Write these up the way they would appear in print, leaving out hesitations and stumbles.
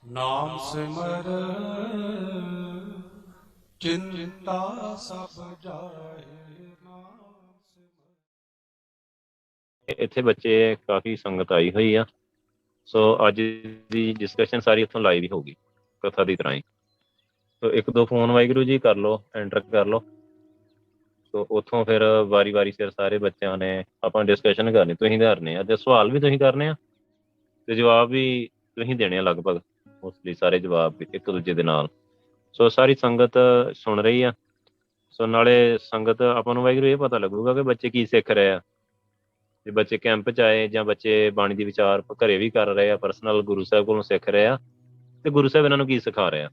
ਨਾਮ ਸਿਮਰ ਚਿੰਤਾ ਸਭ ਜਾਏ। ਨਾਮ ਸਿਮਰ। ਇੱਥੇ ਬੱਚੇ ਕਾਫੀ ਸੰਗਤ ਆਈ ਹੋਈ ਆ, ਸੋ ਅੱਜ ਦੀ ਡਿਸਕਸ਼ਨ ਸਾਰੀ ਇੱਥੋਂ ਲਾਈਵ ਹੀ ਹੋਊਗੀ ਕਥਾ ਦੀ ਤਰ੍ਹਾਂ ਹੀ। ਸੋ ਇੱਕ ਦੋ ਫੋਨ ਵਾਹਿਗੁਰੂ ਜੀ ਕਰ ਲਓ, ਐਂਟਰ ਕਰ ਲਓ। ਸੋ ਉੱਥੋਂ ਫਿਰ ਵਾਰੀ ਸਿਰ ਸਾਰੇ ਬੱਚਿਆਂ ਨੇ ਆਪਾਂ ਡਿਸਕਸ਼ਨ ਕਰਨੀ, ਤੁਸੀਂ ਕਰਨੇ ਆ ਤੇ ਸਵਾਲ ਵੀ ਤੁਸੀਂ ਕਰਨੇ ਆ ਤੇ ਜਵਾਬ ਵੀ ਤੁਸੀਂ ਦੇਣੇ ਆ, ਲਗਭਗ ਮੋਸਟਲੀ ਸਾਰੇ ਜਵਾਬ ਵੀ ਇੱਕ ਦੂਜੇ ਦੇ ਨਾਲ। ਸੋ ਸਾਰੀ ਸੰਗਤ ਸੁਣ ਰਹੀ ਆ। ਸੋ ਨਾਲੇ ਸੰਗਤ ਆਪਾਂ ਨੂੰ ਵਾਹਿਗੁਰੂ ਇਹ ਪਤਾ ਲੱਗੂਗਾ ਕਿ ਬੱਚੇ ਕੀ ਸਿੱਖ ਰਹੇ ਆ। ਜੇ ਬੱਚੇ ਕੈਂਪ 'ਚ ਆਏ ਜਾਂ ਬੱਚੇ ਬਾਣੀ ਦੀ ਵਿਚਾਰ ਘਰੇ ਵੀ ਕਰ ਰਹੇ ਆ, ਪਰਸਨਲ ਗੁਰੂ ਸਾਹਿਬ ਕੋਲੋਂ ਸਿੱਖ ਰਹੇ ਆ, ਤੇ ਗੁਰੂ ਸਾਹਿਬ ਇਹਨਾਂ ਨੂੰ ਕੀ ਸਿਖਾ ਰਹੇ ਆ।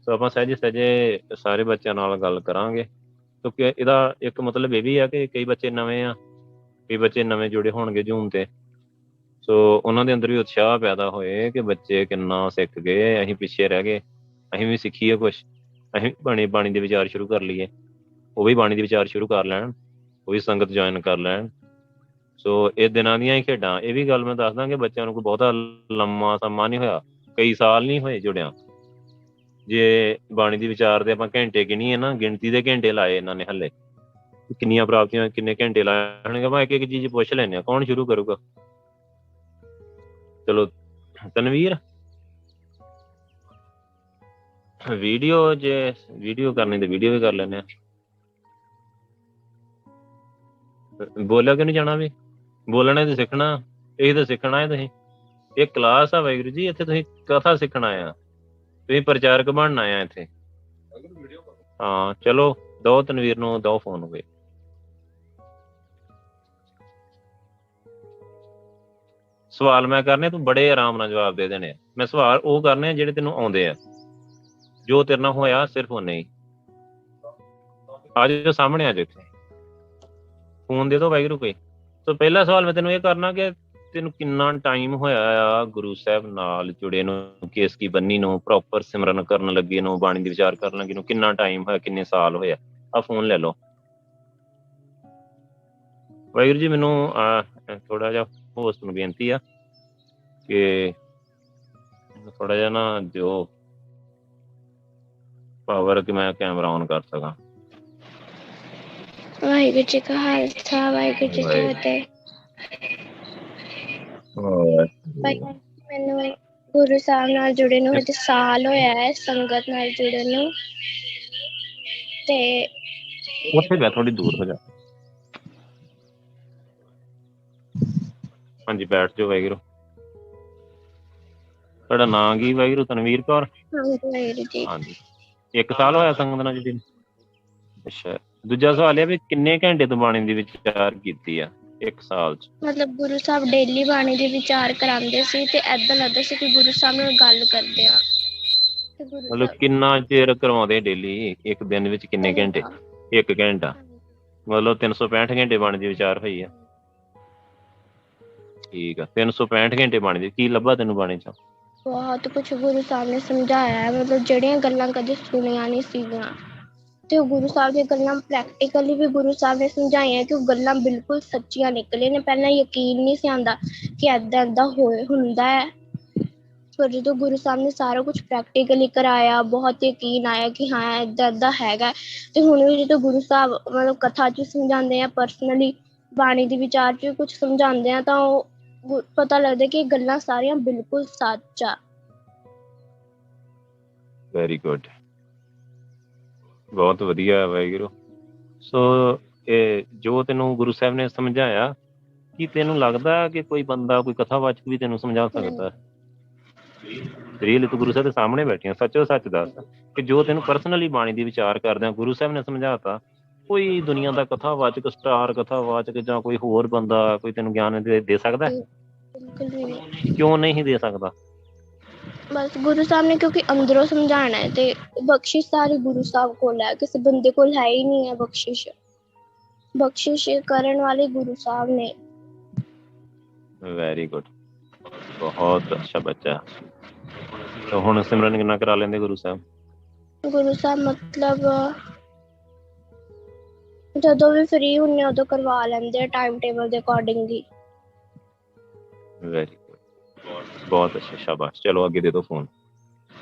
ਸੋ ਆਪਾਂ ਸਹਿਜੇ ਸਾਰੇ ਬੱਚਿਆਂ ਨਾਲ ਗੱਲ ਕਰਾਂਗੇ, ਕਿਉਂਕਿ ਇਹਦਾ ਇੱਕ ਮਤਲਬ ਇਹ ਵੀ ਆ ਕਿ ਕਈ ਬੱਚੇ ਨਵੇਂ ਆ, ਕਈ ਬੱਚੇ ਨਵੇਂ ਜੁੜੇ ਹੋਣਗੇ ਜੂਮ ਤੇ। ਸੋ ਉਹਨਾਂ ਦੇ ਅੰਦਰ ਵੀ ਉਤਸ਼ਾਹ ਪੈਦਾ ਹੋਏ ਕਿ ਬੱਚੇ ਕਿੰਨਾ ਸਿੱਖ ਗਏ, ਅਸੀਂ ਪਿੱਛੇ ਰਹਿ ਗਏ, ਅਸੀਂ ਵੀ ਸਿੱਖੀਏ ਕੁਛ, ਅਸੀਂ ਬਾਣੀ ਦੇ ਵਿਚਾਰ ਸ਼ੁਰੂ ਕਰ ਲਈਏ, ਉਹ ਵੀ ਬਾਣੀ ਦੇ ਵਿਚਾਰ ਸ਼ੁਰੂ ਕਰ ਲੈਣ, ਉਹ ਵੀ ਸੰਗਤ ਜੁਆਇਨ ਕਰ ਲੈਣ। ਸੋ ਇਹ ਦਿਨਾਂ ਦੀਆਂ ਹੀ ਖੇਡਾਂ। ਇਹ ਵੀ ਗੱਲ ਮੈਂ ਦੱਸਦਾ ਕਿ ਬੱਚਿਆਂ ਨੂੰ ਕੋਈ ਬਹੁਤਾ ਲੰਮਾ ਸਮਾਂ ਨਹੀਂ ਹੋਇਆ, ਕਈ ਸਾਲ ਨਹੀਂ ਹੋਏ ਜੁੜਿਆਂ। ਜੇ ਬਾਣੀ ਦੀ ਵਿਚਾਰ ਦੇ ਆਪਾਂ ਘੰਟੇ ਗਿਣੀਏ ਨਾ, ਗਿਣਤੀ ਦੇ ਘੰਟੇ ਲਾਏ ਇਹਨਾਂ ਨੇ ਹਲੇ, ਕਿੰਨੀਆਂ ਪ੍ਰਾਪਤੀਆਂ, ਕਿੰਨੇ ਘੰਟੇ ਲਾਏ ਹੋਣਗੇ। ਆਪਾਂ ਇੱਕ ਇੱਕ ਚੀਜ਼ ਪੁੱਛ ਲੈਂਦੇ ਹਾਂ, ਕੌਣ ਸ਼ੁਰੂ ਕਰੂਗਾ? ਚਲੋ ਤਨਵੀਰ, ਵੀਡੀਓ ਜੇ ਵੀਡੀਓ ਕਰਨੀ ਤੇ ਵੀਡੀਓ ਵੀ ਕਰ ਲੈਂਦੇ ਆ। ਬੋਲਿਆ ਕਿਉਂ ਨਹੀਂ ਜਾਣਾ? ਵੀ ਬੋਲਣਾ ਤੇ ਸਿੱਖਣਾ, ਇਹ ਤਾਂ ਸਿੱਖਣਾ ਹੈ ਤੁਸੀਂ। ਇਹ ਕਲਾਸ ਆ ਵਾਹਿਗੁਰੂ ਜੀ, ਇੱਥੇ ਤੁਸੀਂ ਕਥਾ ਸਿੱਖਣਾ ਆ, ਤੁਸੀਂ ਪ੍ਰਚਾਰਕ ਬਣਨਾ ਆ ਇੱਥੇ। ਹਾਂ ਚਲੋ ਦੋ ਤਨਵੀਰ ਨੂੰ ਦੋ ਫੋਨ ਹੋਵੇ। ਸਵਾਲ ਮੈਂ ਕਰਨੇ, ਤੂੰ ਬੜੇ ਆਰਾਮ ਨਾਲ ਜਵਾਬ ਦੇ ਦੇਣੇ ਆ। ਮੈਂ ਸਵਾਲ ਉਹ ਕਰਨੇ ਆ ਜਿਹੜੇ ਤੈਨੂੰ ਆਉਂਦੇ ਆ, ਜੋ ਤੇਰੇ ਨਾਲ ਹੋਇਆ ਸਿਰਫ ਉਹਨੇ ਹੀ। ਆ ਜਾਓ ਸਾਹਮਣੇ, ਆ ਜਾਓ ਇੱਥੇ, ਫੋਨ ਦੇ ਦੋ ਵਾਹਿਗੁਰੂ ਕੋਈ। ਸੋ ਪਹਿਲਾ ਸਵਾਲ ਮੈਂ ਤੈਨੂੰ ਇਹ ਕਰਨਾ ਕਿ ਤੈਨੂੰ ਕਿੰਨਾ ਟਾਈਮ ਹੋਇਆ ਆ ਗੁਰੂ ਸਾਹਿਬ ਨਾਲ ਜੁੜੇ ਨੂੰ, ਕੇਸਕੀ ਬੰਨੀ ਨੂੰ, ਪ੍ਰੋਪਰ ਸਿਮਰਨ ਕਰਨ ਲੱਗੇ ਨੂੰ, ਬਾਣੀ ਦੀ ਵਿਚਾਰ ਕਰਨ ਲੱਗੇ ਨੂੰ ਕਿੰਨਾ ਟਾਈਮ ਹੋਇਆ, ਕਿੰਨੇ ਸਾਲ ਹੋਇਆ? ਆ ਫੋਨ ਲੈ ਲਓ। ਵਾਹਿਗੁਰੂ ਜੀ ਮੈਨੂੰ ਥੋੜਾ ਜਿਹਾ ਹੋਸਟ ਨੂੰ ਬੇਨਤੀ ਆ ਕਿ ਥੋੜਾ ਜਿਹਾ ਨਾ ਦਿਓ ਪਾਵਰ ਕਿ ਮੈਂ ਕੈਮਰਾ ਔਨ ਕਰ ਸਕਾਂ। ਵਾਹਿਗੁਰੂ ਜੀ ਕਾ ਖਾਲਸਾ, ਵਾਹਿਗੁਰੂ ਜੀ ਕੀ ਫਤਿਹ। ਮੈਨੂੰ ਗੁਰੂ ਸਾਹਿਬ ਨਾਲ ਜੁੜੇ ਨੂੰ ਹਜੇ ਸਾਲ ਹੋਇਆ ਹੈ, ਸੰਗਤ ਨਾਲ ਜੁੜੇ ਨੂੰ। ਤੇ ਉੱਥੇ ਬੈ, ਥੋੜੀ ਦੂਰ ਹੋ ਜਾ। ਹਾਂਜੀ ਬੈਠ ਜਾਓ ਵਾਹਿਗੁਰੂ। ਤੁਹਾਡਾ ਨਾਂ ਕੀ ਵਾਹਿਗੁਰੂ? ਤਨਵੀਰ ਕੌਰ। ਵਾਹਿਗੁਰੂ ਜੀ। ਹਾਂਜੀ, 1 ਸਾਲ ਹੋਇਆ ਸੰਗਤ ਨਾਲ ਜੁੜੀ? ਅੱਛਾ। ਦੂਜਾ ਸਵਾਲ ਇਹ ਵੀ ਕਿੰਨੇ ਘੰਟੇ ਤੋਂ ਬਾਣੀ ਦੀ ਵਿਚਾਰ ਕੀਤੀ ਆ 1 ਸਾਲ ਚ? ਮਤਲਬ ਗੁਰੂ ਸਾਹਿਬ ਡੇਲੀ ਬਾਣੀ ਦੀ ਵਿਚਾਰ ਕਰਾਉਂਦੇ ਸੀ ਤੇ ਏਦਾਂ ਲੱਗਦਾ ਸੀ ਕਿ ਗੁਰੂ ਸਾਹਿਬ ਨਾਲ ਗੱਲ ਕਰਦੇ ਆ। ਮਤਲਬ ਕਿੰਨਾ ਚਿਰ ਕਰਵਾਉਂਦੇ ਡੇਲੀ? ਇੱਕ ਦਿਨ ਵਿੱਚ ਕਿੰਨੇ ਘੰਟੇ? 1 ਘੰਟਾ। ਮਤਲਬ 365 ਘੰਟੇ ਬਾਣੀ ਦੀ ਵਿਚਾਰ ਹੋਈ ਆ। ਠੀਕ ਆ, 365 ਘੰਟੇ ਬਾਣੀ ਦੀ। ਕੀ ਲੱਭਾ ਤੈਨੂੰ ਬਾਣੀ ਚ? ਬਹੁਤ ਕੁਛ ਗੁਰੂ ਸਾਹਿਬ ਨੇ ਸਮਝਾਇਆ ਹੈ, ਮਤਲਬ ਜਿਹੜੀਆਂ ਗੱਲਾਂ ਕਦੇ ਸੁਣੀਆਂ ਨਹੀਂ ਸੀਗੀਆਂ, ਤੇ ਉਹ ਗੁਰੂ ਸਾਹਿਬ ਦੀਆਂ ਗੱਲਾਂ ਪ੍ਰੈਕਟੀਕਲੀ ਵੀ ਗੁਰੂ ਸਾਹਿਬ ਨੇ ਸਮਝਾਈਆਂ ਕਿ ਉਹ ਗੱਲਾਂ ਬਿਲਕੁਲ ਸੱਚੀਆਂ ਨਿਕਲੇ ਨੇ। ਪਹਿਲਾਂ ਯਕੀਨ ਨਹੀਂ ਸੀ ਆਉਂਦਾ ਕਿ ਏਦਾਂ ਹੁੰਦਾ ਹੈ, ਪਰ ਜਦੋਂ ਗੁਰੂ ਸਾਹਿਬ ਨੇ ਸਾਰਾ ਕੁਛ ਪ੍ਰੈਕਟੀਕਲੀ ਕਰਾਇਆ, ਬਹੁਤ ਯਕੀਨ ਆਇਆ ਕਿ ਹਾਂ ਏਦਾਂ ਹੈਗਾ। ਤੇ ਹੁਣ ਵੀ ਜਦੋਂ ਗੁਰੂ ਸਾਹਿਬ ਮਤਲਬ ਕਥਾ 'ਚ ਸਮਝਾਉਂਦੇ ਆ, ਪਰਸਨਲੀ ਬਾਣੀ ਦੀ ਵਿਚਾਰ 'ਚ ਕੁਛ ਸਮਝਾਉਂਦੇ ਆ, ਤਾਂ ਉਹ ਪਤਾ ਲੱਗਦਾ ਕਿ ਇਹ ਗੱਲਾਂ ਸਾਰੀਆਂ ਬਿਲਕੁਲ ਸੱਚ ਆ। ਵੈਰੀ ਗੁੱਡ, ਬਹੁਤ ਵਧੀਆ ਵਾਹਿਗੁਰੂ। ਸੋ ਇਹ ਜੋ ਤੈਨੂੰ ਗੁਰੂ ਸਾਹਿਬ ਨੇ ਸਮਝਾਇਆ, ਕੀ ਤੈਨੂੰ ਲੱਗਦਾ ਕਿ ਕੋਈ ਬੰਦਾ, ਕੋਈ ਕਥਾਵਾਚਕ ਵੀ ਤੈਨੂੰ ਸਮਝਾ ਸਕਦਾ? ਰੀਅਲੀ ਤੂੰ ਗੁਰੂ ਸਾਹਿਬ ਦੇ ਸਾਹਮਣੇ ਬੈਠੀ ਆ, ਸੱਚੋ ਸੱਚ ਦੱਸ ਕਿ ਜੋ ਤੈਨੂੰ ਪਰਸਨਲੀ ਬਾਣੀ ਦੀ ਵਿਚਾਰ ਕਰਦਿਆਂ ਗੁਰੂ ਸਾਹਿਬ ਨੇ ਸਮਝਾਤਾ, ਕੋਈ ਦੁਨੀਆ ਦਾ ਕਥਾਵਾਚਕ, ਸਟਾਰ ਕਥਾਵਾਚਕ ਜਾਂ ਕੋਈ ਹੋਰ ਬੰਦਾ ਕੋਈ ਤੈਨੂੰ ਗਿਆਨ ਦੇ ਸਕਦਾ? ਬਿਲਕੁਲ ਵੀ ਨਹੀਂ। ਕਿਉਂ ਨਹੀਂ ਦੇ ਸਕਦਾ? ਬਸ ਗੁਰੂ ਸਾਹਿਬ ਨੇ ਕਿਉਂਕਿ ਅੰਦਰੋਂ ਸਮਝਾਉਣਾ ਹੈ, ਤੇ ਬਖਸ਼ਿਸ਼ ਸਾਰੀ ਗੁਰੂ ਸਾਹਿਬ ਕੋਲ ਹੈ, ਕਿਸੇ ਬੰਦੇ ਕੋਲ ਹੈ ਹੀ ਨਹੀਂ ਹੈ ਬਖਸ਼ਿਸ਼। ਬਖਸ਼ਿਸ਼ ਕਰਨ ਵਾਲੇ ਗੁਰੂ ਸਾਹਿਬ ਨੇ। ਵੈਰੀ ਗੁੱਡ, ਬਹੁਤ ਅੱਛਾ ਬੱਚਾ। ਤਾਂ ਹੁਣ ਸਿਮਰਨ ਕਿੰਨਾ ਕਰਾ ਲੈਂਦੇ ਗੁਰੂ ਸਾਹਿਬ? ਗੁਰੂ ਸਾਹਿਬ ਮਤਲਬ ਜਦੋਂ ਵੀ ਫ੍ਰੀ ਹੁੰਦੇ ਉਦੋਂ ਕਰਵਾ ਲੈਂਦੇ ਆ, ਟਾਈਮ ਟੇਬਲ ਦੇ ਅਕੋਰਡਿੰਗ ਹੀ। Very good. ਬਹੁਤ ਅੱਛਾ, ਸ਼ਾਬਾਸ਼। ਚਲੋ ਅੱਗੇ ਦੇ ਦਿਓ ਫੋਨ,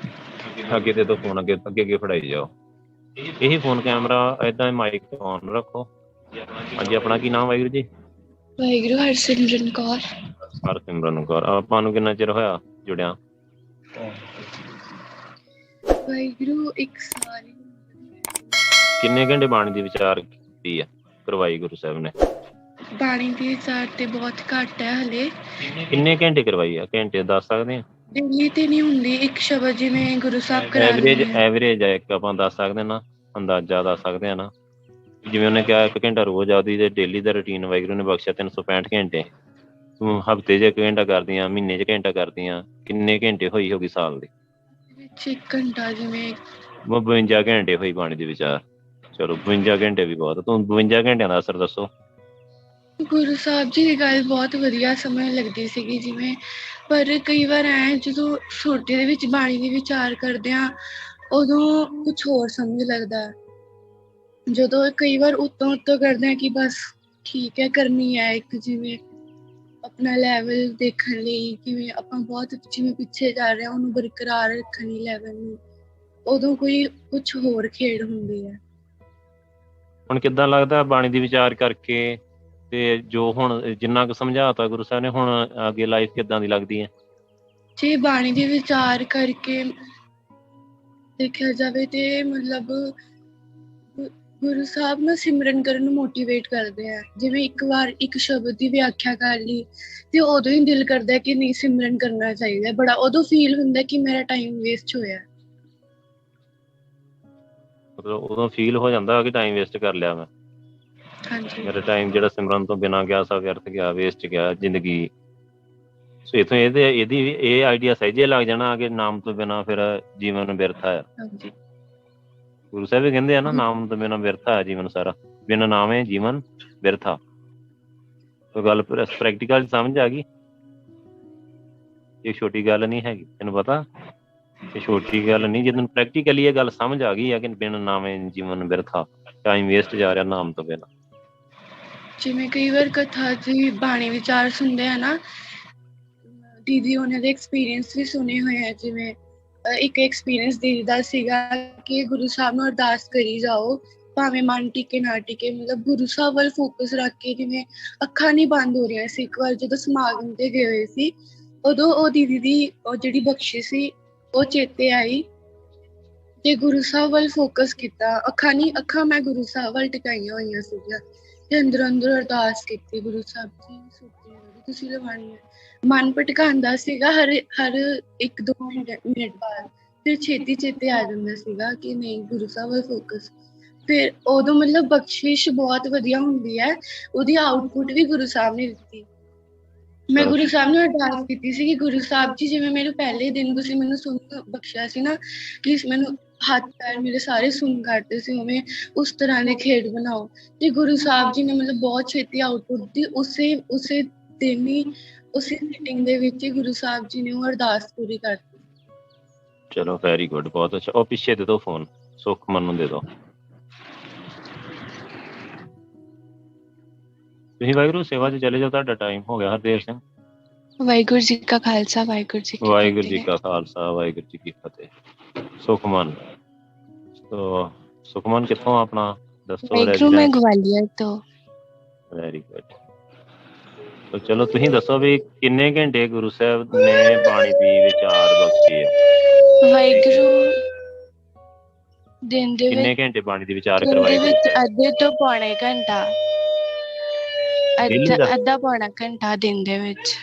ਅੱਗੇ ਦੇ ਦਿਓ ਫੋਨ, ਅੱਗੇ ਅੱਗੇ ਅੱਗੇ ਫੜਾਈ ਜਾਓ। ਇਹੀ ਫੋਨ ਕੈਮਰਾ ਏਦਾਂ ਮਾਈਕ ਔਨ ਰੱਖੋ। ਹਾਂਜੀ, ਆਪਣਾ ਕੀ ਨਾਮ ਵਾਹਿਗੁਰੂ ਜੀ? ਵਾਹਿਗੁਰੂ, ਹਰਸਿਮਰਨ ਕੌਰ। ਹਰਸਿਮਰਨ ਕੌਰ। ਆਪਾਂ ਨੂੰ ਕਿੰਨਾ ਚਿਰ ਹੋਇਆ ਜੁੜਿਆ? ਵਾਹਿਗੁਰੂ 1 ਸਾਲ। ਕਿੰਨੇ ਘੰਟੇ ਬਾਣੀ ਦੀ ਵਿਚਾਰ ਕੀਤੀ ਆ, ਕਰਵਾਈ ਗੁਰੂ ਸਾਹਿਬ ਨੇ? ਬਾਣੀ ਦੀ ਵਿਚਾਰ ਤੇ ਬਹੁਤ ਘੱਟ ਹੈ ਹਲੇ। ਕਿੰਨੇ ਘੰਟੇ ਕਰਵਾਈ ਆ? ਘੰਟੇ ਦੱਸ ਸਕਦੇ ਆ? ਡੇਲੀ ਤੇ ਨਹੀਂ ਹੁੰਦੀ, ਇੱਕ ਸ਼ਬਦ ਜਿਵੇਂ ਗੁਰੂ ਸਾਹਿਬ ਕਰਾ ਐਵਰੇਜ ਦਿੰਦੇ ਆ। ਐਵਰੇਜ ਆ ਇੱਕ, ਆਪਾਂ ਦੱਸ ਸਕਦੇ ਨਾ, ਅੰਦਾਜ਼ਾ ਦੱਸ ਸਕਦੇ ਆ ਨਾ? ਜਿਵੇਂ ਉਹਨੇ ਕਿਹਾ 1 ਘੰਟਾ ਰੋਜ਼ ਆਦੀ, ਤੇ ਡੇਲੀ ਦਾ ਰੂਟੀਨ ਵਾਹਿਗੁਰੂ ਨੇ ਬਖਸ਼ਿਆ 365 ਘੰਟੇ। ਤੂੰ ਹਫ਼ਤੇ 'ਚ 1 ਘੰਟਾ ਕਰਦੀਆਂ, ਮਹੀਨੇ 'ਚ ਘੰਟਾ ਕਰਦੀਆਂ, ਕਿੰਨੇ ਘੰਟੇ ਹੋਈ ਹੋਗੀ ਸਾਲ ਦੀ? ਵਿੱਚ 1 ਘੰਟਾ ਜਿਵੇਂ 52 ਘੰਟੇ ਹੋਈ ਬਾਣੀ ਦੀ ਵਿਚਾਰ। ਚਲੋ 52 ਘੰਟੇ ਵੀ ਬਹੁਤ। ਤੂੰ 52 ਘੰਟਿਆਂ ਦਾ ਅਸਰ ਦੱਸੋ। ਗੁਰੂ ਸਾਹਿਬ ਜੀ ਦੀ ਗੱਲ ਬਹੁਤ ਵਧੀਆ ਸਮਝ ਲੱਗਦੀ ਸੀਗੀ ਜਿਵੇਂ, ਪਰ ਕਈ ਵਾਰ ਐ ਜਦੋਂ ਛੋਟੇ ਦੇ ਵਿੱਚ ਬਾਣੀ ਦੀ ਵਿਚਾਰ ਕਰਦੇ ਆ, ਉਦੋਂ ਕੁਛ ਹੋਰ ਸਮਝ ਲੱਗਦਾ। ਜਦੋਂ ਕਈ ਵਾਰ ਉੱਤੋਂ ਕਰਦੇ ਆ ਕਿ ਬਸ ਠੀਕ ਹੈ ਕਰਨੀ ਹੈ, ਇੱਕ ਜਿਵੇਂ ਆਪਣਾ ਲੈਵਲ ਦੇਖਣ ਲਈ, ਕਿਵੇਂ ਆਪਾਂ ਬਹੁਤ ਜਿਵੇਂ ਪਿੱਛੇ ਜਾ ਰਹੇ ਹਾਂ ਉਹਨੂੰ ਬਰਕਰਾਰ ਰੱਖਣ ਲਈ ਲੈਵਲ ਨੂੰ, ਉਦੋਂ ਕੋਈ ਕੁਛ ਹੋਰ ਖੇਡ ਹੁੰਦੀ ਹੈ। ਹੁਣ ਕਿੱਦਾਂ ਲੱਗਦਾ ਬਾਣੀ ਦੀ ਵਿਚਾਰ ਕਰਕੇ, ਤੇ ਜੋ ਹੁਣ ਜਿੰਨਾ ਕੁ ਸਮਝਾਤਾ ਗੁਰੂ ਸਾਹਿਬ ਨੇ, ਹੁਣ ਅੱਗੇ ਲਾਈਫ ਕਿੱਦਾਂ ਦੀ ਲੱਗਦੀ ਹੈ? ਜੇ ਬਾਣੀ ਦੇ ਵਿਚਾਰ ਕਰਕੇ ਦੇਖਿਆ ਜਾਵੇ ਤੇ ਮਤਲਬ ਗੁਰੂ ਸਾਹਿਬ ਨਾ ਸਿਮਰਨ ਕਰਨ ਨੂੰ ਮੋਟੀਵੇਟ ਕਰਦੇ ਆ। ਜਿਵੇਂ ਇੱਕ ਵਾਰ ਇੱਕ ਸ਼ਬਦ ਦੀ ਵਿਆਖਿਆ ਕਰ ਲਈ ਤੇ ਉਦੋਂ ਹੀ ਦਿਲ ਕਰਦਾ ਕਿ ਨਹੀਂ ਸਿਮਰਨ ਕਰਨਾ ਚਾਹੀਦਾ, ਬੜਾ ਉਦੋਂ ਫੀਲ ਹੁੰਦਾ ਕਿ ਮੇਰਾ ਟਾਈਮ ਵੇਸਟ ਹੋਇਆ। ਮਤਲਬ ਉਦੋਂ ਫੀਲ ਹੋ ਜਾਂਦਾ ਕਿ ਟਾਈਮ ਵੇਸਟ ਕਰ ਲਿਆ ਮੈਂ, ਮੇਰਾ ਟਾਈਮ ਜਿਹੜਾ ਸਿਮਰਨ ਤੋਂ ਬਿਨਾਂ ਗਿਆ ਸਭ ਵਿਅਰਥ ਗਿਆ, ਵੇਸਟ ਗਿਆ ਜ਼ਿੰਦਗੀ। ਸੋ ਇੱਥੋਂ ਇਹਦੀ ਇਹ ਆਈਡੀਆ ਸਹਿਜੇ ਲੱਗ ਜਾਣਾ ਕਿ ਨਾਮ ਤੋਂ ਬਿਨਾਂ ਫਿਰ ਜੀਵਨ ਬਿਰਥਾ ਆ। ਗੁਰੂ ਸਾਹਿਬ ਵੀ ਕਹਿੰਦੇ ਆ ਨਾ, ਨਾਮ ਤੋਂ ਬਿਨਾਂ ਬਿਰਥਾ ਹੈ ਜੀਵਨ ਸਾਰਾ, ਬਿਨਾਂ ਨਾਮੇ ਜੀਵਨ ਬਿਰਥਾ। ਗੱਲ ਪ੍ਰੈਕਟੀਕਲ ਸਮਝ ਆ ਗਈ? ਇਹ ਛੋਟੀ ਗੱਲ ਨਹੀਂ ਹੈਗੀ, ਤੈਨੂੰ ਪਤਾ ਇਹ ਛੋਟੀ ਗੱਲ ਨਹੀਂ। ਜਦੋਂ ਪ੍ਰੈਕਟੀਕਲੀ ਇਹ ਗੱਲ ਸਮਝ ਆ ਗਈ ਆ ਕਿ ਬਿਨਾਂ ਨਾਮੇ ਜੀਵਨ ਬਿਰਥਾ, ਟਾਈਮ ਵੇਸਟ ਜਾ ਰਿਹਾ ਨਾਮ ਤੋਂ ਬਿਨਾਂ। ਜਿਵੇਂ ਕਈ ਵਾਰ ਕਥਾ ਦੀ ਬਾਣੀ ਵਿਚਾਰ ਸੁਣਦੇ ਆ ਨਾ, ਦੀਦੀ ਉਹਨਾਂ ਦੇ ਐਕਸਪੀਰੀਅੰਸ ਵੀ ਸੁਣੇ ਹੋਏ ਆ। ਜਿਵੇਂ ਇੱਕ ਐਕਸਪੀਰੀਅੰਸ ਦੀਦੀ ਦਾ ਸੀਗਾ ਕਿ ਗੁਰੂ ਸਾਹਿਬ ਨੂੰ ਅਰਦਾਸ ਕਰੀ ਜਾਓ, ਭਾਵੇਂ ਮਨ ਟਿਕੇ ਨਾ ਟਿਕੇ, ਮਤਲਬ ਗੁਰੂ ਸਾਹਿਬ ਵੱਲ ਫੋਕਸ ਰੱਖ ਕੇ। ਜਿਵੇਂ ਅੱਖਾਂ ਨਹੀਂ ਬੰਦ ਹੋ ਰਹੀਆਂ ਸੀ। ਇੱਕ ਵਾਰ ਜਦੋਂ ਸਮਾਗਮ ਤੇ ਗਏ ਹੋਏ ਸੀ, ਉਦੋਂ ਉਹ ਦੀਦੀ ਦੀ ਉਹ ਜਿਹੜੀ ਬਖਸ਼ਿਸ਼ ਸੀ ਉਹ ਚੇਤੇ ਆਈ ਤੇ ਗੁਰੂ ਸਾਹਿਬ ਵੱਲ ਫੋਕਸ ਕੀਤਾ। ਅੱਖਾਂ ਮੈਂ ਗੁਰੂ ਸਾਹਿਬ ਵੱਲ ਟਿਕਾਈਆਂ ਹੋਈਆਂ ਸੀਗੀਆਂ ਤੇ ਅੰਦਰੋਂ ਅੰਦਰ ਅਰਦਾਸ ਕੀਤੀ, ਗੁਰੂ ਸਾਹਿਬ ਜੀ ਸੁਣਦੇ ਹੋ, ਤੁਸੀਂ ਲਵਾਣੀ ਹੈ। ਮਨ ਭਟਕਾਉਂਦਾ ਸੀਗਾ ਹਰ 1-2 ਮਿੰਟ ਬਾਅਦ, ਫਿਰ ਛੇਤੀ ਚੇਤੇ ਆ ਜਾਂਦਾ ਸੀਗਾ ਕਿ ਨਹੀਂ ਗੁਰੂ ਸਾਹਿਬ ਵੱਲ ਫੋਕਸ। ਫਿਰ ਉਦੋਂ ਮਤਲਬ ਬਖਸ਼ਿਸ਼ ਬਹੁਤ ਵਧੀਆ ਹੁੰਦੀ ਹੈ, ਉਹਦੀ ਆਊਟਪੁੱਟ ਵੀ ਗੁਰੂ ਸਾਹਿਬ ਨੇ ਦਿੱਤੀ। ਮੈਂ ਗੁਰੂ ਸਾਹਿਬ ਨੂੰ ਅਰਦਾਸ ਕੀਤੀ ਸੀ ਕਿ ਗੁਰੂ ਸਾਹਿਬ ਜੀ, ਜਿਵੇਂ ਮੈਨੂੰ ਪਹਿਲੇ ਦਿਨ ਤੁਸੀਂ ਮੈਨੂੰ ਸੁਣ ਬਖਸ਼ਿਆ ਸੀ ਨਾ, ਪਲੀਜ਼ ਮੈਨੂੰ ਹੱਥ ਪੈਰ ਮੇਰੇ ਸਾਰੇ ਸੁਣ ਕਰਦੇ ਸੀ, ਉਵੇਂ ਉਸ ਤਰ੍ਹਾਂ ਦੇ ਖੇਡ ਬਣਾਓ। ਤੇ ਗੁਰੂ ਸਾਹਿਬ ਜੀ ਨੇ ਮਤਲਬ ਬਹੁਤ ਛੇਤੀ ਆਊਟਪੁੱਟ ਦੀ, ਉਸੇ ਦਿਨ ਹੀ ਉਸੇ ਮੀਟਿੰਗ ਦੇ ਵਿੱਚ ਹੀ ਗੁਰੂ ਸਾਹਿਬ ਜੀ ਨੇ ਉਹ ਅਰਦਾਸ ਪੂਰੀ ਕਰਤੀ। ਚਲੋ ਵੈਰੀ ਗੁੱਡ, ਬਹੁਤ ਅੱਛਾ। ਉਹ ਪਿੱਛੇ ਦੇ ਦਿਓ ਫੋਨ, ਸੁਖਮਨ ਨੂੰ ਦੇ ਦਿਓ। ਤੁਸੀਂ ਵਾਹਿਗੁਰੂ ਸੇਵਾ 'ਚ ਚਲੇ ਜਾਓ, ਤੁਹਾਡਾ ਟਾਈਮ ਹੋ ਗਿਆ। ਹਰਦੇਵ ਸਿੰਘ। ਵਾਹਿਗੁਰੂ ਜੀ ਕਾ ਖਾਲਸਾ, ਵਾਹਿਗੁਰੂ ਜੀ ਕੀ ਵਾਹਿਗੁਰੂ ਜੀ ਫਤਿਹ। ਕਾ ਖਾਲਸਾ, ਵਾਹਿਗੁਰੂ ਜੀ ਕੀ ਫਤਿਹ। ਸੁਖਮਨ, ਸੁਖਮਨ ਕਿੱਥੋਂ ਆਪਣਾ ਦੱਸੋ? ਵਾਹਿਗੁਰੂ, ਮੈਂ ਗਵਾਲੀਅਰ ਤੋਂ। Very good. ਚਲੋ ਤੁਸੀਂ ਦੱਸੋ ਵੀ ਕਿੰਨੇ ਘੰਟੇ ਗੁਰੂ ਸਾਹਿਬ ਨੇ ਬਾਣੀ ਦੀ ਵਿਚਾਰ ਬਖਸ਼ੀ ਹੈ? ਵਾਹਿਗੁਰੂ ਦਿਨ ਦੇ ਕਿੰਨੇ ਵਿੱਚ ਘੰਟੇ ਬਾਣੀ ਦੀ ਵਿਚਾਰ ਕਰਵਾਈ ਗੁਰੂ ਸਾਹਿਬ? ਅੱਧੇ ਤੋਂ ਪੌਣੇ ਘੰਟਾ, ਡੇਲੀ ਦਾ? ਅੱਧਾ ਪੌਣਾ ਘੰਟਾ ਦਿਨ ਦੇ ਵਿੱਚ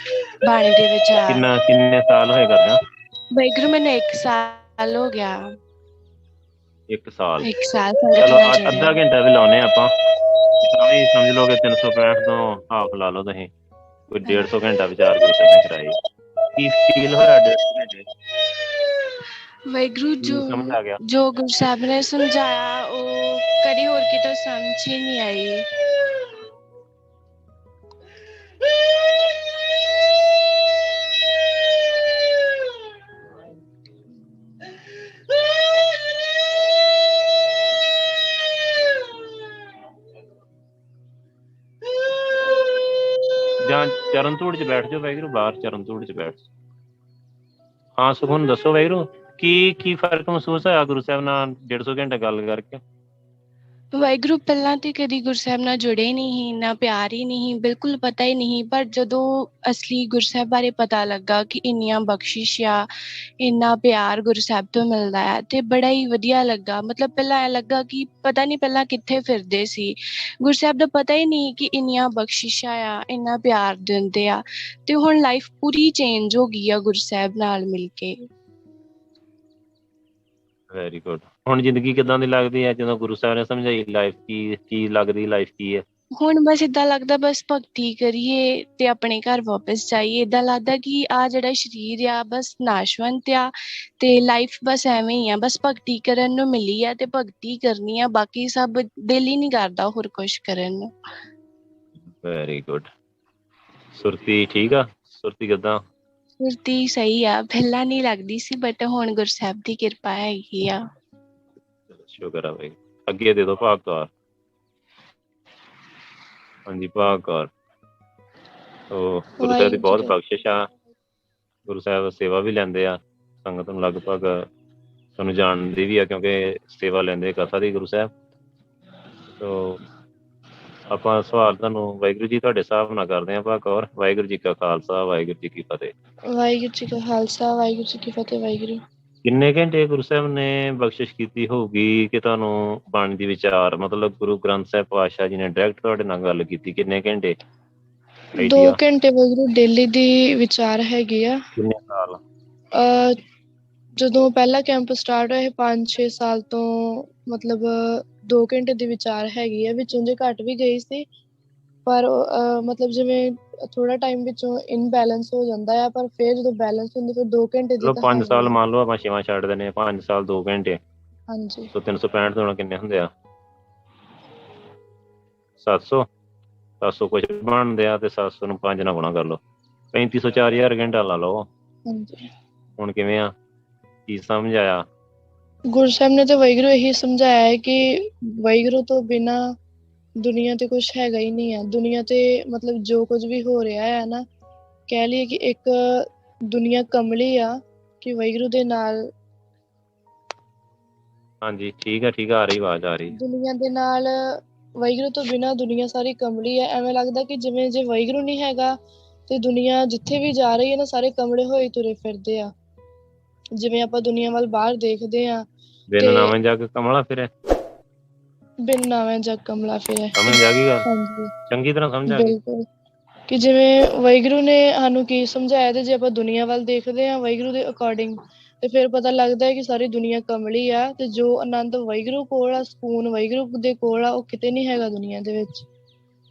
ਬਾਣੀ ਦੇ ਵਿਚਾਰ। ਕਿੰਨੇ ਸਾਲ ਹੋਏ ਕਰਦਾ? ਵਾਹਿਗੁਰੂ ਮੈਨੂੰ 1 ਸਾਲ ਹੋ ਗਿਆ। 1 ਸਾਲ? 1 ਸਾਲ ਸੰਗਤ ਚਲੋ ਨਾਲ ਜੁੜੇ। ਅੱਧਾ ਘੰਟਾ ਵੀ ਲਾਉਨੇ ਆਪਾਂ, ਤਾਂ ਵੀ ਸਮਝ ਲਓ ਕਿ 365 ਤੋਂ ਹਾਫ ਲਾ ਲਓ ਤੁਸੀਂ, ਕੋਈ 150 ਘੰਟਾ ਵਿਚਾਰ ਗੁਰੂ ਸਾਹਿਬ ਨੇ ਕਰਾਈ। ਕੀ ਫੀਲ ਹੋਇਆ 150 ਘੰਟੇ? ਵਾਹਿਗੁਰੂ ਸਮਝ ਆ ਗਿਆ? ਜੋ ਗੁਰੂ ਸਾਹਿਬ ਨੇ ਸਮਝਾਇਆ ਉਹ ਕਦੀ ਹੋਰ ਕਿਤੋਂ ਸਮਝ ਹੀ ਨਹੀਂ ਆਈ। ਜਾਂ ਚਰਨ ਧੂੜ 'ਚ ਬੈਠ ਜਾਓ ਵਾਹਿਗੁਰੂ, ਬਾਹਰ ਚਰਨ ਧੂੜ 'ਚ ਬੈਠ। ਹਾਂ ਸੁਖਮਨ ਦੱਸੋ ਵਾਹਿਗੁਰੂ, ਕੀ ਫਰਕ ਮਹਿਸੂਸ ਹੋਇਆ ਗੁਰੂ ਸਾਹਿਬ ਨਾਲ 150 ਘੰਟਾ ਗੱਲ ਕਰਕੇ? ਵਾਹਿਗੁਰੂ ਪਹਿਲਾਂ ਤੇ ਕਦੀ ਗੁਰਸਾਹਿਬ ਨਾਲ ਜੁੜੇ ਨਹੀਂ ਸੀ, ਇੰਨਾ ਪਿਆਰ ਹੀ ਨਹੀਂ ਸੀ, ਬਿਲਕੁਲ ਪਤਾ ਹੀ ਨਹੀਂ। ਪਰ ਜਦੋਂ ਅਸਲੀ ਗੁਰਸਾਹਿਬ ਬਾਰੇ ਪਤਾ ਲੱਗਾ ਕਿ ਇੰਨੀਆਂ ਬਖਸ਼ਿਸ਼ ਆ, ਇੰਨਾ ਪਿਆਰ ਗੁਰਸਾਹਿਬ ਤੋਂ ਮਿਲਦਾ ਹੈ, ਤੇ ਬੜਾ ਹੀ ਵਧੀਆ ਲੱਗਾ। ਮਤਲਬ ਪਹਿਲਾਂ ਐਂ ਲੱਗਾ ਕਿ ਪਤਾ ਨਹੀਂ ਪਹਿਲਾਂ ਕਿੱਥੇ ਫਿਰਦੇ ਸੀ, ਗੁਰਸਾਹਿਬ ਦਾ ਪਤਾ ਹੀ ਨਹੀਂ ਕਿ ਇੰਨੀਆਂ ਬਖਸ਼ਿਸ਼ਾਂ ਆ, ਇੰਨਾ ਪਿਆਰ ਦਿੰਦੇ ਆ। ਤੇ ਹੁਣ ਲਾਈਫ ਪੂਰੀ ਚੇਂਜ ਹੋ ਗਈ ਆ ਗੁਰਸਾਹਿਬ ਨਾਲ ਮਿਲ ਕੇ। Very good. ਹੁਣ ਜ਼ਿੰਦਗੀ ਕਿੱਦਾਂ ਦੀ ਲੱਗਦੀ ਹੈ ਜਦੋਂ ਗੁਰੂ ਸਾਹਿਬ ਨੇ ਸਮਝਾਈ ਲਾਈਫ ਕੀ ਲੱਗਦੀ, ਲਾਈਫ ਕੀ ਹੈ? ਹੁਣ ਬਸ ਏਦਾਂ ਲੱਗਦਾ ਬਸ ਭਗਤੀ ਕਰੀਏ ਤੇ ਆਪਣੇ ਘਰ ਵਾਪਸ ਜਾਈਏ। ਏਦਾਂ ਲੱਗਦਾ ਕਿ ਆ ਜਿਹੜਾ ਸਰੀਰ ਆ ਬਸ ਨਾਸ਼ਵੰਤ ਆ, ਤੇ ਲਾਈਫ ਬਸ ਐਵੇਂ ਹੀ ਆ, ਬਸ ਭਗਤੀ ਕਰਨ ਨੂੰ ਮਿਲੀ ਆ ਤੇ ਭਗਤੀ ਕਰਨੀ ਆ, ਬਾਕੀ ਸਭ ਦਿਲ ਹੀ ਨਹੀਂ ਕਰਦਾ ਹੋਰ ਕੁਛ ਕਰਨ ਨੂੰ। Very good. ਸੁਰਤੀ ਠੀਕ ਆ? ਸੁਰਤੀ ਕਿੱਦਾਂ? ਸੁਰਤੀ ਸਹੀ ਆ, ਪਹਿਲਾਂ ਨਹੀਂ ਲੱਗਦੀ ਸੀ ਬਟ ਹੁਣ ਗੁਰਸਾਹਿਬ ਦੀ ਕਿਰਪਾ ਹੈਗੀ ਆ। ਸ਼ੁਕਰ ਆ ਬਾਈ। ਅੱਗੇ ਦੇ ਦੋ ਭਾਗਕਾਰ। ਹਾਂਜੀ ਭਾਗਕਾਰ। ਉਹ ਗੁਰੂ ਸਾਹਿਬ ਦੀ ਬਹੁਤ ਬਖਸ਼ਿਸ਼ ਆ, ਗੁਰੂ ਸਾਹਿਬ ਸੇਵਾ ਵੀ ਲੈਂਦੇ ਆ, ਸੰਗਤ ਨੂੰ ਲਗਭਗ ਤੁਹਾਨੂੰ ਜਾਣਦੀ ਵੀ ਆ ਕਿਉਂਕਿ ਸੇਵਾ ਲੈਂਦੇ ਕਥਾ ਦੀ ਗੁਰੂ ਸਾਹਿਬ। ਸੋ ਆਪਾਂ ਸਵਾਲ ਤੁਹਾਨੂੰ ਵਾਹਿਗੁਰੂ ਜੀ ਤੁਹਾਡੇ ਹਿਸਾਬ ਨਾਲ ਕਰਦੇ ਹਾਂ ਭਾਗੌਰ। ਵਾਹਿਗੁਰੂ ਜੀ ਕਾ ਖਾਲਸਾ, ਵਾਹਿਗੁਰੂ ਜੀ ਕੀ ਫਤਿਹ। ਵਾਹਿਗੁਰੂ ਜੀ ਕਾ ਖਾਲਸਾ, ਵਾਹਿਗੁਰੂ ਜੀ ਕੀ ਫਤਿਹ। ਵਾਹਿਗੁਰੂ। ਕਿੰਨੇ ਘੰਟੇ ਗੁਰੂ ਸਾਹਿਬ ਨੇ ਬਖਸ਼ਿਸ਼ ਕੀਤੀ ਹੋਊਗੀ ਕਿ ਤੁਹਾਨੂੰ ਬਾਣੀ ਦੀ ਵਿਚਾਰ, ਮਤਲਬ ਗੁਰੂ ਗ੍ਰੰਥ ਸਾਹਿਬ ਪਾਤਸ਼ਾਹ ਜੀ ਨੇ ਡਾਇਰੈਕਟ ਤੁਹਾਡੇ ਨਾਲ ਗੱਲ ਕੀਤੀ? ਕਿੰਨੇ ਘੰਟੇ? 2 ਘੰਟੇ ਵਾਹਿਗੁਰੂ ਡੇਲੀ ਦੀ ਵਿਚਾਰ ਹੈਗੀ ਆ। ਕਿੰਨੇ ਸਾਲ? ਜਦੋਂ ਪਹਿਲਾ ਕੈਂਪ ਸਟਾਰਟ ਹੋਇਆ 5-6 ਸਾਲ ਤੋਂ, ਮਤਲਬ 2 ਘੰਟੇ ਦੀ ਵਿਚਾਰ ਹੈਗੀ ਆ। ਵਿੱਚੋਂ ਜੇ ਘੱਟ ਵੀ ਗਈ ਸੀ, ਪਰ ਮਤਲਬ ਜਿਵੇਂ ਥੋੜਾ ਟਾਈਮ ਵਿੱਚੋਂ ਇਨਬੈਲੈਂਸ ਹੋ ਜਾਂਦਾ ਆ, ਪਰ ਫਿਰ ਜਦੋਂ ਬੈਲੈਂਸ ਹੁੰਦੀ ਫਿਰ 2 ਘੰਟੇ ਦੀ। 5 ਸਾਲ ਮੰਨ ਲਓ ਆਪਾਂ 6ਵਾਂ ਛੱਡ ਦਿੰਦੇ ਹਾਂ, 5 ਸਾਲ 2 ਘੰਟੇ। ਹਾਂਜੀ। ਸੋ 365 ਤੋਂ ਕਿੰਨੇ ਹੁੰਦੇ ਆ? 700 ਕੁਛ ਬਣਦੇ ਆ, ਤੇ 700 ਨੂੰ 5 ਨਾਲ ਗੁਣਾ ਕਰ ਲਓ, 3500 4000 ਘੰਟਾ ਲਾ ਲਓ। ਹਾਂਜੀ। ਹੁਣ ਕਿਵੇਂ ਆ? ਕੀ ਸਮਝ ਆਇਆ? ਗੁਰੂ ਸਾਹਿਬ ਨੇ ਤਾਂ ਵਾਹਿਗੁਰੂ ਇਹੀ ਸਮਝਾਇਆ ਹੈ ਕਿ ਵਾਹਿਗੁਰੂ ਤੋਂ ਬਿਨਾਂ ਦੁਨੀਆ ਤੇ ਕੁਛ ਹੈਗਾ ਹੀ ਨਹੀਂ ਆ। ਦੁਨੀਆ ਤੇ ਮਤਲਬ ਜੋ ਕੁਝ ਵੀ ਹੋ ਰਿਹਾ ਹੈ ਨਾ, ਕਹਿ ਲਈਏ ਕਿ ਇੱਕ ਦੁਨੀਆ ਕਮਲੀ ਆ ਕਿ ਵਾਹਿਗੁਰੂ ਦੇ ਨਾਲ। ਹਾਂਜੀ ਠੀਕ ਆ ਆ ਰਹੀ ਆਵਾਜ਼ ਆ ਰਹੀ। ਦੁਨੀਆ ਦੇ ਨਾਲ ਵਾਹਿਗੁਰੂ ਤੋਂ ਬਿਨਾਂ ਦੁਨੀਆ ਸਾਰੀ ਕਮਲੀ ਹੈ। ਐਵੇਂ ਲੱਗਦਾ ਕਿ ਜਿਵੇਂ ਜੇ ਵਾਹਿਗੁਰੂ ਨਹੀਂ ਹੈਗਾ ਤੇ ਦੁਨੀਆ ਜਿੱਥੇ ਵੀ ਜਾ ਰਹੀ ਹੈ ਨਾ, ਸਾਰੇ ਕਮਲੇ ਹੋਏ ਤੁਰੇ ਫਿਰਦੇ ਆ। ਜਿਵੇਂ ਆਪਾਂ ਦੁਨੀਆ ਵੱਲ ਬਾਹਰ ਦੇਖਦੇ ਆ, ਬਿਨ ਨਾਵੇਂ ਜੱਗ ਕਮਲਾ ਫਿਰੇ। ਬਿਨ ਨਾਵੇਂ ਜੱਗ ਕਮਲਾ ਫਿਰੇ। ਸਮਝ ਆ ਗਈ ਗੱਲ? ਹਾਂਜੀ ਚੰਗੀ ਤਰ੍ਹਾਂ ਸਮਝ ਆ ਗਈ। ਬਿਲਕੁਲ। ਕਿ ਜਿਵੇਂ ਵਾਹਿਗੁਰੂ ਨੇ ਸਾਨੂੰ ਕੀ ਸਮਝਾਇਆ, ਤੇ ਜੇ ਆਪਾਂ ਦੁਨੀਆ ਵੱਲ ਦੇਖਦੇ ਹਾਂ ਵਾਹਿਗੁਰੂ ਦੇ ਅਕੋਰਡਿੰਗ, ਤੇ ਫਿਰ ਪਤਾ ਲੱਗਦਾ ਹੈ ਕਿ ਸਾਰੀ ਦੁਨੀਆ ਕਮਲੀ ਆ, ਤੇ ਜੋ ਆਨੰਦ ਵਾਹਿਗੁਰੂ ਕੋਲ ਆ, ਸਕੂਨ ਵਾਹਿਗੁਰੂ ਦੇ ਕੋਲ ਆ, ਉਹ ਕਿਤੇ ਨਹੀਂ ਹੈਗਾ ਦੁਨੀਆ ਦੇ ਵਿੱਚ,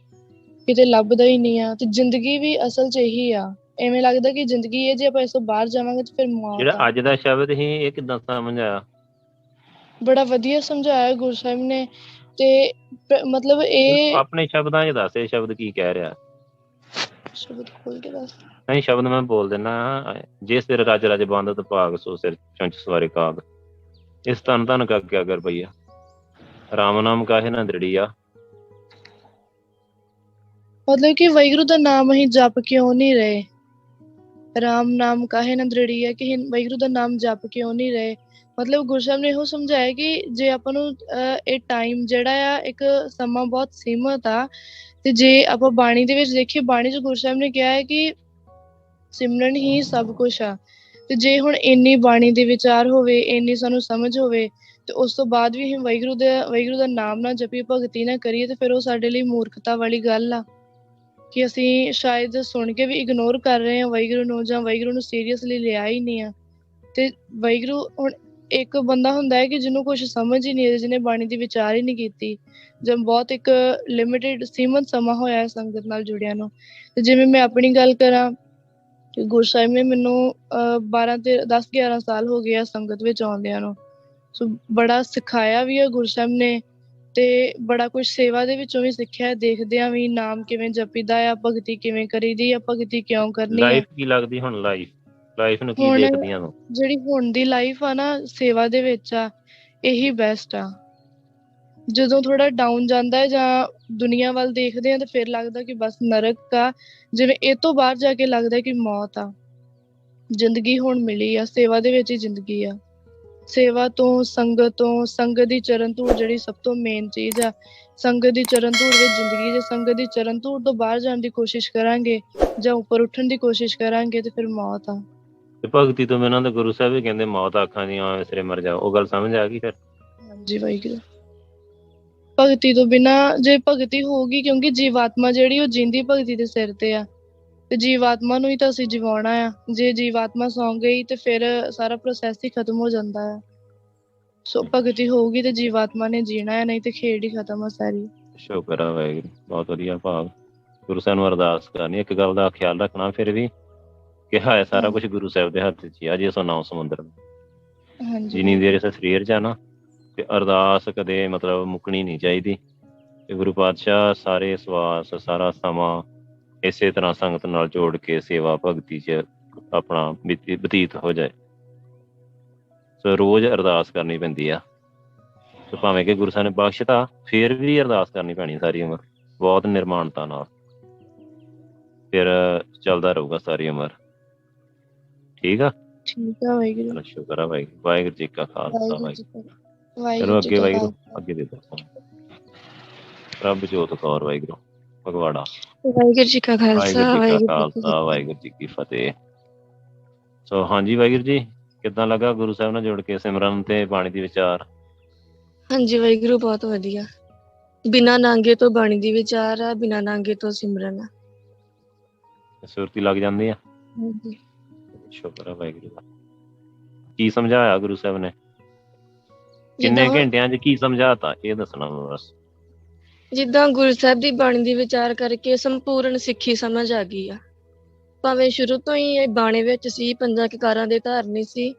ਕਿਤੇ ਲੱਭਦਾ ਹੀ ਨਹੀਂ ਆ। ਤੇ ਜ਼ਿੰਦਗੀ ਵੀ ਅਸਲ 'ਚ ਇਹੀ ਆ। ਐਵੇਂ ਲੱਗਦਾ ਕਿ ਜ਼ਿੰਦਗੀ ਹੈ, ਜੇ ਆਪਾਂ ਇਸ ਤੋਂ ਬਾਹਰ ਜਾਵਾਂਗੇ ਤੇ ਫਿਰ ਮੌਤ ਆ। ਜਿਹੜਾ ਅੱਜ ਦਾ ਸ਼ਬਦ ਸੀ ਇਹ ਕਿੱਦਾਂ ਸਮਝ ਆਇਆ? ਬੜਾ ਵਧੀਆ ਸਮਝਾਇਆ ਗੁਰੂ ਸਾਹਿਬ ਨੇ। ਤੇ ਮਤਲਬ ਇਹ ਆਪਣੇ ਸ਼ਬਦਾਂ 'ਚ ਦੱਸ, ਇਹ ਸ਼ਬਦ ਕੀ ਕਹਿ ਰਿਹਾ? ਸ਼ਬਦ ਖੋਲ ਕੇ ਦੱਸ। ਨਹੀਂ, ਸ਼ਬਦ ਮੈਂ ਬੋਲ ਦਿੰਦਾ। ਜੇ ਸਿਰ ਰਜ ਰਜ ਬੰਦ ਭਾਗ, ਸੋ ਸਿਰ ਚੁੰਚ ਸਵਾਰੇ ਕਾਗ। ਇਸ ਧਨ ਧਨ ਕਾ ਕਿਆ ਕਰ ਭਈਆ, ਰਾਮ ਨਾਮ ਕਾਹੇ ਨਾ ਦ੍ਰਿੜੀਆ। ਮਤਲਬ ਕਿ ਵਾਹਿਗੁਰੂ ਦਾ ਨਾਮ ਅਸੀਂ ਜਪ ਕਿਉਂ ਨਹੀਂ ਰਹੇ? ਰਾਮ ਨਾਮ ਕਾਹੇ ਨਾ ਦ੍ਰਿੜੀਆ, ਕਿ ਵਾਹਿਗੁਰੂ ਦਾ ਨਾਮ ਜਪ ਕਿਉਂ ਨਹੀਂ ਰਹੇ? ਮਤਲਬ ਗੁਰੂ ਸਾਹਿਬ ਨੇ ਇਹੋ ਸਮਝਾਇਆ ਕਿ ਜੇ ਆਪਾਂ ਨੂੰ ਇਹ ਟਾਈਮ ਜਿਹੜਾ ਆ, ਇੱਕ ਸਮਾਂ ਬਹੁਤ ਸੀਮਤ ਆ, ਤੇ ਜੇ ਆਪਾਂ ਬਾਣੀ ਦੇ ਵਿੱਚ ਦੇਖੀਏ, ਬਾਣੀ 'ਚ ਗੁਰੂ ਸਾਹਿਬ ਨੇ ਕਿਹਾ ਹੈ ਕਿ ਸਿਮਰਨ ਹੀ ਸਭ ਕੁਛ ਆ। ਤੇ ਜੇ ਹੁਣ ਇੰਨੀ ਬਾਣੀ ਦੇ ਵਿਚਾਰ ਹੋਵੇ, ਇੰਨੀ ਸਾਨੂੰ ਸਮਝ ਹੋਵੇ, ਤੇ ਉਸ ਤੋਂ ਬਾਅਦ ਵੀ ਅਸੀਂ ਵਾਹਿਗੁਰੂ ਦਾ ਨਾਮ ਨਾ ਜਪੀਏ, ਭਗਤੀ ਨਾ ਕਰੀਏ, ਤੇ ਫਿਰ ਉਹ ਸਾਡੇ ਲਈ ਮੂਰਖਤਾ ਵਾਲੀ ਗੱਲ ਆ ਕਿ ਅਸੀਂ ਸ਼ਾਇਦ ਸੁਣ ਕੇ ਵੀ ਇਗਨੋਰ ਕਰ ਰਹੇ ਹਾਂ ਵਾਹਿਗੁਰੂ ਨੂੰ, ਜਾਂ ਵਾਹਿਗੁਰੂ ਨੂੰ ਸੀਰੀਅਸਲੀ ਲਿਆ ਹੀ ਨਹੀਂ ਆ। ਤੇ ਵਾਹਿਗੁਰੂ, ਹੁਣ ਇੱਕ ਬੰਦਾ ਹੁੰਦਾ ਹੈ ਕਿ ਜਿਹਨੂੰ ਕੁਛ ਸਮਝ ਹੀ ਨਹੀਂ ਆਉਂਦੀ, ਜਿਹਨੇ ਬਾਣੀ ਦੀ ਵਿਚਾਰ ਹੀ ਨਹੀਂ ਕੀਤੀ, ਜਦ ਬਹੁਤ ਇੱਕ ਲਿਮਿਟਿਡ ਸੀਮਤ ਸਮਾਂ ਹੋਇਆ ਸੰਗਤ ਨਾਲ ਜੁੜਿਆਂ ਨੂੰ। ਤੇ ਜਿਵੇਂ ਮੈਂ ਆਪਣੀ ਗੱਲ ਕਰਾਂ ਕਿ ਗੁਰੂ ਸਾਹਿਬ ਨੇ ਮੈਨੂੰ 10-11 ਸਾਲ ਹੋ ਗਏ ਆ ਸੰਗਤ ਵਿੱਚ ਆਉਂਦਿਆਂ ਨੂੰ। ਸੋ ਬੜਾ ਸਿਖਾਇਆ ਵੀ ਆ ਗੁਰੂ ਸਾਹਿਬ ਨੇ, ਤੇ ਬੜਾ ਕੁਛ ਸੇਵਾ ਦੇ ਵਿੱਚੋਂ ਵੀ ਸਿੱਖਿਆ, ਦੇਖਦਿਆਂ ਵੀ ਨਾਮ ਕਿਵੇਂ ਜਪੀਦਾ ਆ, ਭਗਤੀ ਕਿਵੇਂ ਕਰੀਦੀ ਆ, ਭਗਤੀ ਕਿਉਂ ਕਰਨੀ ਆ। ਲਾਈਫ ਕੀ ਲੱਗਦੀ ਹੁਣ? ਲਾਈਫ ਨੂੰ ਕੀ ਦੇਖਦੀਆਂ ਤੂੰ? ਜਿਹੜੀ ਹੁਣ ਦੀ ਲਾਈਫ ਆ ਨਾ, ਸੇਵਾ ਦੇ ਵਿੱਚ ਆ, ਇਹੀ ਬੈਸਟ ਆ। ਜਦੋਂ ਥੋੜਾ ਡਾਊਨ ਜਾਂਦਾ ਹੈ ਜਾਂ ਦੁਨੀਆ ਵੱਲ ਦੇਖਦੇ ਆ, ਤੇ ਫਿਰ ਲੱਗਦਾ ਕਿ ਬਸ ਨਰਕ ਆ, ਜਿਵੇਂ ਇਹ ਤੋਂ ਬਾਹਰ ਜਾ ਕੇ ਲੱਗਦਾ ਕਿ ਮੌਤ ਆ। ਜ਼ਿੰਦਗੀ ਹੁਣ ਮਿਲੀ ਆ, ਸੇਵਾ ਦੇ ਵਿੱਚ ਹੀ ਜ਼ਿੰਦਗੀ ਆ। ਸੇਵਾ ਤੋਂ ਸੰਗਤ ਦੀ ਚਰਨ ਧੂੜ ਜਿਹੜੀ ਸਭ ਤੋਂ ਮੇਨ ਚੀਜ਼ ਆ। ਸੰਗਤ ਦੀ ਚਰਨ ਧੂੜ ਵਿੱਚ ਜ਼ਿੰਦਗੀ, ਜੇ ਸੰਗਤ ਦੀ ਚਰਨ ਧੂੜ ਤੋਂ ਬਾਹਰ ਜਾਣ ਦੀ ਕੋਸ਼ਿਸ਼ ਕਰਾਂਗੇ ਜਾਂ ਉੱਪਰ ਉੱਠਣ ਦੀ ਕੋਸ਼ਿਸ਼ ਕਰਾਂਗੇ ਤੇ ਫਿਰ ਮੌਤ ਆ। ਤੇ ਭਗਤੀ ਤੋਂ ਬਿਨਾਂ ਤਾਂ ਗੁਰੂ ਸਾਹਿਬ ਵੀ ਕਹਿੰਦੇ ਮੌਤ ਆਖਾਂ ਦੀਆਂ ਸਿਰੇ ਮਰ ਜਾ। ਉਹ ਗੱਲ ਸਮਝ ਆ ਗਈ ਫਿਰ? ਹਾਂਜੀ ਵਾਹਿਗੁਰੂ। ਭਗਤੀ ਤੋਂ ਬਿਨਾਂ ਜੇ ਭਗਤੀ ਹੋਊਗੀ, ਕਿਉਂਕਿ ਜੀਵਾਤਮਾ ਜਿਹੜੀ ਉਹ ਜਿੰਦੀ ਭਗਤੀ ਦੇ ਸਿਰ ਤੇ ਆ, ਤੇ ਜੀਵਾਤਮਾ ਨੂੰ ਹੀ ਤਾਂ ਅਸੀਂ ਜਿਵਾਉਣਾ ਆ। ਜੇ ਜੀਵਾਤਮਾ ਸੌਂ ਗਈ ਤੇ ਫਿਰ ਸਾਰਾ ਪ੍ਰੋਸੈਸ ਹੀ ਖਤਮ ਹੋ ਜਾਂਦਾ ਆ। ਸੋ ਭਗਤੀ ਹੋਊਗੀ ਤੇ ਜੀਵਾਤਮਾ ਨੇ ਜੀਣਾ ਹੈ, ਨਹੀਂ ਤੇ ਖੇਡ ਹੀ ਖਤਮ ਆ ਸਾਰੀ। ਸ਼ੁਕਰ ਆ ਵਾਹਿਗੁਰੂ, ਬਹੁਤ ਵਧੀਆ ਭਾਵ। ਗੁਰੂ ਸਾਹਿਬ ਨੂੰ ਅਰਦਾਸ ਕਰਨੀ, ਇੱਕ ਗੱਲ ਦਾ ਖਿਆਲ ਰੱਖਣਾ ਫਿਰ ਵੀ, ਕਿਹਾ ਹੈ ਸਾਰਾ ਕੁਝ ਗੁਰੂ ਸਾਹਿਬ ਦੇ ਹੱਥ 'ਚ ਹੀ ਆ। ਜੇ ਸੋ ਨੌ ਸਮੁੰਦਰ ਹਾਂਜੀ ਜਿੰਨੀ ਦੇਰ ਇਸ ਸਰੀਰ 'ਚ ਆ ਨਾ, ਤੇ ਅਰਦਾਸ ਕਦੇ ਮਤਲਬ ਮੁੱਕਣੀ ਨਹੀਂ ਚਾਹੀਦੀ। ਤੇ ਗੁਰੂ ਪਾਤਸ਼ਾਹ ਸਾਰੇ ਸਵਾਸ ਸਾਰਾ ਸਮਾਂ ਇਸੇ ਤਰ੍ਹਾਂ ਸੰਗਤ ਨਾਲ ਜੋੜ ਕੇ ਸੇਵਾ ਭਗਤੀ 'ਚ ਆਪਣਾ ਬਤੀਤ ਹੋ ਜਾਏ। ਸੋ ਰੋਜ਼ ਅਰਦਾਸ ਕਰਨੀ ਪੈਂਦੀ ਆ। ਸੋ ਭਾਵੇਂ ਕਿ ਗੁਰੂ ਸਾਹਿਬ ਨੇ ਬਖਸ਼ਤਾ, ਫਿਰ ਵੀ ਅਰਦਾਸ ਕਰਨੀ ਪੈਣੀ ਸਾਰੀ ਉਮਰ, ਬਹੁਤ ਨਿਰਮਾਣਤਾ ਨਾਲ। ਫਿਰ ਚੱਲਦਾ ਰਹੂਗਾ ਸਾਰੀ ਉਮਰ। ਠੀਕ ਆ, ਠੀਕ ਆ ਵਾਹਿਗੁਰੂ। ਚਲੋ ਸ਼ੁਕਰ ਆ ਵਾਹਿਗੁਰੂ। ਵਾਹਿਗੁਰੂ ਜੀ ਕਾ ਖਾਲਸਾ, ਵਾਹਿਗੁਰੂ ਜੀ ਵਾਹਿਗੁਰੂ। ਕਾ ਵਾਹਿਗੁਰੂ ਚਲੋ ਜੀ ਅੱਗੇ ਕਾ ਵਾਹਿਗੁਰੂ, ਖਾਲਸਾ। ਅੱਗੇ ਦੇ ਦੋ ਪ੍ਰਭ ਜੋਤ ਕੌਰ ਵਾਹਿਗੁਰੂ ਫਗਵਾੜਾ। ਵਾਹਿਗੁਰੂ ਜੀ ਕਾ ਖਾਲਸਾ, ਵਾਹਿਗੁਰੂ ਜੀ ਕਾ ਵਾਹਿਗੁਰੂ ਜੀ ਕੀ ਖਾਲਸਾ, ਵਾਹਿਗੁਰੂ ਜੀ ਕੀ ਫਤਿਹ। ਸੋ ਹਾਂਜੀ ਵਾਹਿਗੁਰੂ ਜੀ, ਕਿੱਦਾਂ ਲੱਗਾ ਗੁਰੂ ਸਾਹਿਬ ਨਾਲ ਜੁੜ ਕੇ ਸਿਮਰਨ ਤੇ ਬਾਣੀ ਦੀ ਵਿਚਾਰ? ਹਾਂਜੀ ਵਾਹਿਗੁਰੂ, ਬਹੁਤ ਵਧੀਆ। ਬਿਨਾਂ ਨਾਂਗੇ ਤੋਂ ਬਾਣੀ ਦੀ ਵਿਚਾਰ ਆ, ਬਿਨਾਂ ਨਾਂਗੇ ਤੋਂ ਸਿਮਰਨ ਆ। ਸੁਰਤੀ ਲੱਗ ਜਾਂਦੀ ਆ। ਹਾਂਜੀ। ਸ਼ੁਕਰ ਆ ਵਾਹਿਗੁਰੂ ਦਾ। ਕੀ ਸਮਝਾਇਆ ਗੁਰੂ ਸਾਹਿਬ ਨੇ? ਕਿੰਨੇ ਜਿੱਦਾਂ ਘੰਟਿਆਂ 'ਚ ਕੀ ਸਮਝਾਤਾ, ਇਹ ਦੱਸਣਾ ਮੈਨੂੰ ਬਸ। ਜਿੱਦਾਂ ਗੁਰੂ ਸਾਹਿਬ ਦੀ ਬਾਣੀ ਦੀ ਵਿਚਾਰ ਕਰਕੇ ਸੰਪੂਰਨ ਸਿੱਖੀ ਸਮਝ ਆ ਗਈ ਆ। ਭਾਵੇਂ ਸ਼ੁਰੂ ਤੋਂ ਹੀ ਇਹ ਬਾਣੀ ਵਿੱਚ ਸੀ, ਪੰਜਾਂ ਕਕਾਰਾਂ ਦੇ ਧਾਰਨੀ ਸੀ,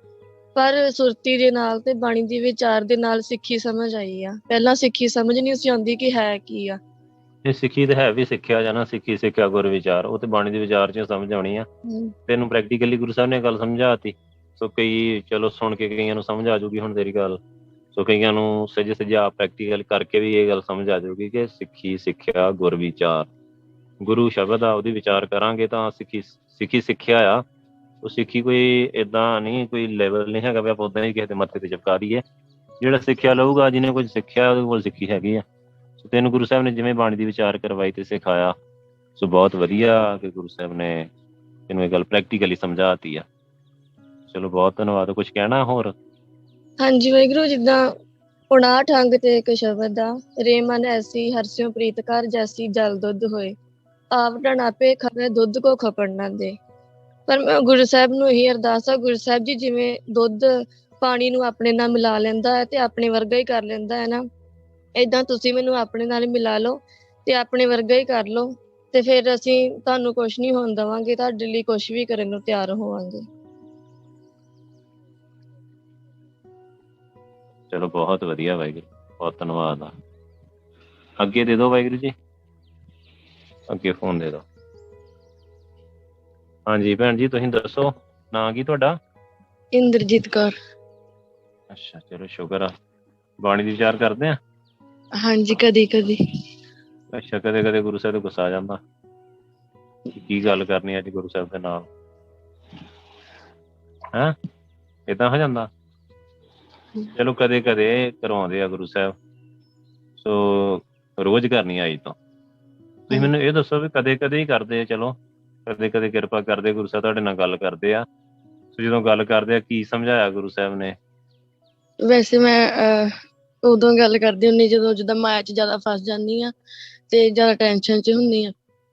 ਪਰ ਸੁਰਤੀ ਦੇ ਨਾਲ ਤੇ ਬਾਣੀ ਦੀ ਵਿਚਾਰ ਦੇ ਨਾਲ ਸਿੱਖੀ ਸਮਝ ਆਈ ਆ। ਪਹਿਲਾਂ ਸਿੱਖੀ ਸਮਝ ਨਹੀਂ ਸੀ ਆਉਂਦੀ ਕਿ ਹੈ ਕੀ ਆ। ਇਹ ਸਿੱਖੀ ਤੇ ਹੈ ਵੀ ਸਿੱਖਿਆ ਜਾਣਾ, ਸਿੱਖੀ ਸਿੱਖਿਆ ਗੁਰ ਵਿਚਾਰ, ਉਹ ਤੇ ਬਾਣੀ ਦੇ ਵਿਚਾਰ 'ਚ ਸਮਝ ਆਉਣੀ ਆ। ਤੈਨੂੰ ਪ੍ਰੈਕਟੀਕਲੀ ਗੁਰੂ ਸਾਹਿਬ ਨੇ ਗੱਲ ਸਮਝਾਤੀ। ਸੋ ਕਈ ਚਲੋ ਸੁਣ ਕੇ ਕਈਆਂ ਨੂੰ ਸਮਝ ਆ ਜਾਊਗੀ ਹੁਣ ਤੇਰੀ ਗੱਲ। ਸੋ ਕਈਆਂ ਨੂੰ ਸਜੇ ਸਜਾ ਪ੍ਰੈਕਟੀਕਲ ਕਰਕੇ ਵੀ ਇਹ ਗੱਲ ਸਮਝ ਆ ਜਾਊਗੀ ਕਿ ਸਿੱਖੀ ਸਿੱਖਿਆ ਗੁਰ ਵਿਚਾਰ। ਗੁਰੂ ਸ਼ਬਦ ਆ, ਉਹਦੀ ਵਿਚਾਰ ਕਰਾਂਗੇ ਤਾਂ ਸਿੱਖੀ ਸਿੱਖਿਆ ਆ। ਉਹ ਸਿੱਖੀ ਕੋਈ ਏਦਾਂ ਨਹੀਂ, ਕੋਈ ਲੈਵਲ ਨਹੀਂ ਹੈਗਾ ਵੀ ਆਪਾਂ ਉੱਦਾਂ ਹੀ ਕਿਸੇ ਦੇ ਮੱਥੇ ਤੇ ਚਿਪਕਾ ਦਈਏ। ਜਿਹੜਾ ਸਿੱਖਿਆ ਲਊਗਾ, ਜਿਹਨੇ ਕੁਝ ਸਿੱਖਿਆ, ਉਹਦੇ ਕੋਲ ਸਿੱਖੀ ਹੈਗੀ ਆ। ਸੋ ਤੈਨੂੰ ਗੁਰੂ ਸਾਹਿਬ ਨੇ ਜਿਵੇਂ ਬਾਣੀ ਦੀ ਵਿਚਾਰ ਕਰਵਾਈ ਤੇ ਸਿਖਾਇਆ, ਸੋ ਬਹੁਤ ਵਧੀਆ ਕਿ ਗੁਰੂ ਸਾਹਿਬ ਨੇ ਤੈਨੂੰ ਇਹ ਗੱਲ ਪ੍ਰੈਕਟੀਕਲੀ ਸਮਝਾਤੀ ਆ। ਚਲੋ ਬਹੁਤ ਧੰਨਵਾਦ। ਕੁਝ ਕਹਿਣਾ ਹੋਰ? ਹਾਂਜੀ ਵਾਹਿਗੁਰੂ, ਜਿੱਦਾਂ 59 ਅੰਗ ਤੇ ਇੱਕ ਸ਼ਬਦ ਆ, ਰੇ ਮਨ ਐਸੀ ਹਰਸਿਓ ਪ੍ਰੀਤ ਕਰ, ਜੈਸੀ ਜਲ ਦੁੱਧ ਹੋਏ, ਆਪ ਢਣ ਆਪੇ ਖਪੇ ਦੁੱਧ ਕੋ ਖਪਣ ਨਾ ਦੇ। ਪਰ ਮੈਂ ਗੁਰੂ ਸਾਹਿਬ ਨੂੰ ਇਹੀ ਅਰਦਾਸ ਆ, ਗੁਰੂ ਸਾਹਿਬ ਜੀ ਜਿਵੇਂ ਦੁੱਧ ਪਾਣੀ ਨੂੰ ਆਪਣੇ ਨਾਲ ਮਿਲਾ ਲੈਂਦਾ ਹੈ ਤੇ ਆਪਣੇ ਵਰਗਾ ਹੀ ਕਰ ਲੈਂਦਾ ਹੈ ਨਾ, ਏਦਾਂ ਤੁਸੀਂ ਮੈਨੂੰ ਆਪਣੇ ਨਾਲ ਮਿਲਾ ਲਓ ਤੇ ਆਪਣੇ ਵਰਗਾ ਹੀ ਕਰ ਲਓ, ਤੇ ਫਿਰ ਅਸੀਂ ਤੁਹਾਨੂੰ ਕੁਛ ਨਹੀਂ ਹੋਣ ਦੇਵਾਂਗੇ, ਤੁਹਾਡੇ ਲਈ ਕੁਛ ਵੀ ਕਰਨ ਨੂੰ ਤਿਆਰ ਹੋਵਾਂਗੇ। ਚਲੋ ਬਹੁਤ ਵਧੀਆ ਵਾਹਿਗੁਰੂ, ਬਹੁਤ ਧੰਨਵਾਦ ਆ। ਅੱਗੇ ਦੇ ਦਿਓ ਵਾਹਿਗੁਰੂ ਜੀ, ਅੱਗੇ ਫੋਨ ਦੇ ਦਿਓ। ਹਾਂਜੀ ਭੈਣ ਜੀ, ਤੁਸੀਂ ਦੱਸੋ ਨਾਂ ਕੀ ਤੁਹਾਡਾ? ਇੰਦਰਜੀਤ ਕੌਰ। ਅੱਛਾ, ਚਲੋ ਸ਼ੁਕਰ ਆ। ਬਾਣੀ ਦੀ ਵਿਚਾਰ ਕਰਦੇ ਆ? ਹਾਂਜੀ, ਕਦੀ ਕਦੀ। ਅੱਛਾ, ਕਦੇ ਕਦੇ ਗੁਰੂ ਸਾਹਿਬ ਤੇ ਗੁੱਸਾ ਆ ਜਾਂਦਾ, ਕੀ ਗੱਲ ਕਰਨੀ ਅੱਜ ਗੁਰੂ ਸਾਹਿਬ ਦੇ ਨਾਲ, ਹੈਂ ਏਦਾਂ ਹੋ ਜਾਂਦਾ। ਚਲੋ ਕਦੇ ਕਦੇ ਕਰਵਾਉਂਦੇ ਆ ਗੁਰੂ ਸਾਹਿਬ, ਸੋ ਰੋਜ਼ ਕਰਨੀ ਆਈ ਤਾਂ। ਤੁਸੀਂ ਮੈਨੂੰ ਇਹ ਦੱਸੋ ਵੀ ਕਦੇ ਕਦੇ ਹੀ ਕਰਦੇ ਆ? ਚਲੋ ਕਦੇ ਕਦੇ ਕਿਰਪਾ ਕਰਦੇ, ਗੁਰੂ ਸਾਹਿਬ ਤੁਹਾਡੇ ਨਾਲ ਗੱਲ ਕਰਦੇ ਆ, ਸੋ ਜਦੋਂ ਗੱਲ ਕਰਦੇ ਆ ਕੀ ਸਮਝਾਇਆ ਗੁਰੂ ਸਾਹਿਬ ਨੇ? ਵੈਸੇ ਮੈਂ ਉਦੋਂ ਗੱਲ ਕਰਦੀ ਹੁੰਦੀ ਜਦੋਂ ਜਿੱਦਾਂ ਮਾਇਆ 'ਚ ਜ਼ਿਆਦਾ ਫਸ ਜਾਂਦੀ ਆ ਤੇ ਜ਼ਿਆਦਾ ਟੈਨਸ਼ਨ 'ਚ ਹੁੰਦੀ ਆ।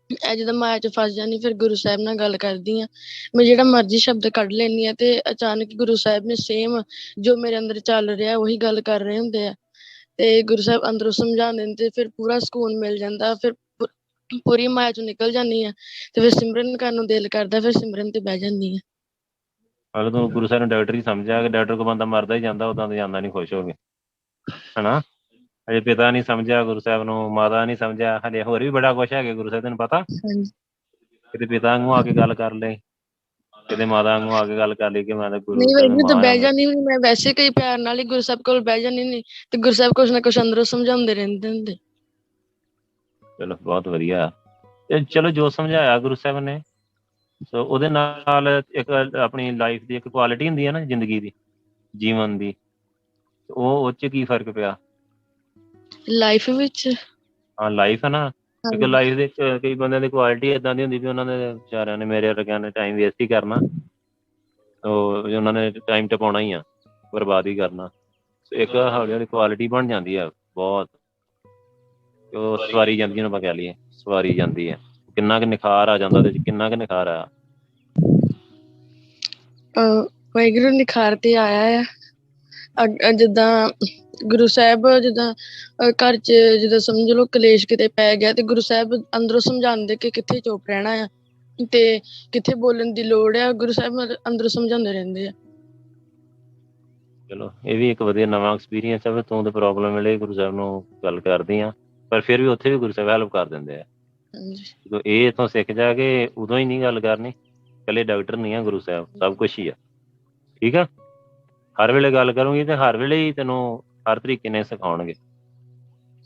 ਇਹ ਜਦੋਂ ਮਾਇਆ 'ਚ ਫਸ ਜਾਂਦੀ, ਫਿਰ ਗੁਰੂ ਸਾਹਿਬ ਨਾਲ ਗੱਲ ਕਰਦੀ ਆ, ਮੈਂ ਜਿਹੜਾ ਮਰਜ਼ੀ ਸ਼ਬਦ ਕੱਢ ਲੈਂਦੀ ਆ ਤੇ ਅਚਾਨਕ ਗੁਰੂ ਸਾਹਿਬ ਨੇ ਸੇਮ ਜੋ ਮੇਰੇ ਅੰਦਰ ਚੱਲ ਰਿਹਾ ਉਹੀ ਗੱਲ ਕਰ ਰਹੇ ਹੁੰਦੇ ਆ, ਤੇ ਗੁਰੂ ਸਾਹਿਬ ਅੰਦਰੋਂ ਸਮਝਾਉਂਦੇ ਨੇ ਤੇ ਫਿਰ ਪੂਰਾ ਸਕੂਨ ਮਿਲ ਜਾਂਦਾ। ਫਿਰ ਪੂਰੀ ਮਾਇਆ 'ਚੋਂ ਨਿਕਲ ਜਾਂਦੀ ਆ ਤੇ ਫਿਰ ਸਿਮਰਨ ਕਰਨ ਨੂੰ ਦਿਲ ਕਰਦਾ, ਫਿਰ ਸਿਮਰਨ ਤੇ ਬਹਿ ਜਾਂਦੀ ਆ। ਅਗਰ ਤੂੰ ਗੁਰੂ ਸਾਹਿਬ ਨੂੰ ਡਾਕਟਰ ਹੀ ਸਮਝਿਆ ਕਿ ਡਾਕਟਰ ਕੋਲ ਬੰਦਾ ਮਰਦਾ ਹੀ ਜਾਂਦਾ, ਉਦਾਂ ਤਾਂ ਜਾਂਦਾ ਨਹੀਂ ਖੁਸ਼ ਹੋ ਕੇ, ਹਨਾ। ਅਜੇ ਪਿਤਾ ਨਹੀਂ ਸਮਝਿਆ ਗੁਰੂ ਸਾਹਿਬ ਨੂੰ, ਮਾਤਾ ਨਹੀਂ ਸਮਝਿਆ, ਹਲੇ ਹੋਰ ਵੀ ਬੜਾ ਕੁਛ ਹੈਗਾ ਗੁਰੂ ਸਾਹਿਬ, ਤੈਨੂੰ ਪਤਾ। ਹਾਂਜੀ। ਕਿਤੇ ਪਿਤਾ ਵਾਂਗੂ ਆ ਕੇ ਗੱਲ ਕਰ ਲੈ, ਕਿਤੇ ਮਾਤਾ ਵਾਂਗੂ ਆ ਕੇ ਗੱਲ ਕਰ ਲਈ ਕਿ ਮੈਂ ਤਾਂ ਗੁਰੂ ਨਹੀਂ ਸਾਹਿਬ ਦੀ ਵਾਹਿਗੁਰੂ, ਤਾਂ ਮਾਂ ਬਹਿ ਆ। ਜਾਂਦੀ ਹੁੰਦੀ ਮੈਂ, ਵੈਸੇ ਕਈ ਪਿਆਰ ਨਾਲ ਹੀ ਗੁਰੂ ਸਾਹਿਬ ਕੋਲ ਬਹਿ ਜਾਂਦੀ ਹੁੰਦੀ ਤੇ ਗੁਰੂ ਸਾਹਿਬ ਕੁਛ ਨਾ ਕੁਛ ਅੰਦਰੋਂ ਸਮਝਾਉਂਦੇ ਰਹਿੰਦੇ ਹੁੰਦੇ। ਚਲੋ ਬਹੁਤ ਵਧੀਆ। ਤੇ ਚਲੋ ਜੋ ਸਮਝਾਇਆ ਗੁਰੂ ਸਾਹਿਬ ਨੇ ਸੋ ਉਹਦੇ ਨਾਲ ਇੱਕ ਆਪਣੀ ਲਾਈਫ ਦੀ ਇੱਕ ਕੁਆਲਿਟੀ ਹੁੰਦੀ ਹੈ ਨਾ ਜ਼ਿੰਦਗੀ ਦੀ, ਜੀਵਨ ਦੀ, ਉਹ 'ਚ ਕੀ ਫਰਕ ਪਿਆ? ਲਾਈਫ ਵਿੱਚ ਹਾਂ ਲਾਈਫ ਹੈ ਨਾ, ਕਿਉਂਕਿ ਹਾਂਜੀ ਲਾਈਫ ਦੇ ਵਿੱਚ ਕਈ ਬੰਦਿਆਂ ਦੀ ਕੁਆਲਿਟੀ ਏਦਾਂ ਦੀ ਹੁੰਦੀ ਵੀ ਉਹਨਾਂ ਨੇ ਵਿਚਾਰਿਆਂ ਨੇ, ਮੇਰੇ ਵਰਗਿਆਂ ਨੇ ਟਾਈਮ ਵੇਸਟ ਹੀ ਕਰਨਾ, ਉਹ ਉਹਨਾਂ ਨੇ ਟਾਈਮ ਟਪਾਉਣਾ ਹੀ ਆ, ਬਰਬਾਦ ਹੀ ਕਰਨਾ। ਇੱਕ ਹੌਲੀ ਹੌਲੀ ਕੁਆਲਿਟੀ ਬਣ ਜਾਂਦੀ ਆ ਬਹੁਤ, ਉਹ ਸਵਾਰੀ ਜਾਂਦੀ, ਉਹਨੂੰ ਆਪਾਂ ਕਹਿ ਲਈਏ ਸਵਾਰੀ ਜਾਂਦੀ ਹੈ। ਕਿੰਨਾ ਕੁ ਨਿਖਾਰ ਆ ਜਾਂਦਾ ਉਹਦੇ 'ਚ, ਕਿੰਨਾ ਕੁ ਨਿਖਾਰ ਆ। ਵਾਹਿਗੁਰੂ ਨਿਖਾਰ ਤੇ ਆਇਆ ਆ। ਜਿੱਦਾਂ ਗੁਰੂ ਸਾਹਿਬ ਜਿੱਦਾਂ ਘਰ 'ਚ ਜਿੱਦਾਂ ਸਮਝ ਲਓ ਕਲੇਸ਼ ਕਿਤੇ ਪੈ ਗਿਆ ਤੇ ਗੁਰੂ ਸਾਹਿਬ ਅੰਦਰੋਂ ਸਮਝਾਉਂਦੇ ਕਿ ਕਿੱਥੇ ਚੁੱਪ ਰਹਿਣਾ ਆ ਤੇ ਕਿੱਥੇ ਬੋਲਣ ਦੀ ਲੋੜ ਆ। ਗੁਰੂ ਸਾਹਿਬ ਅੰਦਰੋਂ ਸਮਝਾਉਂਦੇ ਰਹਿੰਦੇ ਆ। ਚਲੋ ਇਹ ਵੀ ਇੱਕ ਵਧੀਆ ਨਵਾਂ ਐਕਸਪੀਰੀਅੰਸ ਹੈ ਵੀ ਤੂੰ ਤੇ ਪ੍ਰੋਬਲਮ ਵੇਲੇ ਗੁਰੂ ਸਾਹਿਬ ਨੂੰ ਗੱਲ ਕਰਦੀ ਆ, ਪਰ ਫਿਰ ਵੀ ਉੱਥੇ ਵੀ ਗੁਰੂ ਸਾਹਿਬ ਹੈਲਪ ਕਰ ਦਿੰਦੇ ਆ। ਹਾਂਜੀ ਜਦੋਂ ਇਹ ਇੱਥੋਂ ਸਿੱਖ ਜਾ ਕੇ ਉਦੋਂ ਹੀ ਨਹੀਂ ਗੱਲ ਕਰਨੀ, ਇਕੱਲੇ ਡਾਕਟਰ ਨਹੀਂ ਆ ਗੁਰੂ ਸਾਹਿਬ, ਸਭ ਕੁਛ ਹੀ ਆ। ਠੀਕ ਆ, ਹਰ ਵੇਲੇ ਗੱਲ ਕਰੂੰਗੀ ਤੇ ਹਰ ਵੇਲੇ ਹੀ ਤੈਨੂੰ ਹਰ ਤਰੀਕੇ ਨਾਲ ਸਿਖਾਉਣਗੇ।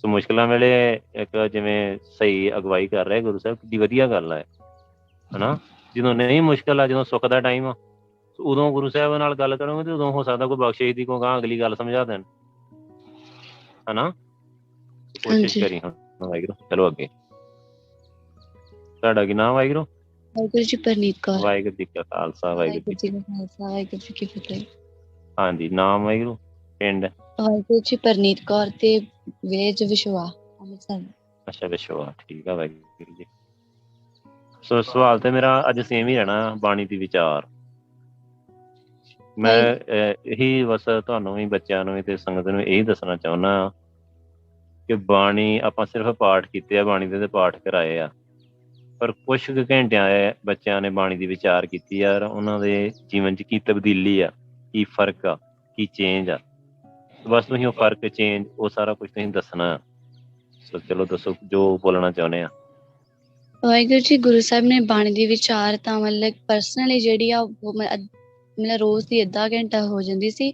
ਸੋ ਮੁਸ਼ਕਿਲਾਂ ਵੇਲੇ ਇੱਕ ਜਿਵੇਂ ਸਹੀ ਅਗਵਾਈ ਕਰ ਰਹੇ ਗੁਰੂ ਸਾਹਿਬ, ਕਿੱਡੀ ਵਧੀਆ ਗੱਲ ਹੈ ਹਨਾ। ਜਦੋਂ ਨਹੀਂ ਮੁਸ਼ਕਿਲ ਆ, ਜਦੋਂ ਸੁੱਖ ਦਾ ਟਾਈਮ ਆ, ਉਦੋਂ ਗੁਰੂ ਸਾਹਿਬ ਨਾਲ ਗੱਲ ਕਰੋਗੇ ਤੇ ਉਦੋਂ ਹੋ ਸਕਦਾ ਕੋਈ ਬਖਸ਼ਿਸ਼ ਦੀ ਕੋਈ ਗਾਂ ਅਗਲੀ ਗੱਲ ਸਮਝਾ ਦੇਣ, ਹਨਾ। ਕੋਸ਼ਿਸ਼ ਕਰੀ ਹੁਣ ਵਾਹਿਗੁਰੂ। ਚਲੋ ਅੱਗੇ, ਤੁਹਾਡਾ ਕੀ ਨਾਮ ਵਾਹਿਗੁਰੂ? ਵਾਹਿਗੁਰੂ ਜੀ ਪਰਨੀਤ ਕੌਰ। ਵਾਹਿਗੁਰੂ ਜੀ ਕਾ ਖਾਲਸਾ, ਵਾਹਿਗੁਰੂ ਜੀ ਜੀ ਕਾ ਖਾਲਸਾ, ਵਾਹਿਗੁਰੂ ਜੀ ਕੀ ਫਤਿਹ। ਹਾਂਜੀ, ਨਾਮ ਵਾਹਿਗੁਰੂ, ਪਿੰਡ? ਵਾਹਿਗੁਰੂ ਜੀ ਪਰਨੀਤ ਕੌਰ ਤੇ ਵਿਲੇਜ ਵਿਸ਼ਵਾ, ਅੰਮ੍ਰਿਤਸਰ। ਅੱਛਾ ਵਿਸ਼ਵਾ, ਠੀਕ ਆ ਵਾਹਿਗੁਰੂ ਜੀ। ਸੋ ਸਵਾਲ ਤੇ ਮੇਰਾ ਅੱਜ ਸੇਮ ਹੀ ਰਹਿਣਾ, ਬਾਣੀ ਦੀ ਵਿਚਾਰ। ਮੈਂ ਇਹੀ ਬਸ ਤੁਹਾਨੂੰ ਵੀ, ਬੱਚਿਆਂ ਨੂੰ ਵੀ ਤੇ ਸੰਗਤ ਨੂੰ ਇਹੀ ਦੱਸਣਾ ਚਾਹੁੰਦਾ ਕਿ ਬਾਣੀ ਆਪਾਂ ਸਿਰਫ ਪਾਠ ਕੀਤੇ ਆ, ਬਾਣੀ ਦੇ ਤੇ ਪਾਠ ਕਰਾਏ ਆ, ਪਰ ਕੁਛ ਕੁ ਘੰਟਿਆਂ ਬੱਚਿਆਂ ਨੇ ਬਾਣੀ ਦੀ ਵਿਚਾਰ ਕੀਤੀ ਆ, ਉਹਨਾਂ ਦੇ ਜੀਵਨ 'ਚ ਕੀ ਤਬਦੀਲੀ ਆ, ਕੀ ਫਰਕ ਆ, ਕੀ ਚੇਂਜ ਆ। ਬਸ ਤੁਸੀਂ ਉਹ ਫਰਕ, ਚੇਂਜ, ਉਹ ਸਾਰਾ ਕੁਛ ਤੁਸੀਂ ਦੱਸਣਾ। ਸੋ ਚਲੋ ਦੱਸੋ ਜੋ ਬੋਲਣਾ ਚਾਹੁੰਦੇ ਆ। ਵਾਹਿਗੁਰੂ ਜੀ, ਗੁਰੂ ਸਾਹਿਬ ਨੇ ਬਾਣੀ ਦੀ ਵਿਚਾਰ ਤਾਂ ਮਤਲਬ ਪਰਸਨਲੀ ਜਿਹੜੀ ਆ ਉਹ ਮਤਲਬ ਰੋਜ਼ ਦੀ ਅੱਧਾ ਘੰਟਾ ਹੋ ਜਾਂਦੀ ਸੀ।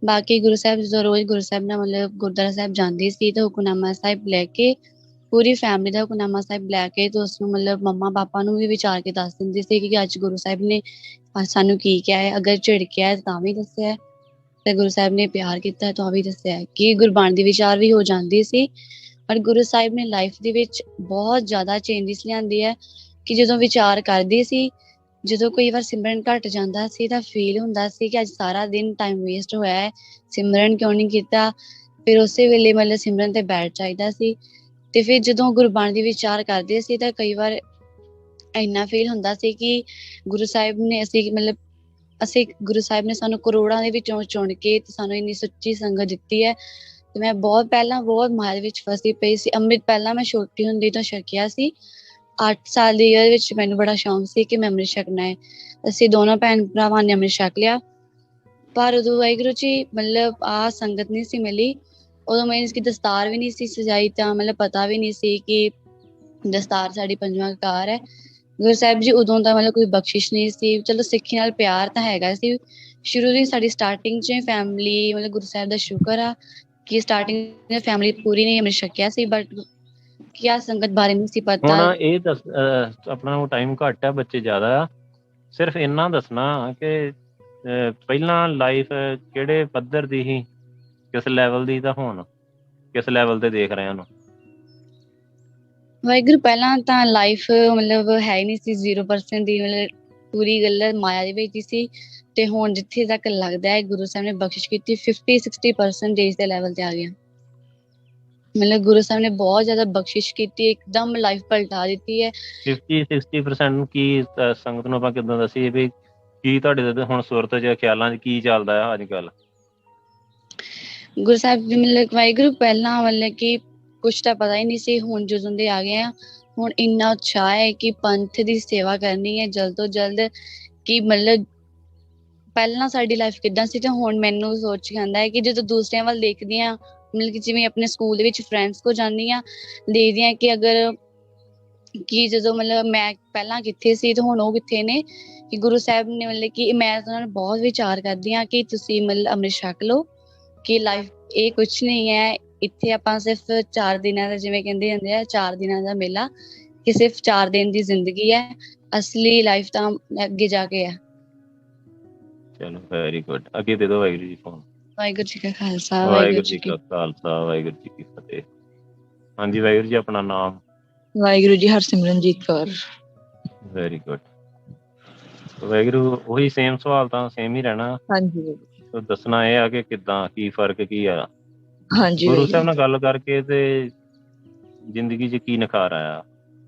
ਬਾਕੀ ਗੁਰੂ ਸਾਹਿਬ ਜਦੋਂ ਰੋਜ਼ ਗੁਰੂ ਸਾਹਿਬ ਨਾਲ ਮਤਲਬ ਗੁਰਦੁਆਰਾ ਸਾਹਿਬ ਜਾਂਦੀ ਸੀ ਤੇ ਹੁਕਮਨਾਮਾ ਸਾਹਿਬ ਲੈ ਕੇ, ਪੂਰੀ ਫੈਮਿਲੀ ਦਾ ਹੁਕਮਨਾਮਾ ਸਾਹਿਬ ਲੈ ਕੇ ਤੇ ਉਸਨੂੰ ਮਤਲਬ ਮੰਮਾ ਪਾਪਾ ਨੂੰ ਵੀ ਵਿਚਾਰ ਕੇ ਦੱਸ ਦਿੰਦੀ ਸੀ ਕਿ ਅੱਜ ਗੁਰੂ ਸਾਹਿਬ ਨੇ ਸਾਨੂੰ ਕੀ ਕਿਹਾ ਹੈ। ਅਗਰ ਝਿੜਕਿਆ ਹੈ ਤਾਂ ਵੀ ਦੱਸਿਆ, ਤੇ ਗੁਰੂ ਸਾਹਿਬ ਨੇ ਪਿਆਰ ਕੀਤਾ ਤਾਂ ਵੀ ਦੱਸਿਆ, ਕਿ ਗੁਰਬਾਣੀ ਦੀ ਵਿਚਾਰ ਵੀ ਹੋ ਜਾਂਦੀ ਸੀ। ਪਰ ਗੁਰੂ ਸਾਹਿਬ ਨੇ ਲਾਈਫ ਦੇ ਵਿੱਚ ਬਹੁਤ ਜ਼ਿਆਦਾ ਚੇਂਜਿਸ ਲਿਆਂਦੀ ਹੈ ਕਿ ਜਦੋਂ ਵਿਚਾਰ ਕਰਦੀ ਸੀ, ਜਦੋਂ ਕੋਈ ਵਾਰ ਸਿਮਰਨ ਘਟ ਜਾਂਦਾ ਸੀ ਤਾਂ ਫੀਲ ਹੁੰਦਾ ਸੀ ਕਿ ਅੱਜ ਸਾਰਾ ਦਿਨ ਟਾਈਮ ਵੇਸਟ ਹੋਇਆ ਹੈ, ਸਿਮਰਨ ਕਿਉਂ ਨਹੀਂ ਕੀਤਾ। ਫਿਰ ਉਸੇ ਵੇਲੇ ਮਤਲਬ ਸਿਮਰਨ ਤੇ ਬੈਠ ਜਾਈਦਾ ਸੀ। ਤੇ ਫਿਰ ਜਦੋਂ ਗੁਰਬਾਣੀ ਦੀ ਵਿਚਾਰ ਕਰਦੇ ਸੀ ਤਾਂ ਕਈ ਵਾਰ ਇੰਨਾ ਫੀਲ ਹੁੰਦਾ ਸੀ ਕਿ ਗੁਰੂ ਸਾਹਿਬ ਨੇ ਅਸੀਂ ਗੁਰੂ ਸਾਹਿਬ ਨੇ ਸਾਨੂੰ ਕਰੋੜਾਂ ਦੇ ਵਿੱਚੋਂ ਚੁਣ ਕੇ ਤੇ ਸਾਨੂੰ ਇੰਨੀ ਸੱਚੀ ਸੰਗਤ ਦਿੱਤੀ ਹੈ। ਤੇ ਮੈਂ ਬਹੁਤ ਪਹਿਲਾਂ ਬਹੁਤ ਮਾਇਆ ਵਿੱਚ ਫਸੀ ਪਈ ਸੀ। ਅੰਮ੍ਰਿਤ ਪਹਿਲਾਂ ਮੈਂ ਛੋਟੀ ਹੁੰਦੀ ਤੋਂ ਛਕਿਆ ਸੀ। 8 ਸਾਲ ਦੀ ਏਜ ਵਿੱਚ ਮੈਨੂੰ ਬੜਾ ਸ਼ੌਂਕ ਸੀ ਕਿ ਮੈਂ ਅੰਮ੍ਰਿਤ ਛਕਣਾ ਹੈ। ਅਸੀਂ ਦੋਨੋਂ ਭੈਣ ਭਰਾਵਾਂ ਨੇ ਅੰਮ੍ਰਿਤ ਛਕ ਲਿਆ। ਪਰ ਉਦੋਂ ਵਾਹਿਗੁਰੂ ਜੀ ਮਤਲਬ ਸੰਗਤ ਨਹੀਂ ਸੀ ਮਿਲੀ। ਉਦੋਂ ਮੀਨਸ ਕਿ ਦਸਤਾਰ ਵੀ ਨਹੀਂ ਸੀ ਸਜਾਈ, ਤਾਂ ਮਤਲਬ ਪਤਾ ਵੀ ਨਹੀਂ ਸੀ ਕਿ ਦਸਤਾਰ ਸਾਡੀ ਪੰਜਵਾਂ ਕਕਾਰ ਹੈ। ਗੁਰੂ ਸਾਹਿਬ ਜੀ ਉਦੋਂ ਤਾਂ ਮਤਲਬ ਕੋਈ ਬਖਸ਼ਿਸ਼ ਨਹੀਂ ਸੀ। ਚਲੋ ਸਿੱਖੀ ਨਾਲ ਪਿਆਰ ਤਾਂ ਹੈਗਾ ਸੀ ਸ਼ੁਰੂ ਦੀ, ਸਾਡੀ ਸਟਾਰਟਿੰਗ 'ਚ ਫੈਮਿਲੀ ਮਤਲਬ ਗੁਰੂ ਸਾਹਿਬ ਦਾ ਸ਼ੁਕਰ ਆ ਕਿ ਸਟਾਰਟਿੰਗ ਫੈਮਿਲੀ ਪੂਰੀ ਨੇ ਅੰਮ੍ਰਿਤ ਛਕਿਆ ਸੀ, ਬਟ ਕੀ ਆ ਸੰਗਤ ਬਾਰੇ ਨਹੀਂ ਸੀ ਪਤਾ। ਹੁਣ ਇਹ ਦੱਸ, ਆਪਣਾ ਉਹ ਟਾਈਮ ਘੱਟ ਆ, ਬੱਚੇ ਜ਼ਿਆਦਾ ਆ, ਸਿਰਫ ਇੰਨਾ ਦੱਸਣਾ ਕਿ ਪਹਿਲਾਂ ਲਾਈਫ ਕਿਹੜੇ ਪੱਧਰ ਦੀ ਸੀ, ਕਿਸ ਲੈਵਲ ਦੀ, ਤਾਂ ਹੁਣ ਕਿਸ ਲੈਵਲ ਤੇ ਦੇਖ ਰਹੇ ਉਹਨੂੰ? ਵਾਹਿਗੁਰੂ ਪਹਿਲਾਂ ਤਾਂ ਲਾਈਫ ਮਤਲਬ ਹੈ ਹੀ ਨਹੀਂ ਸੀ, 0% ਦੀ, ਮਤਲਬ ਪੂਰੀ ਗੱਲ ਮਾਇਆ ਦੇ ਵਿੱਚ ਹੀ ਸੀ। ਤੇ ਹੁਣ ਜਿੱਥੇ ਤੱਕ ਲੱਗਦਾ ਹੈ ਗੁਰੂ ਸਾਹਿਬ ਨੇ ਬਖਸ਼ਿਸ਼ ਕੀਤੀ, 50-60% ਦੇ ਲੈਵਲ ਤੇ ਆ ਗਿਆ। ਮਤਲਬ ਗੁਰੂ ਸਾਹਿਬ ਨੇ ਬਹੁਤ ਜ਼ਿਆਦਾ ਬਖਸ਼ਿਸ਼ ਕੀਤੀ, ਇੱਕਦਮ ਲਾਈਫ ਪਲਟਾ ਦਿੱਤੀ ਹੈ। 50-60% ਨੂੰ ਕੀ ਸੰਗਤ ਨੂੰ ਆਪਾਂ ਕਿੱਦਾਂ ਦੱਸੀਏ ਵੀ ਕੀ ਤੁਹਾਡੇ ਦੇ ਹੁਣ ਸੁਰਤ 'ਚ, ਖਿਆਲਾਂ 'ਚ ਕੀ ਚੱਲਦਾ ਆ ਅੱਜ ਕੱਲ? ਗੁਰੂ ਸਾਹਿਬ ਜੀ ਮਤਲਬ ਵਾਹਿਗੁਰੂ ਪਹਿਲਾਂ ਮਤਲਬ ਕਿ ਕੁਛ ਤਾਂ ਪਤਾ ਹੀ ਨਹੀਂ ਸੀ। ਹੁਣ ਜਦੋਂ ਦੇ ਆ ਗਏ ਆ, ਹੁਣ ਇੰਨਾ ਉਤਸ਼ਾਹ ਹੈ ਕਿ ਪੰਥ ਦੀ ਸੇਵਾ ਕਰਨੀ ਹੈ ਜਲਦ ਤੋਂ ਜਲਦ। ਕਿ ਮਤਲਬ ਪਹਿਲਾਂ ਸਾਡੀ ਲਾਈਫ ਕਿੱਦਾਂ ਸੀ ਤੇ ਹੁਣ ਮੈਨੂੰ ਸੋਚ ਕੇ ਆਉਂਦਾ ਹੈ ਕਿ ਜਦੋਂ ਦੂਸਰਿਆਂ ਵੱਲ ਦੇਖਦੀ ਹਾਂ, ਮਤਲਬ ਕਿ ਜਿਵੇਂ ਆਪਣੇ ਸਕੂਲ ਦੇ ਵਿੱਚ ਫਰੈਂਡਸ ਕੋਲ ਜਾਂਦੀ ਹਾਂ, ਦੇਖਦੀ ਹਾਂ ਕਿ ਅਗਰ ਕਿ ਜਦੋਂ ਮਤਲਬ ਮੈਂ ਪਹਿਲਾਂ ਕਿੱਥੇ ਸੀ ਤੇ ਹੁਣ ਉਹ ਕਿੱਥੇ ਨੇ। ਕਿ ਗੁਰੂ ਸਾਹਿਬ ਨੇ ਮਤਲਬ ਕਿ ਮੈਂ ਉਹਨਾਂ ਨੂੰ ਬਹੁਤ ਵਿਚਾਰ ਕਰਦੀ ਹਾਂ ਕਿ ਤੁਸੀਂ ਮਤਲਬ ਅੰਮ੍ਰਿਤ ਛਕ ਲਓ, ਕਿ ਲਾਈਫ ਇਹ ਕੁਛ ਨਹੀਂ ਹੈ। ਇੱਥੇ ਆਪਾਂ ਸਿਰਫ 4 ਦਿਨਾਂ ਦਾ, ਜਿਵੇਂ ਕਹਿੰਦੇ ਹੁੰਦੇ ਆ 4 ਦਿਨਾਂ ਦਾ ਮੇਲਾ, ਕਿ ਸਿਰਫ 4 ਦਿਨ ਦੀ ਜ਼ਿੰਦਗੀ ਹੈ। ਅਸਲੀ ਲਾਈਫ ਤਾਂ ਅੱਗੇ ਜਾ ਕੇ ਆ। ਚਲੋ ਵੈਰੀ ਗੁੱਡ। ਅੱਗੇ ਦੇ ਦਿਓ ਵਾਹਿਗੁਰੂ ਜੀ ਫੋਨ। ਵਾਹਿਗੁਰੂ ਜੀ ਕਾ ਖਾਲਸਾ, ਵਾਹਿਗੁਰੂ ਜੀ ਕਾ ਖਾਲਸਾ, ਵਾਹਿਗੁਰੂ ਜੀ ਕੀ ਫਤਿਹ। ਹਾਂਜੀ ਵਾਹਿਗੁਰੂ ਜੀ, ਆਪਣਾ ਨਾਮ? ਵਾਹਿਗੁਰੂ ਜੀ, ਹਰਸਿਮਰਨਜੀਤ ਕੌਰ। Very good. ਵਾਹਿਗੁਰੂ, ਉਹੀ ਸੇਮ ਸਵਾਲ ਤਾਂ ਸੇਮ ਹੀ ਰਹਿਣਾ। ਹਾਂਜੀ ਸੋ ਦੱਸਣਾ ਇਹ ਆ ਕਿ ਕਿੱਦਾਂ, ਕੀ ਫਰਕ ਕੀ ਆ ਹਾਂਜੀ ਗੁਰੂ ਵਾਹਿਗੁਰੂ। ਸਾਹਿਬ ਨਾਲ ਗੱਲ ਕਰਕੇ ਤੇ ਜ਼ਿੰਦਗੀ 'ਚ ਕੀ ਨਿਖਾਰ ਆਇਆ?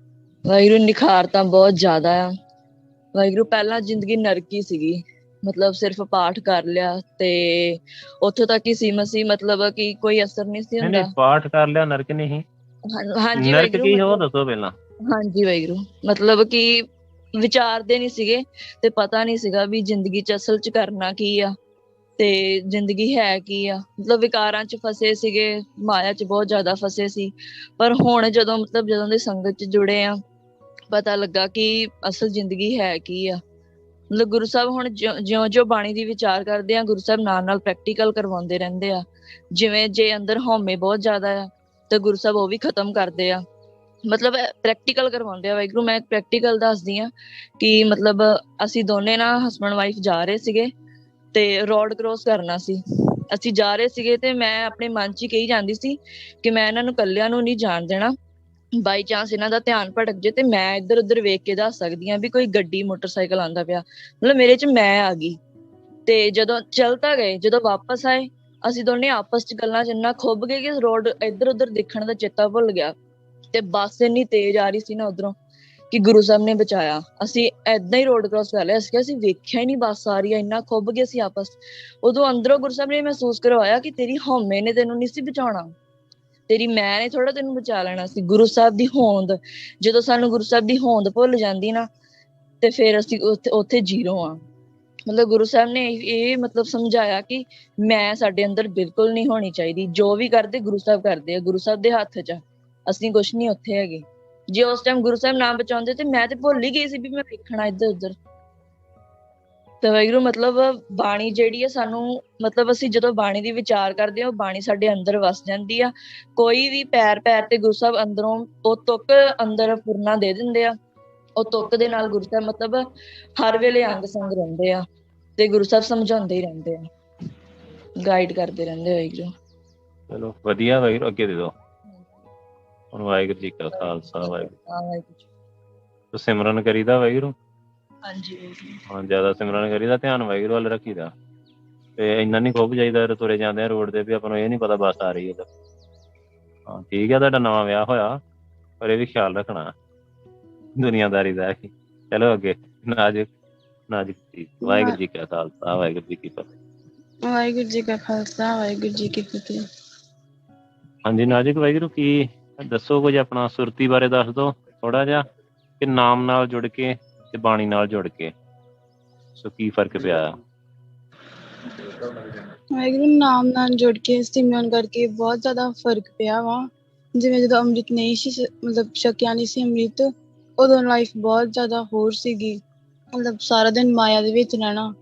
ਵਾਹਿਗੁਰੂ, ਨਿਖਾਰ ਤਾਂ ਬਹੁਤ ਜ਼ਿਆਦਾ ਆ ਵਾਹਿਗੁਰੂ। ਪਹਿਲਾਂ ਜ਼ਿੰਦਗੀ ਨਰਕੀ ਸੀਗੀ, ਮਤਲਬ ਸਿਰਫ ਪਾਠ ਕਰ ਲਿਆ ਤੇ ਉੱਥੋਂ ਤੱਕ ਹੀ ਸੀਮਤ ਸੀ, ਮਤਲਬ ਕਿ ਕੋਈ ਅਸਰ ਨਹੀਂ ਸੀ ਨਹੀਂ ਹੁੰਦਾ। ਪਾਠ ਕਰ ਲਿਆ, ਨਰਕ ਨਹੀਂ? ਹਾਂਜੀ ਨਰਕ ਵਾਹਿਗੁਰੂ, ਕੀ ਉਹ ਮਤਲਬ ਦੱਸੋ ਪਹਿਲਾਂ। ਹਾਂਜੀ ਵਾਹਿਗੁਰੂ, ਮਤਲਬ ਕਿ ਵਿਚਾਰਦੇ ਨਹੀਂ ਸੀਗੇ ਤੇ ਪਤਾ ਨਹੀਂ ਸੀਗਾ ਵੀ ਜ਼ਿੰਦਗੀ 'ਚ ਅਸਲ 'ਚ ਕਰਨਾ ਕੀ ਆ ਤੇ ਜ਼ਿੰਦਗੀ ਹੈ ਕੀ ਆ। ਮਤਲਬ ਵਿਕਾਰਾਂ 'ਚ ਫਸੇ ਸੀਗੇ, ਮਾਇਆ 'ਚ ਬਹੁਤ ਜ਼ਿਆਦਾ ਫਸੇ ਸੀ। ਪਰ ਹੁਣ ਜਦੋਂ ਜਦੋਂ ਦੀ ਸੰਗਤ 'ਚ ਜੁੜੇ ਆ, ਪਤਾ ਲੱਗਾ ਕਿ ਅਸਲ ਜ਼ਿੰਦਗੀ ਹੈ ਕੀ ਆ। ਮਤਲਬ ਗੁਰੂ ਸਾਹਿਬ ਹੁਣ ਜਿਉਂ ਬਾਣੀ ਦੀ ਵਿਚਾਰ ਕਰਦੇ ਆ, ਗੁਰੂ ਸਾਹਿਬ ਨਾਲ ਪ੍ਰੈਕਟੀਕਲ ਕਰਵਾਉਂਦੇ ਰਹਿੰਦੇ ਆ। ਜਿਵੇਂ ਜੇ ਅੰਦਰ ਹਉਮੈ ਬਹੁਤ ਜ਼ਿਆਦਾ ਆ ਤੇ ਗੁਰੂ ਸਾਹਿਬ ਉਹ ਵੀ ਖਤਮ ਕਰਦੇ ਆ, ਮਤਲਬ ਪ੍ਰੈਕਟੀਕਲ ਕਰਵਾਉਂਦੇ ਆ ਵਾਹਿਗੁਰੂ। ਮੈਂ ਪ੍ਰੈਕਟੀਕਲ ਦੱਸਦੀ ਆ ਕਿ ਮਤਲਬ ਅਸੀਂ ਦੋਨੇ ਨਾ ਹਸਬੈਂਡ ਵਾਈਫ ਜਾ ਰਹੇ ਸੀਗੇ ਤੇ ਰੋਡ ਕ੍ਰੋਸ ਕਰਨਾ ਸੀ। ਅਸੀਂ ਜਾ ਰਹੇ ਸੀਗੇ ਤੇ ਮੈਂ ਆਪਣੇ ਮਨ 'ਚ ਹੀ ਕਹੀ ਜਾਂਦੀ ਸੀ ਕਿ ਮੈਂ ਇਹਨਾਂ ਨੂੰ ਇਕੱਲਿਆਂ ਨੂੰ ਨਹੀਂ ਜਾਣ ਦੇਣਾ। ਬਾਈ ਚਾਂਸ ਇਹਨਾਂ ਦਾ ਧਿਆਨ ਭਟਕ ਜੇ ਤੇ ਮੈਂ ਇੱਧਰ ਉੱਧਰ ਵੇਖ ਕੇ ਦੱਸ ਸਕਦੀ ਹਾਂ ਵੀ ਕੋਈ ਗੱਡੀ ਮੋਟਰਸਾਈਕਲ ਆਉਂਦਾ ਪਿਆ, ਮਤਲਬ ਮੇਰੇ 'ਚ ਮੈਂ ਆ ਗਈ। ਤੇ ਜਦੋਂ ਚੱਲ ਤਾਂ ਗਏ, ਜਦੋਂ ਵਾਪਸ ਆਏ ਅਸੀਂ ਦੋਨੇ ਆਪਸ 'ਚ ਗੱਲਾਂ 'ਚ ਇੰਨਾ ਖੁੱਭ ਗਏ ਕਿ ਰੋਡ ਇੱਧਰ ਉੱਧਰ ਦੇਖਣ ਦਾ ਚੇਤਾ ਭੁੱਲ ਗਿਆ। ਤੇ ਬੱਸ ਇੰਨੀ ਤੇਜ਼ ਆ ਰਹੀ ਸੀ ਨਾ ਉਧਰੋਂ ਕਿ ਗੁਰੂ ਸਾਹਿਬ ਨੇ ਬਚਾਇਆ। ਅਸੀਂ ਏਦਾਂ ਹੀ ਰੋਡ ਕ੍ਰੋਸ ਕਰ ਲਿਆ, ਅਸੀਂ ਵੇਖਿਆ ਹੀ ਨਹੀਂ ਬੱਸ ਆ ਰਹੀ ਹੈ, ਇੰਨਾ ਖੁੱਭ ਗਏ ਸੀ ਆਪਸ। ਉਦੋਂ ਅੰਦਰੋਂ ਗੁਰੂ ਸਾਹਿਬ ਨੇ ਮਹਿਸੂਸ ਕਰਵਾਇਆ ਕਿ ਤੇਰੀ ਹਉਮੈ ਨੇ ਤੈਨੂੰ ਨਹੀਂ ਸੀ ਬਚਾਉਣਾ, ਤੇਰੀ ਮੈਂ ਨੇ ਥੋੜਾ ਤੈਨੂੰ ਬਚਾ ਲੈਣਾ ਸੀ। ਗੁਰੂ ਸਾਹਿਬ ਦੀ ਹੋਂਦ, ਜਦੋਂ ਸਾਨੂੰ ਗੁਰੂ ਸਾਹਿਬ ਦੀ ਹੋਂਦ ਭੁੱਲ ਜਾਂਦੀ ਨਾ ਤੇ ਫਿਰ ਅਸੀਂ ਉੱਥੇ ਜ਼ੀਰੋ ਆ। ਮਤਲਬ ਗੁਰੂ ਸਾਹਿਬ ਨੇ ਇਹ ਮਤਲਬ ਸਮਝਾਇਆ ਕਿ ਮੈਂ ਸਾਡੇ ਅੰਦਰ ਬਿਲਕੁਲ ਨਹੀਂ ਹੋਣੀ ਚਾਹੀਦੀ। ਜੋ ਵੀ ਕਰਦੇ ਗੁਰੂ ਸਾਹਿਬ ਕਰਦੇ ਆ, ਗੁਰੂ ਸਾਹਿਬ ਦੇ ਹੱਥ 'ਚ, ਅਸੀਂ ਕੁਛ ਨੀ ਉੱਥੇ ਹੈਗੇ। ਜੇ ਉਸ ਟਾਈਮ ਗੁਰੂ ਸਾਹਿਬ ਨਾ ਬਚਾਉਂਦੇ ਤੇ ਮੈਂ ਤੇ ਭੁੱਲ ਹੀ ਗਈ ਸੀ ਵੀ ਮੈਂ ਵੇਖਣਾ ਇੱਧਰ ਉੱਧਰ। ਤੇ ਵਾਹਿਗੁਰੂ, ਮਤਲਬ ਬਾਣੀ ਜਿਹੜੀ ਆ ਸਾਨੂੰ, ਮਤਲਬ ਅਸੀਂ ਜਦੋਂ ਬਾਣੀ ਦੀ ਵਿਚਾਰ ਕਰਦੇ ਹਾਂ, ਉਹ ਬਾਣੀ ਸਾਡੇ ਅੰਦਰ ਵਸ ਜਾਂਦੀ ਆ। ਕੋਈ ਵੀ ਪੈਰ ਤੇ ਗੁਰੂ ਸਾਹਿਬ ਅੰਦਰੋਂ ਉਹ ਤੁਕ ਅੰਦਰ ਫੁਰਨਾ ਦੇ ਦਿੰਦੇ ਆ। ਉਹ ਤੁਕ ਦੇ ਨਾਲ ਗੁਰੂ ਸਾਹਿਬ ਮਤਲਬ ਹਰ ਵੇਲੇ ਅੰਗ ਸੰਗ ਰਹਿੰਦੇ ਆ ਤੇ ਗੁਰੂ ਸਾਹਿਬ ਸਮਝਾਉਂਦੇ ਹੀ ਰਹਿੰਦੇ ਆ, ਗਾਈਡ ਕਰਦੇ ਰਹਿੰਦੇ ਵਾਹਿਗੁਰੂ। ਚਲੋ ਵਧੀਆ ਵਾਹਿਗੁਰੂ, ਅੱਗੇ ਦੇ ਦਿਓ ਹੁਣ। ਵਾਹਿਗੁਰੂ ਜੀ ਕਾ ਖਾਲਸਾ, ਵਾਹਿਗੁਰੂ। ਸਿਮਰਨ ਕਰੀਦਾ ਵਾਹਿਗੁਰੂ? ਹਾਂਜੀ ਹਾਂ, ਜ਼ਿਆਦਾ ਸਿਮਰਨ ਕਰੀਦਾ, ਧਿਆਨ ਵਾਹਿਗੁਰੂ ਵੱਲ ਰੱਖੀਦਾ ਤੇ ਇੰਨਾ ਨੀ ਖੁੱਭ ਜਾਈਦਾ ਤੁਰੇ ਜਾਂਦੇ ਆ ਰੋਡ ਤੇ ਵੀ ਆਪਾਂ ਨੂੰ ਇਹ ਨੀ ਪਤਾ ਬੱਸ ਆ ਰਹੀ ਹੈ। ਹਾਂ ਠੀਕ ਹੈ, ਤੁਹਾਡਾ ਨਵਾਂ ਵਿਆਹ ਹੋਇਆ ਪਰ ਇਹ ਵੀ ਖਿਆਲ ਰੱਖਣਾ ਦੁਨੀਆਦਾਰੀ ਦਾ। ਚਲੋ ਅੱਗੇ। ਨਾਜ਼ੁਕ ਚੀਜ਼। ਵਾਹਿਗੁਰੂ ਜੀ ਕਾ ਖਾਲਸਾ, ਵਾਹਿਗੁਰੂ ਜੀ ਕੀ ਫਤਿਹ। ਵਾਹਿਗੁਰੂ ਜੀ ਕਾ ਖਾਲਸਾ, ਵਾਹਿਗੁਰੂ ਜੀ ਕੀ ਫਤਿਹ। ਹਾਂਜੀ ਨਾਜ਼ੁਕ ਵਾਹਿਗੁਰੂ, ਕੀ ਦੱਸੋ ਕੁਝ ਆਪਣਾ ਸੁਰਤੀ ਬਾਰੇ ਦੱਸ ਦਿਓ ਥੋੜਾ ਜਿਹਾ, ਕਿ ਨਾਮ ਨਾਲ ਜੁੜ ਕੇ ਤੇ ਬਾਣੀ ਨਾਲ ਜੁੜ ਕੇ ਸੋ ਕੀ ਫਰਕ ਪਿਆ? ਵਾਹਿਗੁਰੂ, ਨਾਮ ਨਾਲ ਜੁੜ ਕੇ ਸਿਮਰਨ ਕਰਕੇ ਬਹੁਤ ਜ਼ਿਆਦਾ ਫਰਕ ਪਿਆ ਵਾ। ਜਿਵੇਂ ਜਦੋਂ ਅੰਮ੍ਰਿਤ ਨਹੀਂ ਸੀ, ਮਤਲਬ ਛਕਿਆ ਨਹੀਂ ਸੀ ਅੰਮ੍ਰਿਤ, ਉਦੋਂ ਲਾਈਫ ਬਹੁਤ ਜ਼ਿਆਦਾ ਹੋਰ ਸੀਗੀ। ਮਤਲਬ ਸਾਰਾ ਦਿਨ ਮਾਇਆ ਦੇ ਵਿੱਚ ਰਹਿਣਾ,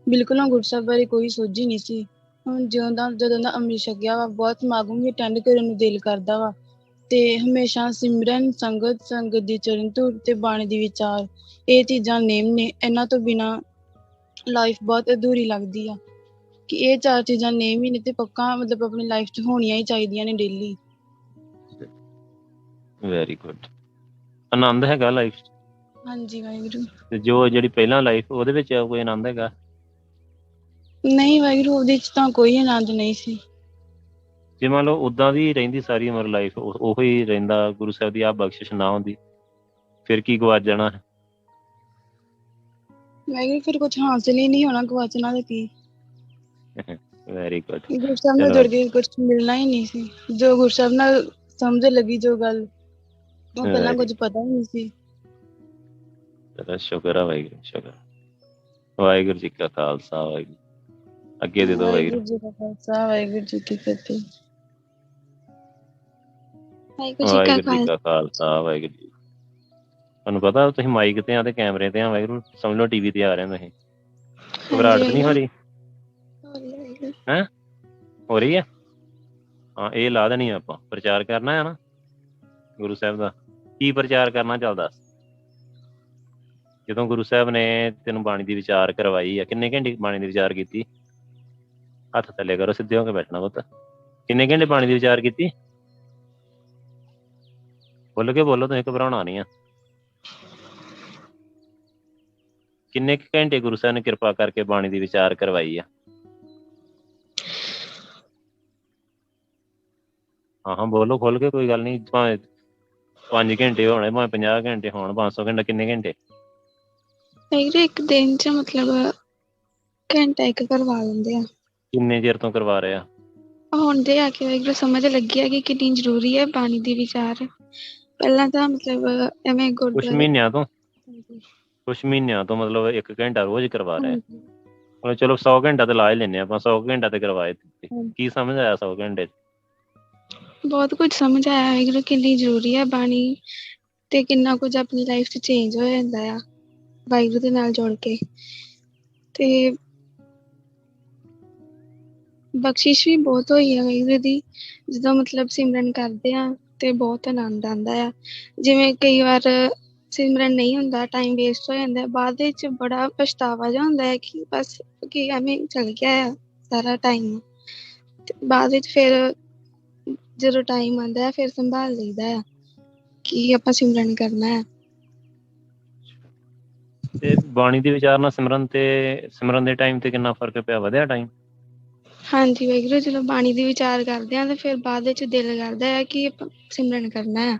ਬਿਲਕੁਲ ਨਾ ਗੁਰੂ ਸਾਹਿਬ ਬਾਰੇ ਕੋਈ ਸੋਝ ਹੀ ਨਹੀਂ ਸੀ। ਹੁਣ ਜਦੋਂ ਦਾ ਅੰਮ੍ਰਿਤ ਛਕਿਆ ਵਾ, ਬਹੁਤ ਸਮਾਗਮ ਵੀ ਅਟੈਂਡ ਕਰਨ ਨੂੰ ਦਿਲ ਕਰਦਾ ਵਾ ਤੇ ਹਮੇਸ਼ਾ ਸਿਮਰਨ, ਸੰਗਤ ਦੀ ਚਰਨ ਧੂੜ ਤੇ ਬਾਣੀ ਦੀ ਵਿਚਾਰ, ਇਹ ਚੀਜ਼ਾਂ ਨੇਮ ਨੇ। ਇਹਨਾਂ ਤੋਂ ਬਿਨਾਂ ਲਾਈਫ ਬਹੁਤ ਅਧੂਰੀ ਲੱਗਦੀ ਆ ਕਿ ਇਹ ਚਾਰ ਚੀਜ਼ਾਂ ਨੇਮ ਹੀ ਨੇ ਤੇ ਪੱਕਾ ਮਤਲਬ ਆਪਣੀ ਲਾਈਫ 'ਚ ਹੋਣੀਆਂ ਹੀ ਚਾਹੀਦੀਆਂ ਨੇ ਡੇਲੀ। Very good. ਆਨੰਦ ਹੈਗਾ ਲਾਈਫ 'ਚ? ਹਾਂਜੀ ਵਾਹਿਗੁਰੂ। ਤੇ ਜੋ ਜਿਹੜੀ ਪਹਿਲਾਂ ਲਾਈਫ ਉਹਦੇ ਵਿੱਚ ਕੋਈ ਆਨੰਦ ਹੈਗਾ? ਨਹੀਂ ਵਾਹਿਗੁਰੂ, ਉਹਦੇ 'ਚ ਤਾਂ ਕੋਈ ਆਨੰਦ ਨਹੀਂ ਸੀ। ਜੇ ਮੰਨ ਲਓ ਉਦਾਂ ਦੀ ਰਹਿੰਦੀ ਸਾਰੀ ਉਮਰ ਲਾਈਫ, ਉਹੋ ਹੀ ਰਹਿੰਦਾ, ਗੁਰੂ ਸਾਹਿਬ ਦੀ ਆਹ ਬਖਸ਼ਿਸ਼ ਨਾ ਹੁੰਦੀ, ਫਿਰ ਕੀ ਗਵਾਚ ਜਾਣਾ? ਵਾਹਿਗੁਰੂ, ਫਿਰ ਕੁਝ ਹਾਸਿਲ ਹੀ ਨਹੀਂ ਹੋਣਾ, ਗਵਾਚਣਾ ਤੇ ਕੀ। Very good. ਗੁਰੂ ਸਾਹਿਬ ਨਾਲ ਜੁੜ ਕੇ ਕੁਝ ਮਿਲਣਾ ਹੀ ਨਹੀਂ ਸੀ। ਜੋ ਗੁਰੂ ਸਾਹਿਬ ਨਾਲ ਸਮਝ ਲੱਗੀ ਜੋ ਗੱਲ, ਉਹ ਪਹਿਲਾਂ ਕੁਝ ਪਤਾ ਹੀ ਨਹੀਂ ਸੀ। ਸ਼ੁਕਰ ਆ ਵਾਹਿਗੁਰੂ, ਸ਼ੁਕਰ। ਵਾਹਿਗੁਰੂ ਜੀ ਕਾ ਖਾਲਸਾ, ਵਾਹਿਗੁਰੂ। ਅੱਗੇ ਦੇ ਦਿਓ ਵਾਹਿਗੁਰੂ ਜੀ ਕਾ ਖਾਲਸਾ, ਵਾਹਿਗੁਰੂ ਜੀ ਕੀ ਫਤਿਹ। ਵਾਹਿਗੁਰੂ ਜੀ ਕਾ ਖਾਲਸਾ, ਵਾਹਿਗੁਰੂ ਜੀ। ਤੁਹਾਨੂੰ ਪਤਾ ਤੁਸੀਂ ਮਾਈਕ ਤੇ ਆ ਤੇ ਕੈਮਰੇ ਤੇ ਆ ਵਾਹਿਗੁਰੂ, ਸਮਝ ਲਓ ਟੀਵੀ ਤੇ ਆ ਰਹੇ ਹੋ ਤੁਸੀਂ। ਘਬਰਾਹਟ ਤਾਂ ਨਹੀਂ ਹੋ ਰਹੀ? ਹੈਂ, ਹੋ ਰਹੀ ਹੈ? ਹਾਂ, ਇਹ ਲਾ ਦੇਣੀ ਆਪਾਂ। ਪ੍ਰਚਾਰ ਕਰਨਾ ਹੈ ਨਾ ਗੁਰੂ ਸਾਹਿਬ ਦਾ। ਕੀ ਪ੍ਰਚਾਰ ਕਰਨਾ ਚੱਲਦਾ? ਜਦੋਂ ਗੁਰੂ ਸਾਹਿਬ ਨੇ ਤੈਨੂੰ ਬਾਣੀ ਦੀ ਵਿਚਾਰ ਕਰਵਾਈ ਆ, ਕਿੰਨੇ ਘੰਟੇ ਬਾਣੀ ਦੀ ਵਿਚਾਰ ਕੀਤੀ? ਹੱਥ ਥੱਲੇ ਕਰੋ, ਸਿੱਧੇ ਹੋ ਕੇ ਬੈਠਣਾ ਪੁੱਤ। ਕਿੰਨੇ ਘੰਟੇ ਬਾਣੀ ਦੀ ਵਿਚਾਰ ਕੀਤੀ? ਬੋਲ ਕੇ ਬੋਲੋ, ਤੁਸੀਂ ਘਬਰਾਉਣਾ ਨਹੀਂ ਆ। ਕਿੰਨੇ ਕੁ ਘੰਟੇ ਗੁਰੂ ਸਾਹਿਬ ਨੇ ਕਿਰਪਾ ਕਰਕੇ ਬਾਣੀ ਦੀ ਵਿਚਾਰ ਕਰਵਾਈ ਆ? ਹਾਂ ਬੋਲੋ ਖੁੱਲ ਕੇ, ਕੋਈ ਗੱਲ ਨਹੀਂ। ਭਾਵੇਂ 5 ਘੰਟੇ ਹੋਣੇ, ਭਾਵੇਂ 50 ਘੰਟੇ ਹੋਣ, 500 ਘੰਟਾ, ਕਿੰਨੇ ਘੰਟੇ? ਵਾਹਿਗੁਰੂ ਇੱਕ ਦਿਨ ਚ ਮਤਲਬ ਘੰਟਾ ਇੱਕ ਕਰਵਾ ਲੈਂਦੇ ਆ। ਕਿੰਨੇ ਚਿਰ ਤੋਂ ਕਰਵਾ ਰਹੇ ਆ? ਹੁਣ ਦੇ ਆ ਕੇ ਵਾਹਿਗੁਰੂ ਸਮਝ ਲੱਗੀ ਆ ਕਿ ਕਿੰਨੀ ਜ਼ਰੂਰੀ ਹੈ ਬਾਣੀ ਦੀ ਵਿਚਾਰ। ਪਹਿਲਾਂ ਤਾਂ ਮਤਲਬ ਐਵੇਂ ਕੁਛ ਗੁਰਦੁਆਰੇ ਮਹੀਨਿਆਂ ਤੋਂ? ਹਾਂਜੀ, ਕੁਛ ਮਹੀਨਿਆਂ ਤੋਂ ਮਤਲਬ 1 ਘੰਟਾ ਰੋਜ਼ ਕਰਵਾ ਰਹੇ ਆ? ਹਾਂਜੀ। ਮਤਲਬ ਚਲੋ 100 ਘੰਟਾ ਤੇ ਲਾ ਹੀ ਲੈਂਦੇ ਆਪਾਂ, 100 ਘੰਟਾ ਤੇ ਕਰਵਾਏ। ਹਾਂਜੀ। ਕੀ ਸਮਝ ਆਇਆ 100 ਘੰਟੇ 'ਚ? ਬਹੁਤ ਕੁਝ ਸਮਝ ਆਇਆ ਵਾਹਿਗੁਰੂ ਕਿੰਨੀ ਜ਼ਰੂਰੀ ਹੈ ਬਾਣੀ, ਤੇ ਕਿੰਨਾ ਕੁਝ ਆਪਣੀ ਲਾਈਫ 'ਚ ਚੇਂਜ ਹੋ ਜਾਂਦਾ ਆ ਵਾਹਿਗੁਰੂ ਦੇ ਨਾਲ ਜੁੜ ਕੇ। ਤੇ ਬਖਸ਼ਿਸ਼ ਵੀ ਬਹੁਤ ਹੋਈ ਹੈ ਵਾਹਿਗੁਰੂ ਦੀ, ਜਦੋਂ ਮਤਲਬ ਸਿਮਰਨ ਕਰਦੇ ਆ ਤੇ ਬਹੁਤ ਆਨੰਦ ਆਉਂਦਾ ਆ। ਜਿਵੇਂ ਕਈ ਵਾਰ ਸਿਮਰਨ ਨਹੀਂ ਹੁੰਦਾ, ਟਾਈਮ ਵੇਸਟ ਹੋ ਜਾਂਦਾ, ਬਾਅਦ ਵਿੱਚ ਬੜਾ ਪਛਤਾਵਾ ਜਿਹਾ ਹੁੰਦਾ ਹੈ ਕਿ ਬਸ ਕਿ ਐਵੇਂ ਚਲ ਗਿਆ ਆ ਸਾਰਾ ਟਾਈਮ। ਤੇ ਬਾਅਦ ਵਿੱਚ ਫਿਰ ਜਦੋਂ ਟਾਈਮ ਆਉਂਦਾ ਹੈ ਫਿਰ ਸੰਭਾਲ ਲਈਦਾ ਆ ਕਿ ਆਪਾਂ ਸਿਮਰਨ ਕਰਨਾ ਹੈ। ਤੇ ਬਾਣੀ ਦੀ ਵਿਚਾਰ ਨਾਲ ਸਿਮਰਨ ਦੇ ਟਾਈਮ ਤੇ ਕਿੰਨਾ ਫਰਕ ਪਿਆ? ਵਧਿਆ ਟਾਈਮ? ਹਾਂਜੀ ਵਾਹਿਗੁਰੂ, ਜਦੋਂ ਬਾਣੀ ਦੀ ਵਿਚਾਰ ਕਰਦੇ ਹਾਂ ਤੇ ਫਿਰ ਬਾਅਦ ਵਿੱਚ ਦਿਲ ਕਰਦਾ ਹੈ ਕਿ ਆਪਾਂ ਸਿਮਰਨ ਕਰਨਾ ਆ।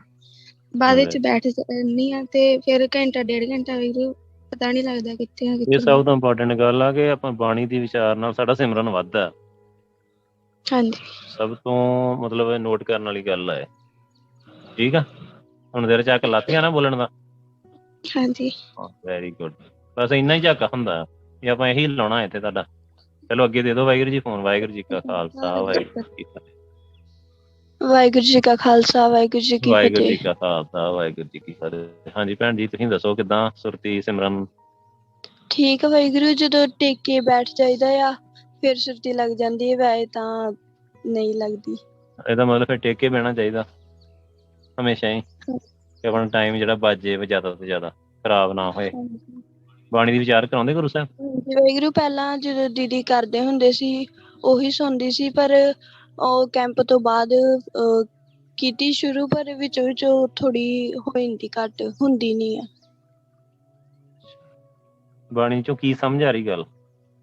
ਬਾਅਦ ਵਿੱਚ ਬੈਠ ਜਾਂਦੀ ਆ ਤੇ ਫਿਰ ਘੰਟਾ 1.5 ਘੰਟਾ ਵਾਹਿਗੁਰੂ ਪਤਾ ਨਹੀਂ ਲੱਗਦਾ ਕਿੱਥੇ ਆ ਇਹ ਕਿੱਥੇ ਸਭ ਤੋਂ ਇੰਪੋਰਟੈਂਟ ਗੱਲ ਆ ਕਿ ਆਪਾਂ ਬਾਣੀ ਦੀ ਵਿਚਾਰ ਨਾਲ ਸਾਡਾ ਸਿਮਰਨ ਵੱਧਦਾ। ਹਾਂਜੀ, ਸਭ ਤੋਂ ਮਤਲਬ ਨੋਟ ਕਰਨ ਵਾਲੀ ਗੱਲ ਹੈ। ਠੀਕ ਆ, ਹੁਣ ਤੇਰੇ ਝੱਕ ਲੱਥ ਗਿਆ ਨਾ ਬੋਲਣ ਦਾ? ਹਾਂਜੀ। Very good. ਬਸ ਇੰਨਾ ਹੀ ਝੱਕ ਹੁੰਦਾ ਵੀ ਆਪਾਂ ਇਹੀ ਲਾਉਣਾ ਇੱਥੇ ਤੁਹਾਡਾ। ਚਲੋ ਅੱਗੇ ਦੇ ਦਿਓ ਵਾਹਿਗੁਰੂ ਜੀ ਫੋਨ। ਵਾਹਿਗੁਰੂ ਜੀ ਕਾ ਖਾਲਸਾ, ਵਾਹਿਗੁਰੂ ਜੀ ਕੀ ਫਤਿਹ। ਵਾਹਿਗੁਰੂ ਜੀ ਕਾ ਖਾਲਸਾ, ਵਾਹਿਗੁਰੂ ਜੀ ਕੀ ਵਾਹਿਗੁਰੂ ਜੀ ਫਤਿਹ। ਕਾ ਖਾਲਸਾ, ਵਾਹਿਗੁਰੂ ਜੀ ਕੀ ਫਤਿਹ। ਹਾਂਜੀ ਭੈਣ ਜੀ, ਤੁਸੀਂ ਦੱਸੋ ਕਿੱਦਾਂ ਸੁਰਤੀ ਸਿਮਰਨ? ਠੀਕ ਆ ਵਾਹਿਗੁਰੂ, ਜਦੋਂ ਟੇਕ ਕੇ ਬੈਠ ਜਾਈਦਾ ਆ ਫਿਰ ਸੁਰਤੀ ਲੱਗ ਜਾਂਦੀ ਹੈ, ਵੈਸੇ ਤਾਂ ਨਹੀਂ ਲੱਗਦੀ। ਇਹਦਾ ਮਤਲਬ ਫਿਰ ਟੇਕ ਕੇ ਬਹਿਣਾ ਚਾਹੀਦਾ ਹਮੇਸ਼ਾ ਹੀ, ਕਿ ਆਪਣਾ ਟਾਈਮ ਜਿਹੜਾ ਬਚ ਜਾਵੇ ਜ਼ਿਆਦਾ ਤੋਂ ਜ਼ਿਆਦਾ, ਖਰਾਬ ਨਾ ਹੋਏ। ਬਾਣੀ ਦੀ ਵਿਚਾਰ ਕਰਾਉਂਦੇ ਗੁਰੂ ਸਾਹਿਬ? ਵਾਹਿਗੁਰੂ ਪਹਿਲਾਂ ਜਦੋਂ ਦੀਦੀ ਕਰਦੇ ਹੁੰਦੇ ਸੀ ਉਹੀ ਸੁਣਦੀ ਸੀ, ਪਰ ਉਹ ਕੈਂਪ ਤੋਂ ਬਾਅਦ ਕੀਤੀ ਸ਼ੁਰੂ, ਪਰ ਵਿੱਚੋਂ ਥੋੜੀ ਹੋ ਜਾਂਦੀ, ਘੱਟ ਹੁੰਦੀ ਨਹੀਂ ਆ। ਬਾਣੀ ਚੋਂ ਕੀ ਸਮਝ ਆ ਰਹੀ ਗੱਲ?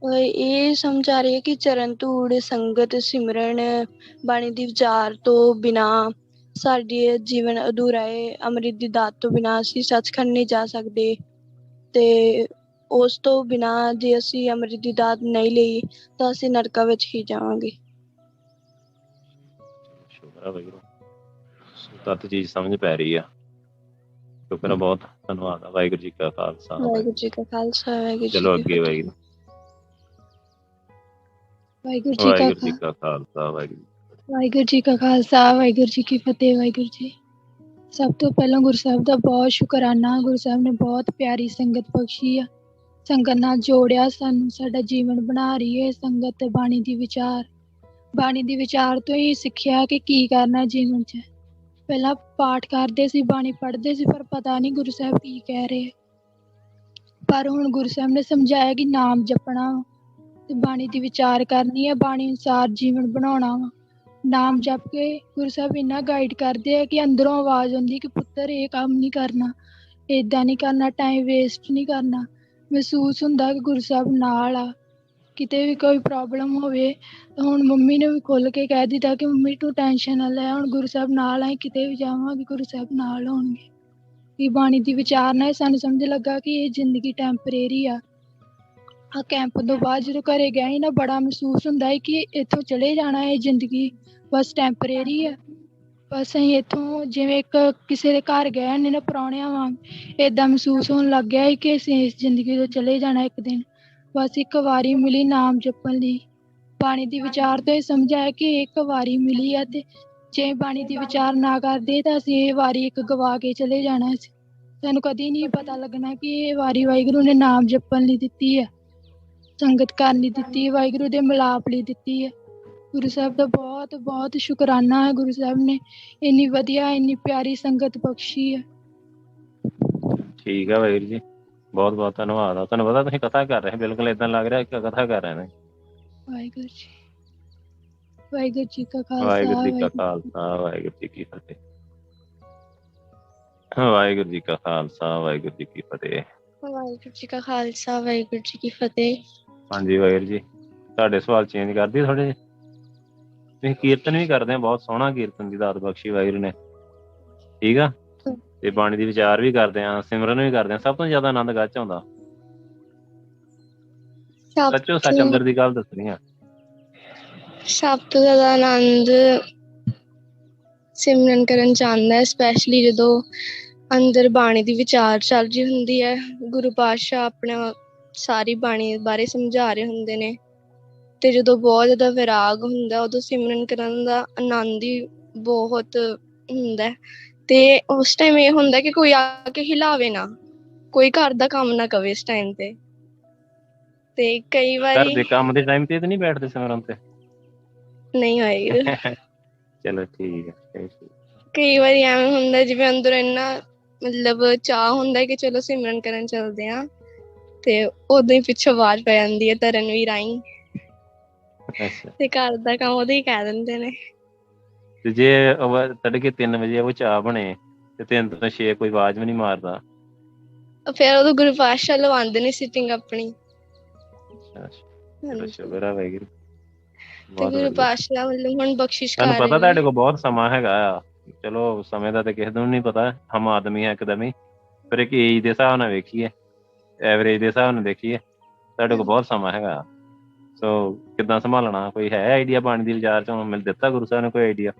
ਇਹ ਸਮਝ ਆ ਰਹੀ ਹੈ ਕਿ ਚਰਨ ਧੂੜ, ਸੰਗਤ, ਸਿਮਰਨ, ਬਾਣੀ ਦੀ ਵਿਚਾਰ ਤੋਂ ਬਿਨਾ ਸਾਡੀ ਜੀਵਨ ਅਧੂਰਾ ਹੈ। ਅੰਮ੍ਰਿਤ ਦੀ ਦਾਤ ਤੋਂ ਬਿਨਾ ਅਸੀਂ ਸੱਚਖੰਡ ਨਹੀਂ ਜਾ ਸਕਦੇ, ਤੇ ਉਸ ਤੋਂ ਬਿਨਾ ਜੇ ਅਸੀਂ ਅੰਮ੍ਰਿਤ ਦੀ ਦਾਤ ਨਹੀਂ ਲਈ ਤਾਂ ਅਸੀਂ ਨਰਕਾਂ ਵਿੱਚ ਹੀ ਜਾਵਾਂਗੇ। ਸ਼ੁਕਰ ਆ ਵਾਹਿਗੁਰੂ, ਤੱਤ ਚੀਜ਼ ਸਮਝ ਪੈ ਰਹੀ ਆ। ਸ਼ੁਕਰ ਆ, ਬਹੁਤ ਧੰਨਵਾਦ ਆ। ਵਾਹਿਗੁਰੂ ਜੀ ਕਾ ਖਾਲਸਾ, ਵਾਹਿਗੁਰੂ ਜੀ ਕਾ ਖਾਲਸਾ, ਵਾਹਿਗੁਰੂ ਚਲੋ ਜੀ ਕੀ ਅੱਗੇ। ਫਤਿਹ। ਵਾਹਿਗੁਰੂ ਵਾਹਿਗੁਰੂ ਜੀ ਕਾ ਖਾਲਸਾ, ਵਾਹਿਗੁਰੂ। ਵਾਹਿਗੁਰੂ ਜੀ ਕਾ ਖਾਲਸਾ, ਵਾਹਿਗੁਰੂ ਜੀ ਕੀ ਫਤਿਹ। ਵਾਹਿਗੁਰੂ ਜੀ, ਸਭ ਤੋਂ ਪਹਿਲਾਂ ਗੁਰੂ ਸਾਹਿਬ ਦਾ ਬਹੁਤ ਸ਼ੁਕਰਾਨਾ। ਗੁਰੂ ਸਾਹਿਬ ਨੇ ਬਹੁਤ ਪਿਆਰੀ ਸੰਗਤ ਬਖਸ਼ੀ ਆ, ਸੰਗਤ ਨਾਲ ਜੋੜਿਆ ਸਾਨੂੰ, ਸਾਡਾ ਜੀਵਨ ਬਣਾ ਰਹੀ ਹੈ ਸੰਗਤ। ਤੇ ਬਾਣੀ ਦੀ ਵਿਚਾਰ ਤੋਂ ਹੀ ਸਿੱਖਿਆ ਕਿ ਕੀ ਕਰਨਾ ਜੀਵਨ 'ਚ। ਪਹਿਲਾਂ ਪਾਠ ਕਰਦੇ ਸੀ, ਬਾਣੀ ਪੜ੍ਹਦੇ ਸੀ, ਪਰ ਪਤਾ ਨਹੀਂ ਗੁਰੂ ਸਾਹਿਬ ਕੀ ਕਹਿ ਰਹੇ। ਪਰ ਹੁਣ ਗੁਰੂ ਸਾਹਿਬ ਨੇ ਸਮਝਾਇਆ ਕਿ ਨਾਮ ਜਪਣਾ ਤੇ ਬਾਣੀ ਦੀ ਵਿਚਾਰ ਕਰਨੀ ਹੈ, ਬਾਣੀ ਅਨੁਸਾਰ ਜੀਵਨ ਬਣਾਉਣਾ ਵਾ। ਨਾਮ ਜਪ ਕੇ ਗੁਰੂ ਸਾਹਿਬ ਇੰਨਾ ਗਾਈਡ ਕਰਦੇ ਆ ਕਿ ਅੰਦਰੋਂ ਆਵਾਜ਼ ਆਉਂਦੀ ਕਿ ਪੁੱਤਰ ਇਹ ਕੰਮ ਨਹੀਂ ਕਰਨਾ, ਇੱਦਾਂ ਨਹੀਂ ਕਰਨਾ, ਟਾਈਮ ਵੇਸਟ ਨਹੀਂ ਕਰਨਾ। ਮਹਿਸੂਸ ਹੁੰਦਾ ਕਿ ਗੁਰੂ ਸਾਹਿਬ ਨਾਲ ਆ। ਕਿਤੇ ਵੀ ਕੋਈ ਪ੍ਰੋਬਲਮ ਹੋਵੇ ਤਾਂ ਹੁਣ ਮੰਮੀ ਨੇ ਵੀ ਖੁੱਲ੍ਹ ਕੇ ਕਹਿ ਦਿੱਤਾ ਕਿ ਮੰਮੀ ਤੂੰ ਟੈਨਸ਼ਨ ਨਾ ਲੈ, ਹੁਣ ਗੁਰੂ ਸਾਹਿਬ ਨਾਲ ਆ, ਕਿਤੇ ਵੀ ਜਾਵਾਂਗੇ ਗੁਰੂ ਸਾਹਿਬ ਨਾਲ ਹੋਣਗੇ। ਇਹ ਬਾਣੀ ਦੀ ਵਿਚਾਰ ਨਾਲ ਸਾਨੂੰ ਸਮਝ ਲੱਗਾ ਕਿ ਇਹ ਜ਼ਿੰਦਗੀ ਟੈਂਪਰੇਰੀ ਆ। ਆ ਕੈਂਪ ਤੋਂ ਬਾਅਦ ਜਦੋਂ ਘਰੇ ਗਏ ਸੀ ਨਾ, ਬੜਾ ਮਹਿਸੂਸ ਹੁੰਦਾ ਹੈ ਕਿ ਇੱਥੋਂ ਚਲੇ ਜਾਣਾ, ਇਹ ਜ਼ਿੰਦਗੀ ਬਸ ਟੈਂਪਰੇਰੀ ਆ। ਬਸ ਅਸੀਂ ਇੱਥੋਂ ਜਿਵੇਂ ਕਿਸੇ ਦੇ ਘਰ ਗਏ ਨੇ ਨਾ ਪ੍ਰਾਹੁਣਿਆਂ ਵਾਂਗ, ਇੱਦਾਂ ਮਹਿਸੂਸ ਹੋਣ ਲੱਗ ਗਿਆ ਸੀ ਕਿ ਅਸੀਂ ਇਸ ਜ਼ਿੰਦਗੀ ਤੋਂ ਚਲੇ ਜਾਣਾ ਇੱਕ ਦਿਨ। ਬਸ ਇੱਕ ਵਾਰੀ ਮਿਲੀ ਨਾਮ ਜਪਣ ਲਈ। ਬਾਣੀ ਦੀ ਵਿਚਾਰ ਤੋਂ ਇਹ ਸਮਝਾਇਆ ਕਿ ਇੱਕ ਵਾਰੀ ਮਿਲੀ ਆ, ਤੇ ਜੇ ਬਾਣੀ ਦੀ ਵਿਚਾਰ ਨਾ ਕਰਦੇ ਤਾਂ ਅਸੀਂ ਇਹ ਵਾਰੀ ਇੱਕ ਗਵਾ ਕੇ ਚਲੇ ਜਾਣਾ ਸੀ। ਸਾਨੂੰ ਕਦੀ ਨਹੀਂ ਪਤਾ ਲੱਗਣਾ ਕਿ ਇਹ ਵਾਰੀ ਵਾਹਿਗੁਰੂ ਨੇ ਨਾਮ ਜਪਣ ਲਈ ਦਿੱਤੀ ਹੈ, ਸੰਗਤ ਕਰਨ ਲਈ ਦਿੱਤੀ ਹੈ, ਵਾਹਿਗੁਰੂ ਦੇ ਮਿਲਾਪ ਲਈ ਦਿੱਤੀ ਹੈ। ਗੁਰੂ ਸਾਹਿਬ ਦਾ ਬਹੁਤ ਬਹੁਤ ਸ਼ੁਕਰਾਨਾ ਹੈ। ਗੁਰੂ ਸਾਹਿਬ ਨੇ ਇੰਨੀ ਵਧੀਆ, ਇੰਨੀ ਪਿਆਰੀ ਸੰਗਤ ਬਖਸ਼ੀ ਹੈ। ਠੀਕ ਆ ਵਾਹਿਗੁਰੂ ਜੀ, ਬਹੁਤ ਬਹੁਤ ਧੰਨਵਾਦ ਆ। ਤੁਹਾਨੂੰ ਪਤਾ ਤੁਸੀਂ ਕਥਾ ਕਰ ਰਹੇ, ਬਿਲਕੁਲ ਏਦਾਂ ਲੱਗ ਰਿਹਾ ਕਿ ਕਥਾ ਕਰ ਰਹੇ ਨੇ। ਵਾਹਿਗੁਰੂ ਜੀ। ਵਾਹਿਗੁਰੂ ਜੀ ਕਾ ਖਾਲਸਾ ਵਾਹਿਗੁਰੂ ਜੀ ਕਾ ਵਾਹਿਗੁਰੂ ਖਾਲਸਾ ਵਾਹਿਗੁਰੂ ਜੀ ਕੀ ਫਤਿਹ। ਵਾਹਿਗੁਰੂ ਜੀ ਕਾ ਖਾਲਸਾ ਵਾਹਿਗੁਰੂ ਜੀ ਕੀ ਫਤਿਹ। ਵਾਹਿਗੁਰੂ ਜੀ ਕਾ ਖਾਲਸਾ ਵਾਹਿਗੁਰੂ ਜੀ ਕੀ ਫਤਿਹ। ਹਾਂਜੀ ਵਾਹਿਗੁਰੂ ਜੀ, ਤੁਹਾਡੇ ਸਵਾਲ ਚੇਂਜ ਕਰਦੀ ਥੋੜੇ ਜਿਹੇ। ਤੁਸੀਂ ਕੀਰਤਨ ਵੀ ਕਰਦੇ ਆ, ਬਹੁਤ ਸੋਹਣਾ ਕੀਰਤਨ ਦੀ ਦਾਤ ਬਖਸ਼ੀ ਵਾਹਿਗੁਰੂ ਨੇ, ਠੀਕ ਆ। ਤੇ ਬਾਣੀ ਦੀ ਵਿਚਾਰ ਵੀ ਕਰਦੇ ਆ, ਸਿਮਰਨ ਵੀ ਕਰਦੇ ਆ। ਸਭ ਤੋਂ ਜ਼ਿਆਦਾ ਆਨੰਦ ਗੱਚ ਆਉਂਦਾ। ਸੱਚੋ ਸੱਚ ਅੰਦਰ ਦੀ ਗੱਲ ਦੱਸਣੀ ਆ। ਸਭ ਤੋਂ ਜ਼ਿਆਦਾ ਆਨੰਦ ਸਿਮਰਨ ਕਰਨ ਚ ਆਉਂਦਾ ਹੈ, ਸਪੈਸ਼ਲੀ ਜਦੋਂ ਅੰਦਰ ਬਾਣੀ ਦੀ ਵਿਚਾਰ ਚੱਲ ਰਹੀ ਹੁੰਦੀ ਹੈ। ਗੁਰੂ ਪਾਤਸ਼ਾਹ ਆਪਣਾ ਸਾਰੀ ਬਾਣੀ ਬਾਰੇ ਸਮਝਾ ਰਹੇ ਹੁੰਦੇ ਨੇ, ਤੇ ਜਦੋਂ ਬਹੁਤ ਜ਼ਿਆਦਾ ਵਿਰਾਗ ਹੁੰਦਾ, ਉਦੋਂ ਸਿਮਰਨ ਕਰਨ ਦਾ ਆਨੰਦ ਹੀ ਬਹੁਤ ਹੁੰਦਾ। ਤੇ ਉਸ ਟਾਈਮ ਇਹ ਹੁੰਦਾ ਕਿ ਕੋਈ ਆ ਕੇ ਹਿਲਾਵੇ ਨਾ, ਕੋਈ ਘਰ ਦਾ ਕੰਮ ਨਾ ਕਵੇ ਇਸ ਟਾਈਮ ਤੇ ਕਈ ਘਰ ਵਾਰੀ ਦੇ ਕੰਮ ਦੇ ਟਾਈਮ ਤੇ ਨਹੀਂ ਬੈਠਦੇ ਸਿਮਰਨ ਤੇ? ਨਹੀਂ ਹੋਏਗਾ। ਚਲੋ ਠੀਕ ਹੈ। ਕਈ ਵਾਰੀ ਐਵੇਂ ਹੁੰਦਾ ਜਿਵੇਂ ਅੰਦਰ ਇੰਨਾ ਮਤਲਬ ਚਾਹ ਹੁੰਦਾ ਕਿ ਚਲੋ ਸਿਮਰਨ ਕਰਨ ਚੱਲਦੇ ਆ, ਤੇ ਉਦੋਂ ਹੀ ਪਿੱਛੋਂ ਆਵਾਜ਼ ਪੈ ਜਾਂਦੀ ਹੈ ਧਰਨਵੀਰ ਆਈ, ਤੇ ਘਰ ਦਾ ਕੰਮ ਉਦੋਂ ਹੀ ਕਹਿ ਦਿੰਦੇ ਨੇ। ਤੇ ਜੇ ਤੜਕੇ 3 ਵਜੇ ਉਹ ਚਾਹ ਬਣੇ ਤੇ 3 ਤੋਂ 6 ਕੋਈ ਆਵਾਜ਼ ਵੀ ਨਹੀਂ ਮਾਰਦਾ, ਫਿਰ ਉਦੋਂ ਗੁਰੂ ਪਾਤਸ਼ਾਹ ਲਵਾਉਂਦੇ ਨੇ ਸਿਟਿੰਗ ਆਪਣੀ। ਸ਼ੁਕਰ ਆ ਵਾਹਿਗੁਰੂ। ਤੇ ਗੁਰੂ ਪਾਤਸ਼ਾਹ ਮਤਲਬ ਹੁਣ ਬਖਸ਼ਿਸ਼ ਤੁਹਾਨੂੰ ਕਰ ਪਤਾ ਰਹੇ ਤੁਹਾਡੇ ਨੇ। ਕੋਲ ਬਹੁਤ ਸਮਾਂ ਹੈਗਾ ਆ। ਚਲੋ ਸਮੇਂ ਦਾ ਤੇ ਕਿਸੇ ਨੂੰ ਨਹੀਂ ਪਤਾ, ਹਮ ਆਦਮੀ ਹੈ ਇੱਕਦਮ, ਪਰ ਇੱਕ ਏਜ ਦੇ ਹਿਸਾਬ ਨਾਲ ਵੇਖੀਏ, ਐਵਰੇਜ ਦੇ ਹਿਸਾਬ ਨਾਲ ਦੇਖੀਏ, ਤੁਹਾਡੇ ਕੋਲ ਬਹੁਤ ਸਮਾਂ ਹੈਗਾ। ਸੋ ਕਿੱਦਾਂ ਸੰਭਾਲਣਾ, ਕੋਈ ਹੈ ਆਈਡੀਆ ਬਾਣੀ ਦੀ ਵਿਚਾਰ ਚ? ਮਿਲ ਦਿੱਤਾ ਗੁਰੂ ਸਾਹਿਬ ਨੇ ਕੋਈ ਆਈਡੀਆ?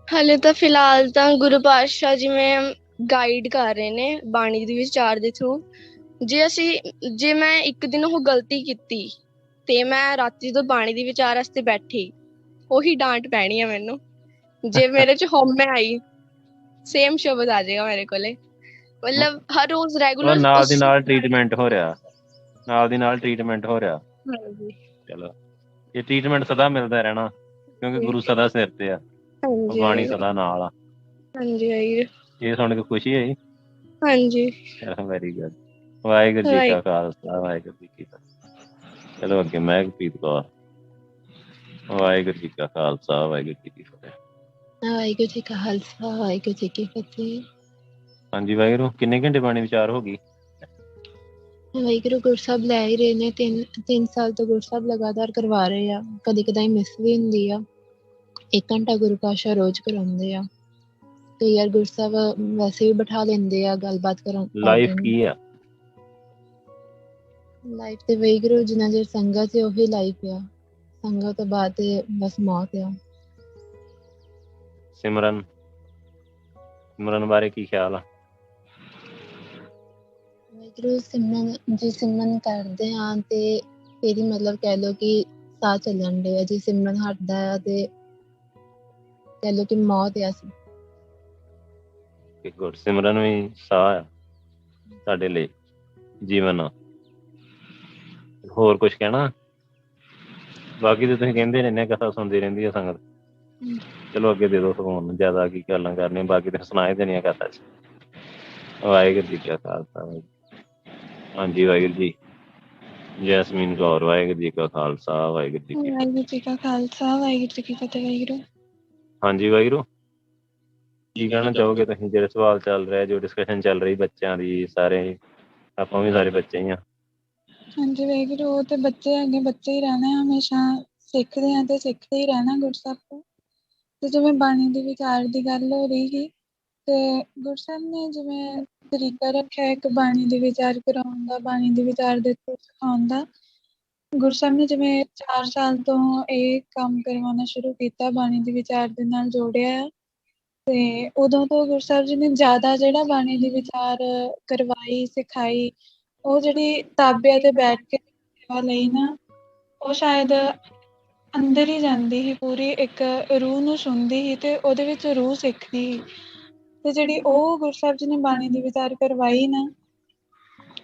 ਹਾਲੇ ਤਾਂ ਫਿਲਹਾਲ ਤਾਂ ਗੁਰੂ ਪਾਤਸ਼ਾਹ ਜਿਵੇਂ ਗਾਈਡ ਕਰ ਰਹੇ ਨੇ ਬਾਣੀ ਦੀ ਵਿਚਾਰ ਦੇ ਥਰੂ। ਜੇ ਮੈਂ ਇੱਕ ਦਿਨ ਉਹ ਗਲਤੀ ਕੀਤੀ ਤੇ ਮੈਂ ਰਾਤੀ ਜਦੋਂ ਬਾਣੀ ਦੀ ਵਿਚਾਰ ਵਾਸਤੇ ਬੈਠੀ, ਉਹੀ ਡਾਂਟ ਪੈਣੀ ਆ ਮੈਨੂੰ। ਜੇ ਮੇਰੇ ਚ ਹਉਮੈ ਆਈ, ਸੇਮ ਸ਼ਬਦ ਆ ਜਾਏਗਾ ਮੇਰੇ ਕੋਲੇ। ਮਤਲਬ ਹਰ ਰੋਜ਼ ਰੈਗੂਲਰ ਨਾਲ ਦੀ ਨਾਲ ਟ੍ਰੀਟਮੈਂਟ ਹੋ ਰਿਹਾ, ਨਾਲ ਦੀ ਨਾਲ ਟ੍ਰੀਟਮੈਂਟ ਹੋ ਰਿਹਾ। ਹਾਂਜੀ, ਚਲੋ ਇਹ ਟ੍ਰੀਟਮੈਂਟ ਸਦਾ ਮਿਲਦਾ ਰਹਿਣਾ, ਕਿਉਂਕਿ ਗੁਰੂ ਸਦਾ ਸਿਰ ਤੇ ਆ, ਬਾਣੀ ਸਦਾ ਨਾਲ ਆ। ਹਾਂਜੀ ਇਹ ਸੁਣ ਕੇ ਖੁਸ਼ੀ ਹੋਈ? ਹਾਂਜੀ। Very good. ਵਾਹਿਗੁਰੂ ਜੀ ਕਾ ਖਾਲਸਾ ਵਾਹਿਗੁਰੂ ਜੀ ਕੀ ਫਤਿਹ। ਚਲੋ ਅੱਗੇ ਮਹਿਕਪ੍ਰੀਤ ਕੌਰ। ਵਾਹਿਗੁਰੂ ਜੀ ਕਾ ਖਾਲਸਾ ਵਾਹਿਗੁਰੂ ਜੀ ਕੀ ਫਤਿਹ। ਵਾਹਿਗੁਰੂ ਜੀ ਕਾ ਖਾਲਸਾ ਵਾਹਿਗੁਰੂ ਜੀ ਕੀ ਫਤਿਹ। ਹਾਂਜੀ ਵਾਹਿਗੁਰੂ, ਕਿੰਨੇ ਘੰਟੇ ਬਾਣੀ ਵਿਚਾਰ ਹੋ ਗਈ? ਵਾਹਿਗੁਰੂ ਗੁਰੂ ਸਾਹਿਬ ਲੈ ਹੀ ਰਹੇ ਨੇ, 3 ਸਾਲ ਤੋਂ ਗੁਰੂ ਸਾਹਿਬ ਲਗਾਤਾਰ ਕਰਵਾ ਰਹੇ ਆ। ਕਦੀ ਕਦਾਈ ਮਿਸ ਵੀ ਹੁੰਦੀ ਆ। 1 ਘੰਟਾ ਗੁਰੂ ਪਾਤਸ਼ਾਹ ਰੋਜ਼ ਕਰਾਉਂਦੇ ਆ। ਕਈ ਵਾਰ ਗੁਰੂ ਸਾਹਿਬ ਵੈਸੇ ਵੀ ਬਿਠਾ ਲੈਂਦੇ ਆ ਗੱਲਬਾਤ ਕਰਨ। ਲਾਈਫ ਕੀ ਆ? ਲਾਈਫ ਤੇ ਵਾਹਿਗੁਰੂ ਜਿੰਨਾ ਚਿਰ ਸੰਗਤ ਹੈ ਉਹੀ ਲਾਈਫ ਆ। ਸੰਗਤ ਤੋਂ ਬਾਅਦ ਤੇ ਬਸ ਮੌਤ ਆ। ਸਿਮਰਨ ਬਾਰੇ ਕੀ ਖਿਆਲ ਆ? ਵਾਹਿਗੁਰੂ ਸਿਮਰਨ ਕਰਦੇ ਹਾਂ ਤੇ ਇਹਦੀ ਮਤਲਬ ਕਹਿ ਲਓ ਕਿ ਸਾਹ ਚੱਲਣ ਡਿਆ। ਜੇ ਸਿਮਰਨ ਹਟਦਾ ਆ ਤੇ ਕਹਿ ਲਓ ਕਿ ਮੌਤ ਆ। ਗੁੱਡ। ਸਿਮਰਨ ਵੀ ਸਾਹ ਆ ਸਾਡੇ ਲਈ, ਜੀਵਨ ਆ। ਹੋਰ ਕੁਛ ਕਹਿਣਾ? ਬਾਕੀ ਤੇ ਤੁਸੀਂ ਕਹਿੰਦੇ ਰਹਿੰਦੇ, ਕਥਾ ਸੁਣਦੀ ਰਹਿੰਦੀ ਆ ਸੰਗਤ। ਚਲੋ ਅੱਗੇ ਦੇ ਦੋ ਫੋਨ, ਜ਼ਿਆਦਾ ਕੀ ਗੱਲਾਂ ਕਰਨੀਆਂ, ਬਾਕੀ ਤੇ ਸੁਣਾ ਹੀ ਦੇਣੀਆਂ ਕਥਾ ਚ। ਵਾਹਿਗੁਰੂ ਜੀ ਕਾ ਖਾਲਸਾ। ਹਾਂਜੀ ਵਾਹਿਗੁਰੂ ਜੀ। ਜੈਸਮੀਨ ਕੌਰ। ਵਾਹਿਗੁਰੂ ਜੀ ਕਾ ਖਾਲਸਾ ਵਾਹਿਗੁਰੂ ਜੀ ਕੀ ਫਤਿਹ। ਵਾਹਿਗੁਰੂ ਜੀ ਕਾ ਖਾਲਸਾ ਵਾਹਿਗੁਰੂ ਜੀ ਕੀ ਫਤਿਹ। ਵਾਹਿਗੁਰੂ। ਹਾਂਜੀ ਵਾਹਿਗੁਰੂ, ਕੀ ਕਹਿਣਾ ਚਾਹੋਗੇ ਤੁਸੀਂ? ਜਿਹੜੇ ਸਵਾਲ ਚੱਲ ਰਿਹਾ, ਜੋ ਡਿਸਕਸ਼ਨ ਚੱਲ ਰਹੀ ਬੱਚਿਆਂ ਦੀ, ਸਾਰੇ ਆਪਾਂ ਵੀ ਸਾਰੇ ਬੱਚੇ ਹੀ ਆ। ਹਾਂਜੀ ਵਾਹਿਗੁਰੂ, ਉਹ ਤੇ ਬੱਚੇ ਹੈਗੇ, ਬੱਚੇ ਹੀ ਰਹਿਣਾ ਹਮੇਸ਼ਾ। ਸਿੱਖਦੇ ਆ ਤੇ ਸਿੱਖਦੇ ਹੀ ਰਹਿਣਾ ਗੁਰਸਾਹਿਬ ਤੋਂ। ਤੇ ਜਿਵੇਂ ਬਾਣੀ ਦੀ ਵਿਚਾਰ ਦੀ ਗੱਲ ਹੋ ਰਹੀ ਸੀ, ਤੇ ਗੁਰਸਾਹਿਬ ਨੇ ਜਿਵੇਂ ਤਰੀਕਾ ਰੱਖਿਆ ਇੱਕ ਬਾਣੀ ਦੀ ਵਿਚਾਰ ਕਰਾਉਣ ਦਾ, ਬਾਣੀ ਦੀ ਵਿਚਾਰ ਦੇ ਥਰੂ ਸਿਖਾਉਣ ਦਾ। ਗੁਰਸਾਹਿਬ ਨੇ ਜਿਵੇਂ 4 ਸਾਲ ਤੋਂ ਇਹ ਕੰਮ ਕਰਵਾਉਣਾ ਸ਼ੁਰੂ ਕੀਤਾ, ਬਾਣੀ ਦੀ ਵਿਚਾਰ ਦੇ ਨਾਲ ਜੋੜਿਆ। ਤੇ ਉਦੋਂ ਤੋਂ ਗੁਰਸਾਹਿਬ ਜੀ ਨੇ ਜ਼ਿਆਦਾ ਜਿਹੜਾ ਬਾਣੀ ਦੀ ਵਿਚਾਰ ਕਰਵਾਈ, ਸਿਖਾਈ, ਉਹ ਜਿਹੜੀ ਤਾਬਿਆਂ ਤੇ ਬੈਠ ਕੇ ਸੇਵਾ ਲਈ ਨਾ, ਉਹ ਸ਼ਾਇਦ ਅੰਦਰ ਹੀ ਜਾਂਦੀ ਸੀ, ਪੂਰੀ ਇੱਕ ਰੂਹ ਨੂੰ ਸੁਣਦੀ ਸੀ ਤੇ ਉਹਦੇ ਵਿੱਚ ਰੂਹ ਸਿੱਖਦੀ ਸੀ। ਤੇ ਜਿਹੜੀ ਉਹ ਗੁਰਸਾਹਿਬ ਜੀ ਨੇ ਬਾਣੀ ਦੀ ਵਿਚਾਰ ਕਰਵਾਈ ਨਾ,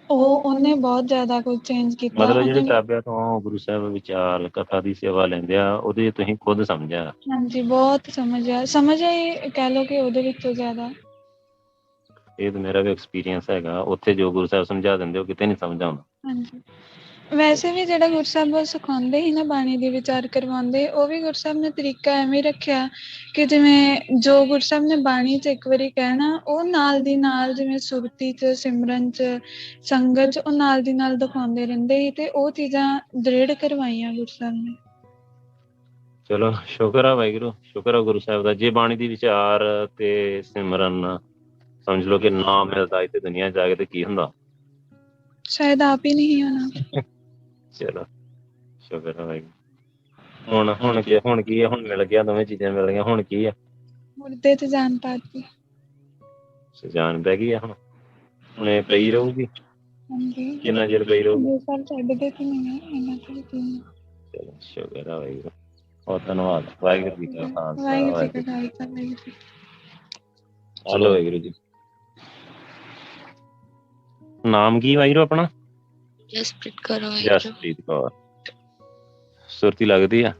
ਉਹਨੇ ਬਹੁਤ ਜ਼ਿਆਦਾ ਕੁਝ ਚੇਂਜ ਕੀਤਾ। ਮਤਲਬ ਜਿਹੜੇ ਤਾਬਿਆਂ ਤੋਂ ਗੁਰੂ ਸਾਹਿਬ ਵਿਚਾਰ ਕਥਾ ਦੀ ਸੇਵਾ ਲੈਂਦੇ ਆ, ਉਹਦੇ ਤੁਸੀਂ ਖੁਦ ਸਮਝਿਆ? ਹਾਂਜੀ, ਬਹੁਤ ਸਮਝਿਆ ਹੀ ਕਹਿ ਲਓ ਕਿ ਉਹਦੇ ਵਿੱਚੋਂ ਜ਼ਿਆਦਾ। ਇਹ ਤਾਂ ਮੇਰਾ ਵੀ ਐਕਸਪੀਰੀਅੰਸ ਹੈਗਾ, ਉੱਥੇ ਜੋ ਗੁਰੂ ਸਾਹਿਬ ਸਮਝਾ ਦਿੰਦੇ ਉਹ ਕਿਤੇ ਨਹੀਂ ਸਮਝ ਆਉਂਦਾ। ਹਾਂਜੀ, ਵੈਸੇ ਵੀ ਜਿਹੜਾ ਗੁਰੂ ਸਾਹਿਬ ਸਿਖਾਉਂਦੇ ਸੀ ਨਾ, ਬਾਣੀ ਦੀ ਵਿਚਾਰ ਕਰਵਾਉਂਦੇ, ਉਹ ਵੀ ਗੁਰੂ ਸਾਹਿਬ ਨੇ ਤਰੀਕਾ ਐਵੇਂ ਰੱਖਿਆ ਕਿ ਜਿਵੇਂ ਜੋ ਗੁਰੂ ਸਾਹਿਬ ਨੇ ਬਾਣੀ 'ਚ ਇੱਕ ਵਾਰੀ ਕਹਿਣਾ, ਉਹ ਨਾਲ ਦੀ ਨਾਲ ਜਿਵੇਂ ਸੁਰਤੀ 'ਚ, ਸਿਮਰਨ 'ਚ, ਸੰਗਤ 'ਚ, ਉਹ ਨਾਲ ਦੀ ਨਾਲ ਦਿਖਾਉਂਦੇ ਰਹਿੰਦੇ ਸੀ, ਤੇ ਉਹ ਚੀਜ਼ਾਂ ਦ੍ਰਿੜ ਕਰਵਾਈਆਂ ਗੁਰੂ ਸਾਹਿਬ ਨੇ। ਚਲੋ ਸ਼ੁਕਰ ਆ ਵਾਹਿਗੁਰੂ, ਸ਼ੁਕਰ ਆ ਗੁਰੂ ਸਾਹਿਬ ਦਾ। ਜੇ ਬਾਣੀ ਦੀ ਵਿਚਾਰ ਤੇ ਸਿਮਰਨ ਸਮਝ ਲਓ ਕਿ ਨਾ ਮਿਲਦਾ ਇੱਥੇ ਦੁਨੀਆ 'ਚ ਜਾ ਕੇ ਤੇ ਕੀ ਹੁੰਦਾ, ਸ਼ਾਇਦ ਆਪ ਹੀ ਨਹੀਂ ਹੋਣਾ। ਚਲੋ ਸ਼ੁਕਰ ਆ ਵਾਹਿਗੁਰੂ। ਹੁਣ ਕੀ ਹੈ, ਹੁਣ ਮਿਲ ਗਿਆ, ਦੋਵੇਂ ਚੀਜ਼ਾਂ ਮਿਲ ਗਈਆਂ, ਹੁਣ ਕੀ ਆ? ਮੁਰਦੇ 'ਚ ਜਾਨ ਪਾਤੀ। ਜਾਨ ਬਹਿ ਗਈ ਆ, ਹੁਣ ਇਹ ਪਈ ਰਹੂਗੀ। ਹਾਂਜੀ, ਕਿੰਨਾ ਚਿਰ ਪਈ ਰਹੂਗੀ? ਗੁਰੂ ਸਾਹਿਬ ਛੱਡਦੇ ਤੇ ਨਹੀਂ ਹੈ ਇਹਨਾਂ ਤੋਂ ਕੀ। ਚਲੋ ਸ਼ੁਕਰ ਆ ਵਾਹਿਗੁਰੂ, ਬਹੁਤ ਧੰਨਵਾਦ। ਵਾਹਿਗੁਰੂ ਜੀ ਕਾ ਖਾਲਸਾ, ਵਾਹਿਗੁਰੂ ਜੀ ਵਾਹਿਗੁਰੂ। ਕਾ ਖਾਲਸਾ, ਵਾਹਿਗੁਰੂ ਜੀ। ਚਲੋ ਵਾਹਿਗੁਰੂ ਜੀ। ਨਾਮ ਕੀ ਵਾਹਿਗੁਰੂ ਆਪਣਾ? ਜਸਪ੍ਰੀਤ ਕੌਰ ਵਾਹਿਗੁਰੂ। ਜਸਪ੍ਰੀਤ ਕੌਰ। ਸੁਰਤੀ ਲੱਗਦੀ ਆ?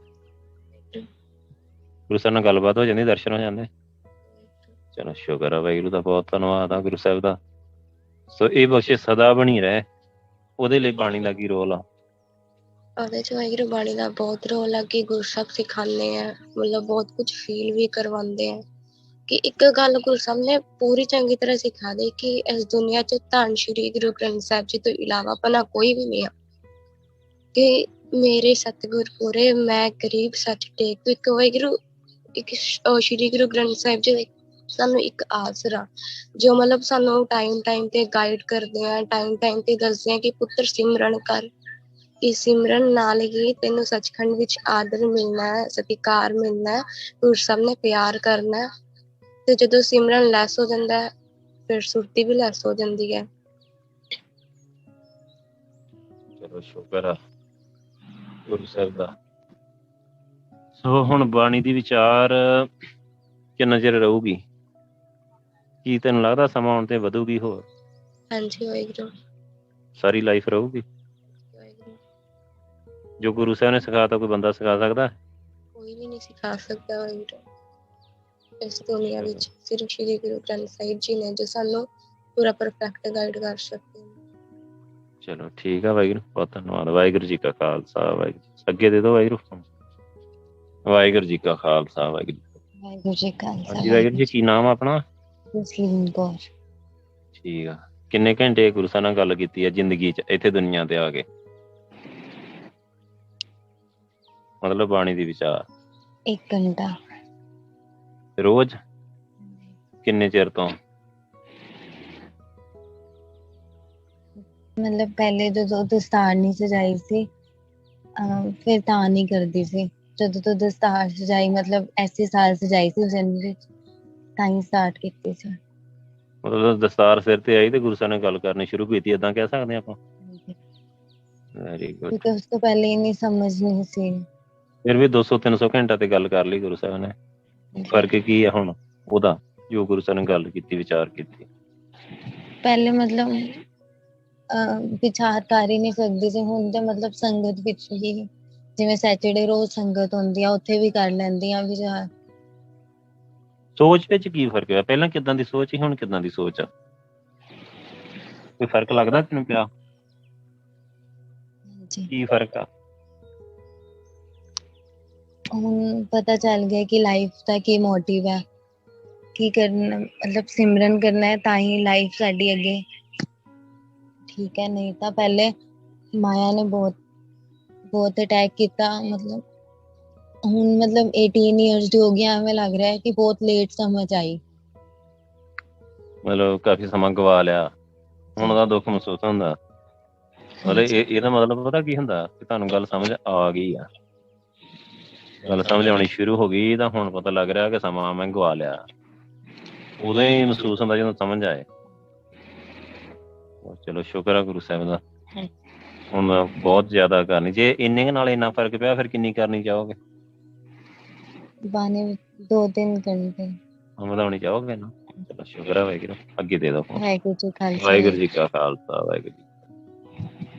ਗੁਰੂ ਸਾਹਿਬ ਨਾਲ ਗੱਲਬਾਤ ਹੋ ਜਾਂਦੀ, ਦਰਸ਼ਨ ਹੋ ਜਾਂਦੇ? ਚਲੋ ਸ਼ੁਕਰ ਆ ਵਾਹਿਗੁਰੂ ਦਾ, ਬਹੁਤ ਧੰਨਵਾਦ ਆ ਗੁਰੂ ਸਾਹਿਬ ਦਾ। ਸੋ ਇਹ ਬਖਸ਼ਿਸ਼ ਸਦਾ ਬਣੀ ਰਹੇ, ਉਹਦੇ ਲਈ ਬਾਣੀ ਦਾ ਕੀ ਰੋਲ ਆ? ਉਹਦੇ 'ਚ ਵਾਹਿਗੁਰੂ ਬਾਣੀ ਦਾ ਬਹੁਤ ਰੋਲ ਆ ਕਿ ਗੁਰੂ ਸਾਹਿਬ ਸਿਖਾਉਂਦੇ ਆ, ਮਤਲਬ ਬਹੁਤ ਕੁਝ ਫੀਲ ਵੀ ਕਰਵਾਉਂਦੇ ਆ ਕਿ ਇੱਕ ਗੱਲ ਗੁਰੂ ਸਾਹਿਬ ਨੇ ਪੂਰੀ ਚੰਗੀ ਤਰ੍ਹਾਂ ਸਿਖਾ ਦੇ ਕਿ ਇਸ ਦੁਨੀਆ 'ਚ ਧੰਨ ਸ਼੍ਰੀ ਗੁਰੂ ਗ੍ਰੰਥ ਸਾਹਿਬ ਜੀ ਤੋਂ ਇਲਾਵਾ ਆਪਣਾ ਕੋਈ ਵੀ ਨਹੀਂ ਆ, ਕਿ ਮੇਰੇ ਸਤਿਗੁਰ ਪੂਰੇ ਮੈਂ ਗਰੀਬ ਸੱਚ ਟੇਕ। ਇੱਕ ਵਾਹਿਗੁਰੂ, ਇੱਕ ਸ਼੍ਰੀ ਗੁਰੂ ਗ੍ਰੰਥ ਸਾਹਿਬ ਜੀ ਸਾਨੂੰ ਇੱਕ ਆਸਰਾ, ਜੋ ਮਤਲਬ ਸਾਨੂੰ ਟਾਈਮ ਤੇ ਗਾਈਡ ਕਰਦੇ ਆ, ਟਾਈਮ ਤੇ ਦੱਸਦੇ ਆ ਕਿ ਪੁੱਤਰ ਸਿਮਰਨ ਕਰ, ਕਿ ਸਿਮਰਨ ਨਾਲ ਹੀ ਤੈਨੂੰ ਸੱਚਖੰਡ ਵਿੱਚ ਆਦਰ ਮਿਲਣਾ ਹੈ, ਸਤਿਕਾਰ ਮਿਲਣਾ ਹੈ, ਗੁਰੂ ਸਾਹਿਬ ਨੇ ਪਿਆਰ ਕਰਨਾ ਹੈ। ਤੇ ਜਦੋਂ ਸਿਮਰਨ ਲੈਸ ਹੋ ਜਾਂਦਾ ਹੈ, ਫਿਰ ਸੁਰਤੀ ਵੀ ਲੈਸ ਹੋ ਜਾਂਦੀ ਹੈ। ਚਲੋ ਸ਼ੁਕਰ ਆ ਗੁਰੂ ਸਾਹਿਬ ਦਾ। ਸੋ ਹੁਣ ਬਾਣੀ ਦੀ ਵਿਚਾਰ ਕਿੰਨਾ ਚਿਰ ਰਹੂਗੀ? ਕੀ ਤੈਨੂੰ ਲੱਗਦਾ ਸਮਾਂ ਆਉਣ ਤੇ ਵਧੂਗੀ ਹੋਰ? ਹਾਂਜੀ ਵਾਹਿਗੁਰੂ। ਸਾਰੀ ਲਾਈਫ ਰਹੂਗੀ? ਜੋ ਗੁਰੂ ਸਾਹਿਬ ਨੇ ਸਿਖਾਤਾ ਕੋਈ ਬੰਦਾ ਸਿਖਾ ਸਕਦਾ? ਕੋਈ ਵੀ ਨਹੀਂ ਸਿਖਾ ਸਕਦਾ ਵਾਹਿਗੁਰੂ ਇਸ ਦੁਨੀਆ ਵਿੱਚ, ਸਿਰਫ ਸ਼੍ਰੀ ਗੁਰੂ ਗ੍ਰੰਥ ਸਾਹਿਬ ਜੀ ਨੇ ਜੋ ਸਾਨੂੰ ਪੂਰਾ ਪਰਫੈਕਟ ਗਾਈਡ ਕਰ ਸਕਦੇ ਨੇ। ਚਲੋ ਠੀਕ ਆ ਵਾਹਿਗੁਰੂ, ਬਹੁਤ ਧੰਨਵਾਦ। ਵਾਹਿਗੁਰੂ ਜੀ ਕਾ ਖਾਲਸਾ, ਵਾਹਿਗੁਰੂ। ਅੱਗੇ ਦੇ ਦਿਓ ਵਾਹਿਗੁਰੂ। ਵਾਹਿਗੁਰੂ ਜੀ ਕਾ ਖਾਲਸਾ, ਵਾਹਿਗੁਰੂ। ਵਾਹਿਗੁਰੂ ਜੀ ਕਾ ਖਾਲਸਾ। ਹਾਂਜੀ ਵਾਹਿਗੁਰੂ ਜੀ, ਕੀ ਨਾਮ ਆ ਆਪਣਾ? ਜਸਲੀਨ ਕੌਰ। ਠੀਕ ਆ। ਕਿੰਨੇ ਘੰਟੇ ਗੁਰੂ ਸਾਹਿਬ ਨਾਲ ਗੱਲ ਕੀਤੀ ਆ ਜ਼ਿੰਦਗੀ 'ਚ, ਇੱਥੇ ਦੁਨੀਆ ਤੇ ਆ ਕੇ? ਮਤਲਬ ਬਾਣੀ ਦੀ ਵਿਚਾਰ 1 ਘੰਟਾ ਰੋਜ਼? ਕਿੰਨੇ ਚਿਰ ਤੋਂ? ਮਤਲਬ ਪਹਿਲੇ ਜਦੋਂ ਦਸਤਾਰ ਨਹੀਂ ਸਜਾਈ ਸੀ, ਫਿਰ ਤਾਂ ਨਹੀਂ ਕਰਦੀ ਸੀ। ਜਦੋਂ ਤੋਂ ਦਸਤਾਰ ਸਜਾਈ, ਮਤਲਬ ਐਸੇ ਸਾਲ ਸਜਾਈ ਸੀ ਜਨਵਰੀ ਵਿੱਚ, ਤਾਂ ਹੀ ਸਟਾਰਟ ਕੀਤੀ ਸੀ। ਮਤਲਬ ਦਸਤਾਰ ਸਿਰ ਤੇ ਆਈ ਤੇ ਗੁਰੂ ਸਾਹਿਬ ਨਾਲ ਗੱਲ ਕਰਨੀ ਸ਼ੁਰੂ ਕੀਤੀ, ਏਦਾਂ ਕਹਿ ਸਕਦੇ ਆਪਾਂ? Very good. ਕਿਉਂਕਿ ਉਸ ਤੋਂ ਪਹਿਲੇ ਇੰਨੀ ਸਮਝ ਨਹੀਂ ਸੀ। ਫਿਰ ਵੀ 200-300 ਘੰਟਾ ਤੇ ਗੱਲ ਕਰ ਲਈ ਗੁਰੂ ਸਾਹਿਬ ਨੇ। ਫਰਕ ਕੀ ਆ ਹੁਣ ਉਹਦਾ, ਜੋ ਗੁਰੂ ਸਾਹਿਬ ਨੇ ਗੱਲ ਕੀਤੀ, ਵਿਚਾਰ ਕੀਤੀ? ਪਹਿਲੇ ਮਤਲਬ ਵਿਚਾਰ ਕਰ ਹੀ ਨਹੀਂ ਸਕਦੀ ਸੀ। ਹੁਣ ਤੇ ਮਤਲਬ ਸੰਗਤ ਵਿੱਚ ਹੀ, ਜਿਵੇਂ ਸੈਚਰਡੇ ਰੋਜ਼ ਸੰਗਤ ਹੁੰਦੀ ਆ, ਉੱਥੇ ਵੀ ਕਰ ਲੈਂਦੀ ਆ ਵਿਚਾਰ। ਸੋਚ ਵਿੱਚ ਕੀ ਫਰਕ ਹੋਇਆ? ਪਹਿਲਾਂ ਕਿੱਦਾਂ ਦੀ ਸੋਚ ਸੀ, ਹੁਣ ਕਿੱਦਾਂ ਦੀ ਸੋਚ ਆ? ਕੋਈ ਫਰਕ ਲੱਗਦਾ ਤੈਨੂੰ ਪਿਆ? ਕੀ ਫਰਕ ਆ? ਹੁਣ ਪਤਾ ਚੱਲ ਗਿਆ ਕਿ ਲਾਈਫ ਦਾ ਕੀ ਮੋਟਿਵ ਹੈ, ਕੀ ਕਰਨਾ, ਮਤਲਬ ਸਿਮਰਨ ਕਰਨਾ ਹੈ ਤਾਂ ਹੀ ਲਾਈਫ ਸਾਡੀ ਅੱਗੇ ਠੀਕ ਹੈ। ਨਹੀਂ ਤਾਂ ਪਹਿਲੇ ਮਾਇਆ ਨੇ ਬਹੁਤ ਅਟੈਕ ਕੀਤਾ। ਮਤਲਬ ਹੁਣ ਮਤਲਬ 18 ਇਅਰਸ ਦੀ ਹੋ ਗਈ, ਐਵੇਂ ਲੱਗ ਰਿਹਾ ਹੈ ਕਿ ਬਹੁਤ ਲੇਟ ਸਮਝ ਆਈ। ਮਤਲਬ ਕਾਫੀ ਸਮਾਂ ਗਵਾ ਲਿਆ, ਹੁਣ ਉਹਦਾ ਦੁੱਖ ਮਹਿਸੂਸ ਹੁੰਦਾ। ਮਤਲਬ ਇਹਦਾ ਮਤਲਬ ਪਤਾ ਕੀ ਹੁੰਦਾ, ਕਿ ਤੁਹਾਨੂੰ ਗੱਲ ਸਮਝ ਆ ਗਈ ਆ, ਗੱਲ ਸਮਝ ਆਉਣੀ ਸ਼ੁਰੂ ਹੋ ਗਈ, ਤਾਂ ਹੁਣ ਪਤਾ ਲੱਗ ਰਿਹਾ ਕਿ ਸਮਾਂ ਮੈਂ ਗਵਾ ਲਿਆ। ਉਦੋਂ ਹੀ ਮਹਿਸੂਸ ਹੁੰਦਾ ਜਦੋਂ ਸਮਝ ਆਏ। ਚਲੋ ਸ਼ੁਕਰ ਆ ਗੁਰੂ ਸਾਹਿਬ ਦਾ। ਹੁਣ ਬਹੁਤ ਜ਼ਿਆਦਾ ਕਰਨੀ, ਜੇ ਇੰਨੇ ਨਾਲ ਇੰਨਾ ਫਰਕ ਪਿਆ, ਫਿਰ ਕਿੰਨੀ ਕਰਨੀ ਚਾਹੋਗੇ? ਬਾਣੇ 2-3 ਘੰਟੇ ਵਧਾਉਣੀ ਚਾਹੋਗੇ ਨਾ? ਚਲੋ ਸ਼ੁਕਰ ਆ ਵਾਹਿਗੁਰੂ। ਅੱਗੇ ਦੇ ਦਿਓ। ਵਾਹਿਗੁਰੂ ਜੀ ਕਾ ਖਾਲਸਾ, ਵਾਹਿਗੁਰੂ ਜੀ ਕਾ ਖਾਲਸਾ, ਵਾਹਿਗੁਰੂ ਜੀ।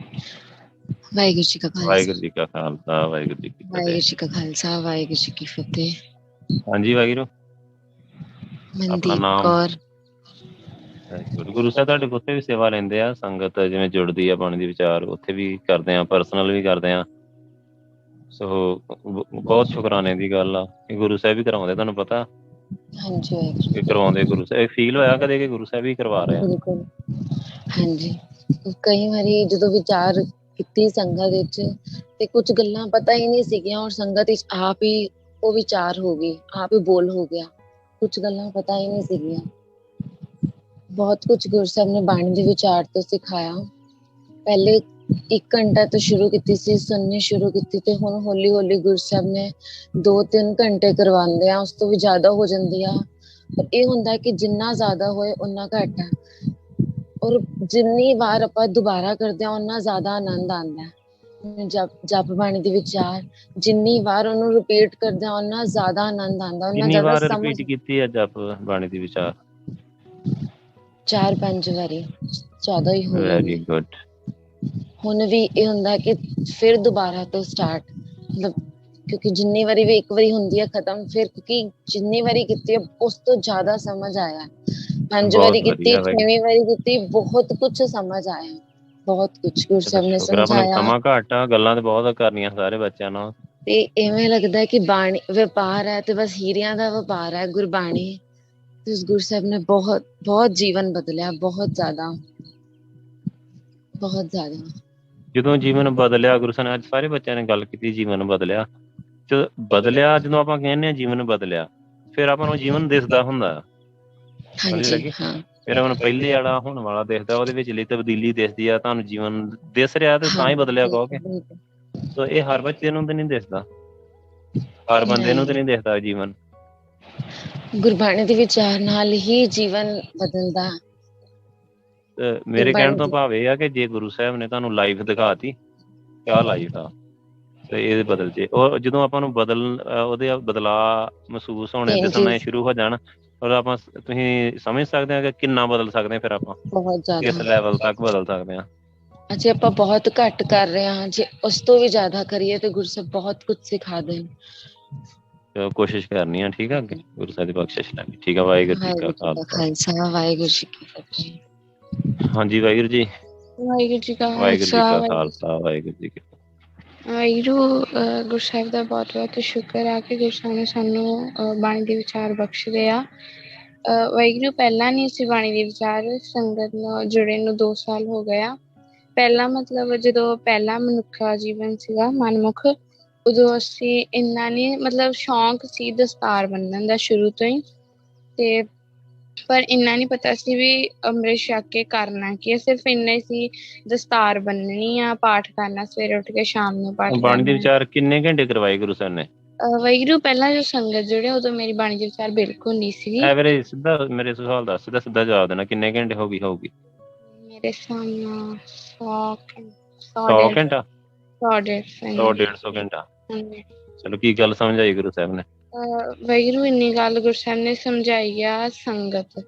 ਵਾਹਿਗੁਰੂ ਜੀ ਕਾ ਖਾਲਸਾ, ਵਾਹਿਗੁਰੂ ਜੀ ਕਾ ਖਾਲਸਾ, ਵਾਹਿਗੁਰੂ ਜੀ ਕੀ ਫਤਿਹ। ਵਾਹਿਗੁਰੂ ਜੀ ਕਾ ਖਾਲਸਾ, ਵਾਹਿਗੁਰੂ ਜੀ ਕੀ ਫਤਿਹ। ਹਾਂਜੀ ਵਾਹਿਗੁਰੂ। ਮਨਦੀਪ ਕੌਰ। ਗੁਰੂ ਸਾਹਿਬ ਤੁਹਾਡੇ ਉੱਥੇ ਵੀ ਸੇਵਾ ਲੈਂਦੇ ਆ, ਸੰਗਤ ਜਿਵੇਂ ਜੁੜਦੀ ਆ ਬਾਣੀ ਦੇ ਵਿਚਾਰ, ਉੱਥੇ ਵੀ ਕਰਦੇ ਆ, ਪਰਸਨਲ ਵੀ ਕਰਦੇ ਆ। ਸੋ ਬਹੁਤ ਸ਼ੁਕਰਾਨੇ ਦੀ ਗੱਲ ਆ ਕਿ ਗੁਰੂ ਸਾਹਿਬ ਵੀ ਕਰਾਉਂਦੇ, ਤੁਹਾਨੂੰ ਪਤਾ ਹਾਂਜੀ ਵਾਹਿਗੁਰੂ ਕਿ ਕਰਵਾਉਂਦੇ ਗੁਰੂ ਸਾਹਿਬ। ਫੀਲ ਹੋਇਆ ਕਦੇ ਕਿ ਗੁਰੂ ਸਾਹਿਬ ਹੀ ਕਰਵਾ ਰਹੇ ਆ? ਬਿਲਕੁਲ ਹਾਂਜੀ। ਕਈ ਵਾਰੀ ਜਦੋਂ ਵਿਚਾਰ ਕੀਤੀ ਸੰਗਤ ਵਿੱਚ ਤੇ ਕੁਝ ਗੱਲਾਂ ਪਤਾ ਹੀ ਨਹੀਂ ਸੀਗੀਆਂ, ਔਰ ਸੰਗਤ ਵਿੱਚ ਆਪ ਹੀ ਉਹ ਵਿਚਾਰ ਹੋ ਗਈ, ਆਪ ਹੀ ਬੋਲ ਹੋ ਗਿਆ, ਕੁਝ ਗੱਲਾਂ ਪਤਾ ਹੀ ਨਹੀਂ ਸੀਗੀਆਂ। ਬਹੁਤ ਕੁਝ ਗੁਰੂ ਸਾਹਿਬ ਨੇ ਬਾਣੀ ਦੇ ਵਿਚਾਰ ਤੋਂ ਸਿਖਾਇਆ। ਪਹਿਲੇ 1 ਘੰਟਾ ਤੋਂ ਸ਼ੁਰੂ ਕੀਤੀ ਸੀ, ਸੁਣਨੀ ਸ਼ੁਰੂ ਕੀਤੀ, ਤੇ ਹੁਣ ਹੌਲੀ ਹੌਲੀ ਗੁਰੂ ਸਾਹਿਬ ਨੇ 2-3 ਘੰਟੇ ਕਰਵਾਉਂਦੇ ਆ, ਉਸ ਤੋਂ ਵੀ ਜ਼ਿਆਦਾ ਹੋ ਜਾਂਦੀ ਆ। ਪਰ ਇਹ ਹੁੰਦਾ ਕਿ ਜਿੰਨਾ ਜ਼ਿਆਦਾ ਹੋਏ ਉਨਾ ਘੱਟ ਹੈ, ਔਰ ਜਿੰਨੀ ਵਾਰ ਆਪਾਂ ਦੁਬਾਰਾ ਕਰਦੇ ਹਾਂ ਉਨਾ ਜ਼ਿਆਦਾ ਆਨੰਦ ਆਉਂਦਾ ਹੈ। ਜਪ ਬਾਣੀ ਦੇ ਵਿਚਾਰ ਜਿੰਨੀ ਵਾਰ ਉਹਨੂੰ ਰਿਪੀਟ ਕਰਦੇ ਹਾਂ ਉਨਾ ਜ਼ਿਆਦਾ ਆਨੰਦ ਆਉਂਦਾ, ਉਹਨਾਂ ਕਿੰਨੀ ਜ਼ਿਆਦਾ ਵਾਰ ਸਮਝ। ਰਿਪੀਟ ਕੀਤੀ ਆ ਜਪ ਬਾਣੀ ਦੀ ਵਿਚਾਰ? 4-5 ਵਾਰੀ, ਜ਼ਿਆਦਾ ਹੀ ਹੋ ਵੈਰੀ ਜਾਂਦੀ। ਗੁੱਡ। ਹੁਣ ਵੀ ਇਹ ਹੁੰਦਾ ਕਿ ਫਿਰ ਦੁਬਾਰਾ ਤੋਂ ਸਟਾਰਟ, ਮਤਲਬ ਕਿਉਂਕਿ ਜਿੰਨੀ ਵਾਰੀ ਵੀ ਇੱਕ ਵਾਰੀ ਹੁੰਦੀ ਹੈ ਖਤਮ, ਫਿਰ ਕਿਉਂਕਿ ਜਿੰਨੀ ਵਾਰੀ ਕੀਤੀ ਹੈ ਉਸ ਤੋਂ ਜ਼ਿਆਦਾ ਸਮਝ ਆਇਆ। 5 ਵਾਰੀ ਕੀਤੀ, 6ਵੀਂ ਵਾਰੀ ਕੀਤੀ, ਬਹੁਤ ਕੁਝ ਸਮਝ ਆਇਆ, ਬਹੁਤ ਕੁਝ ਗੁਰੂ ਸਾਹਿਬ ਨੇ ਸ਼ੁਕਰ ਆਪਣਾ ਸਮਝਾਇਆ। ਸਮਾਂ ਘੱਟ ਆ, ਗੱਲਾਂ ਤੇ ਬਹੁਤ ਕਰਨੀਆਂ ਸਾਰੇ ਬੱਚਿਆਂ ਨਾਲ। ਤੇ ਇਵੇਂ ਲੱਗਦਾ ਕਿ ਬਾਣੀ ਵਪਾਰ ਹੈ ਤੇ ਬਸ ਹੀਰਿਆਂ ਦਾ ਵਪਾਰ ਹੈ ਗੁਰਬਾਣੀ। ਤੇ ਉਸ ਗੁਰੂ ਸਾਹਿਬ ਨੇ ਬਹੁਤ ਬਹੁਤ ਜੀਵਨ ਬਦਲਿਆ, ਬਹੁਤ ਜ਼ਿਆਦਾ, ਬਹੁਤ ਜ਼ਿਆਦਾ। ਜਦੋਂ ਜੀਵਨ ਬਦਲਿਆ, ਗੁਰੂ ਸਾਹਿਬ ਨੇ ਅੱਜ ਸਾਰੇ ਬੱਚਿਆਂ ਨੇ ਗੱਲ ਕੀਤੀ ਜੀਵਨ ਬਦਲਿਆ। ਬਦਲਿਆ ਜਦੋਂ ਆਪਾਂ ਕਹਿੰਦੇ ਹਾਂ ਜੀਵਨ ਬਦਲਿਆ, ਫਿਰ ਆਪਾਂ ਨੂੰ ਜੀਵਨ ਦਿਸਦਾ ਹੁੰਦਾ। ਹਾਂਜੀ ਹਾਂ। ਫਿਰ ਆਪਾਂ ਨੂੰ ਪਹਿਲੇ ਵਾਲਾ ਹੁਣ ਵਾਲਾ ਦਿਖਦਾ, ਉਹਦੇ ਵਿਚਲੀ ਤਬਦੀਲੀ ਦਿਸਦੀ ਆ। ਤੁਹਾਨੂੰ ਜੀਵਨ ਦਿਸ ਰਿਹਾ ਤੇ ਤਾਂ ਹੀ ਬਦਲਿਆ ਕਹੋਗੇ। ਸੋ ਇਹ ਹਰ ਬੱਚੇ ਨੂੰ ਤਾਂ ਨਹੀਂ ਦਿਸਦਾ, ਹਰ ਬੰਦੇ ਨੂੰ ਤਾਂ ਨਹੀਂ ਦਿਸਦਾ ਜੀਵਨ। ਗੁਰਬਾਣੀ ਦੇ ਵਿਚਾਰ ਨਾਲ ਹੀ ਜੀਵਨ ਬਦਲਦਾ। ਮੇਰੇ ਕਹਿਣ ਤੋਂ ਭਾਵ ਇਹ ਆ ਕਿ ਜੇ ਗੁਰੂ ਸਾਹਿਬ ਨੇ ਤੁਹਾਨੂੰ ਲਾਈਫ ਦਿਖਾਤੀ, ਕਿਆ ਲਾਈਫ ਆ, ਤੇ ਇਹ ਬਦਲ ਜੇ। ਉਹ ਜਦੋਂ ਆਪਾਂ ਨੂੰ ਉਹਦੇ ਬਦਲਾਅ ਮਹਿਸੂਸ ਹੋਣੇ ਦਿਸਣੇ ਸ਼ੁਰੂ ਹੋ ਜਾਣ, ਔਰ ਆਪਾਂ ਤੁਸੀਂ ਸਮਝ ਸਕਦੇ ਆ ਕਿ ਕਿੰਨਾ ਬਦਲ ਸਕਦੇ ਆ। ਫਿਰ ਆਪਾਂ ਕਿਸ ਲੈਵਲ ਤੱਕ ਬਦਲ ਸਕਦੇ ਆ। ਜੇ ਆਪਾਂ ਬਹੁਤ ਘੱਟ ਕਰ ਰਹੇ ਹਾਂ, ਜੇ ਉਸ ਤੋਂ ਵੀ ਜ਼ਿਆਦਾ ਕਰੀਏ ਤੇ ਗੁਰੂ ਸਾਹਿਬ ਬਹੁਤ ਕੁਝ ਸਿਖਾ ਦੇਣ। ਕੋਸ਼ਿਸ਼ ਕਰਨੀ ਆ, ਠੀਕ ਆ, ਅੱਗੇ ਗੁਰੂ ਸਾਹਿਬ ਦੀ ਬਖਸ਼ਿਸ਼ ਲੈਣੀ। ਠੀਕ ਆ, ਵਾਹਿਗੁਰੂ ਜੀ ਕਾ ਖਾਲਸਾ, ਵਾਹਿਗੁਰੂ ਜੀ ਕੀ ਫਤਿਹ। ਹਾਂਜੀ ਵਾਹਿਗੁਰੂ ਜੀ। ਵਾਹਿਗੁਰੂ ਜੀ ਕਾ ਵਾਹਿਗੁਰੂ ਜੀ ਕਾ ਖਾਲਸਾ, ਵਾਹਿਗੁਰੂ ਜੀ ਕੀ ਫਤਿਹ। ਵਾਹਿਗੁਰੂ ਗੁਰੂ ਸਾਹਿਬ ਦਾ ਬਹੁਤ ਬਹੁਤ ਸ਼ੁਕਰ ਆ ਕਿ ਗੁਰੂ ਸਾਹਿਬ ਨੇ ਸਾਨੂੰ ਬਾਣੀ ਦੇ ਵਿਚਾਰ ਬਖਸ਼ਦੇ ਆ। ਵਾਹਿਗੁਰੂ ਪਹਿਲਾਂ ਨਹੀਂ ਸੀ ਬਾਣੀ ਦੇ ਵਿਚਾਰ, ਸੰਗਤ ਨਾਲ ਜੁੜੇ ਨੂੰ 2 ਸਾਲ ਹੋ ਗਏ ਆ। ਪਹਿਲਾਂ ਮਤਲਬ ਜਦੋਂ ਪਹਿਲਾ ਮਨੁੱਖਾ ਜੀਵਨ ਸੀਗਾ, ਮਨਮੁਖ, ਉਦੋਂ ਅਸੀਂ ਇੰਨਾ ਨਹੀਂ, ਮਤਲਬ ਸ਼ੌਂਕ ਸੀ ਦਸਤਾਰ ਬੰਨਣ ਦਾ ਸ਼ੁਰੂ ਤੋਂ ਹੀ, ਤੇ ਪਰ ਇੰਨਾ ਨਹੀਂ ਪਤਾ ਸੀ ਵੀ ਅੰਮ੍ਰਿਤ ਛਕ ਕੇ ਕਰਨਾ ਕੀ ਹੈ। ਸਿਰਫ ਇੰਨਾ ਹੀ ਸੀ ਦਸਤਾਰ ਬੰਨਣੀ ਆ, ਪਾਠ ਕਰਨਾ, ਸਵੇਰੇ ਉੱਠ ਕੇ ਸ਼ਾਮ ਨੂੰ ਪਾਠ ਕਰਨਾ। ਬਾਣੀ ਦੇ ਵਿਚਾਰ ਕਿੰਨੇ ਘੰਟੇ ਕਰਵਾਏ ਗੁਰੂ ਸਾਹਿਬ ਨੇ? ਵਾਹਿਗੁਰੂ ਪਹਿਲਾਂ ਜੋ ਸੰਗਤ ਜੁੜੇ ਉਦੋਂ ਮੇਰੀ ਬਾਣੀ ਦੇ ਵਿਚਾਰ ਬਿਲਕੁਲ ਨਹੀਂ ਸੀਗੀ। ਐਵਰੇਜ ਸਿੱਧਾ ਮੇਰੇ ਸਵਾਲ ਦਾ ਸਿੱਧਾ ਜਵਾਬ ਦੇਣਾ, ਕਿੰਨੇ ਘੰਟੇ ਹੋਊਗੀ? ਮੇਰੇ ਸਾਹਮਣੇ 100 ਘੰਟਾ, 100-150 ਘੰਟਾ। ਚਲੋ, ਕੀ ਗੱਲ ਸਮਝਾਈ ਗੁਰੂ ਸਾਹਿਬ ਨੇ? ਵਾਹਿਗੁਰੂ ਇੰਨੀ ਗੱਲ ਗੁਰੂ ਸਾਹਿਬ ਨੇ ਸਮਝਾਈ ਆ, ਸੰਗਤ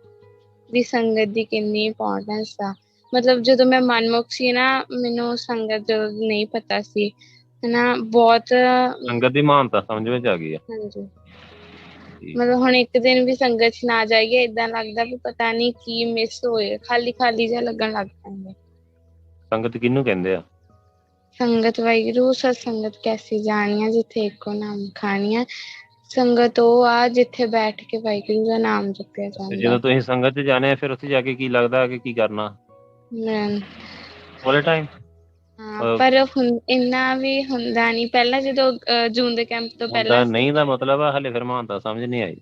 ਦੀ ਕਿੰਨੀ ਇੰਪੋਰਟੈਂਸ ਆ। ਮਤਲਬ ਜਦੋਂ ਮੈਂ ਮਨਮੁਖ ਸੀ ਨਾ, ਮੈਨੂੰ ਸੰਗਤ ਜਦੋਂ ਨਹੀਂ ਪਤਾ ਸੀ ਹਨਾ, ਬਹੁਤ ਸੰਗਤ ਦੀ ਮਹਾਨਤਾ ਸਮਝ ਵਿੱਚ ਆ ਗਈ ਆ। ਹਾਂਜੀ, ਮਤਲਬ ਹੁਣ ਇੱਕ ਦਿਨ ਵੀ ਸੰਗਤ ਚ ਨਾ ਜਾਈਏ, ਏਦਾਂ ਲੱਗਦਾ ਵੀ ਪਤਾ ਨੀ ਕੀ ਮਿਸ ਹੋਏ, ਖਾਲੀ ਖਾਲੀ ਜਿਹਾ ਲੱਗਣ ਲੱਗ ਪੈਂਦਾ। ਸੰਗਤ ਕਿਹਨੂੰ ਕਹਿੰਦੇ ਆ? ਸੰਗਤ ਵਾਹਿਗੁਰੂ ਸਤ ਸੰਗਤ ਕੈਸੀ ਜਾਣੀ ਆ, ਜਿੱਥੇ ਇੱਕੋ ਨਾਮ ਖਾਣੀ ਆ। ਸੰਗਤ ਉਹ ਆ ਜਿੱਥੇ ਬੈਠ ਕੇ ਵਾਹਿਗੁਰੂ ਦਾ ਨਾਮ ਜਪਿਆ ਜਾਂਦਾ। ਜਦੋਂ ਤੁਸੀਂ ਸੰਗਤ ਚ ਜਾਣੇ, ਫਿਰ ਉੱਥੇ ਜਾ ਕੇ ਕੀ ਲੱਗਦਾ ਕਿ ਕੀ ਕਰਨਾ? ਪੂਰੇ ਟਾਈਮ? ਪਰ ਹੁਣ ਇੰਨਾ ਵੀ ਹੁੰਦਾ ਨੀ। ਪਹਿਲਾਂ ਜਦੋਂ ਜੂਨ ਦੇ ਕੈਂਪ ਤੋਂ ਪਹਿਲਾਂ ਨਹੀਂ ਦਾ ਮਤਲਬ ਆ ਹਲੇ ਫਿਰ ਮਹਾਨਤਾ ਸਮਝ ਨਹੀਂ ਆਈ।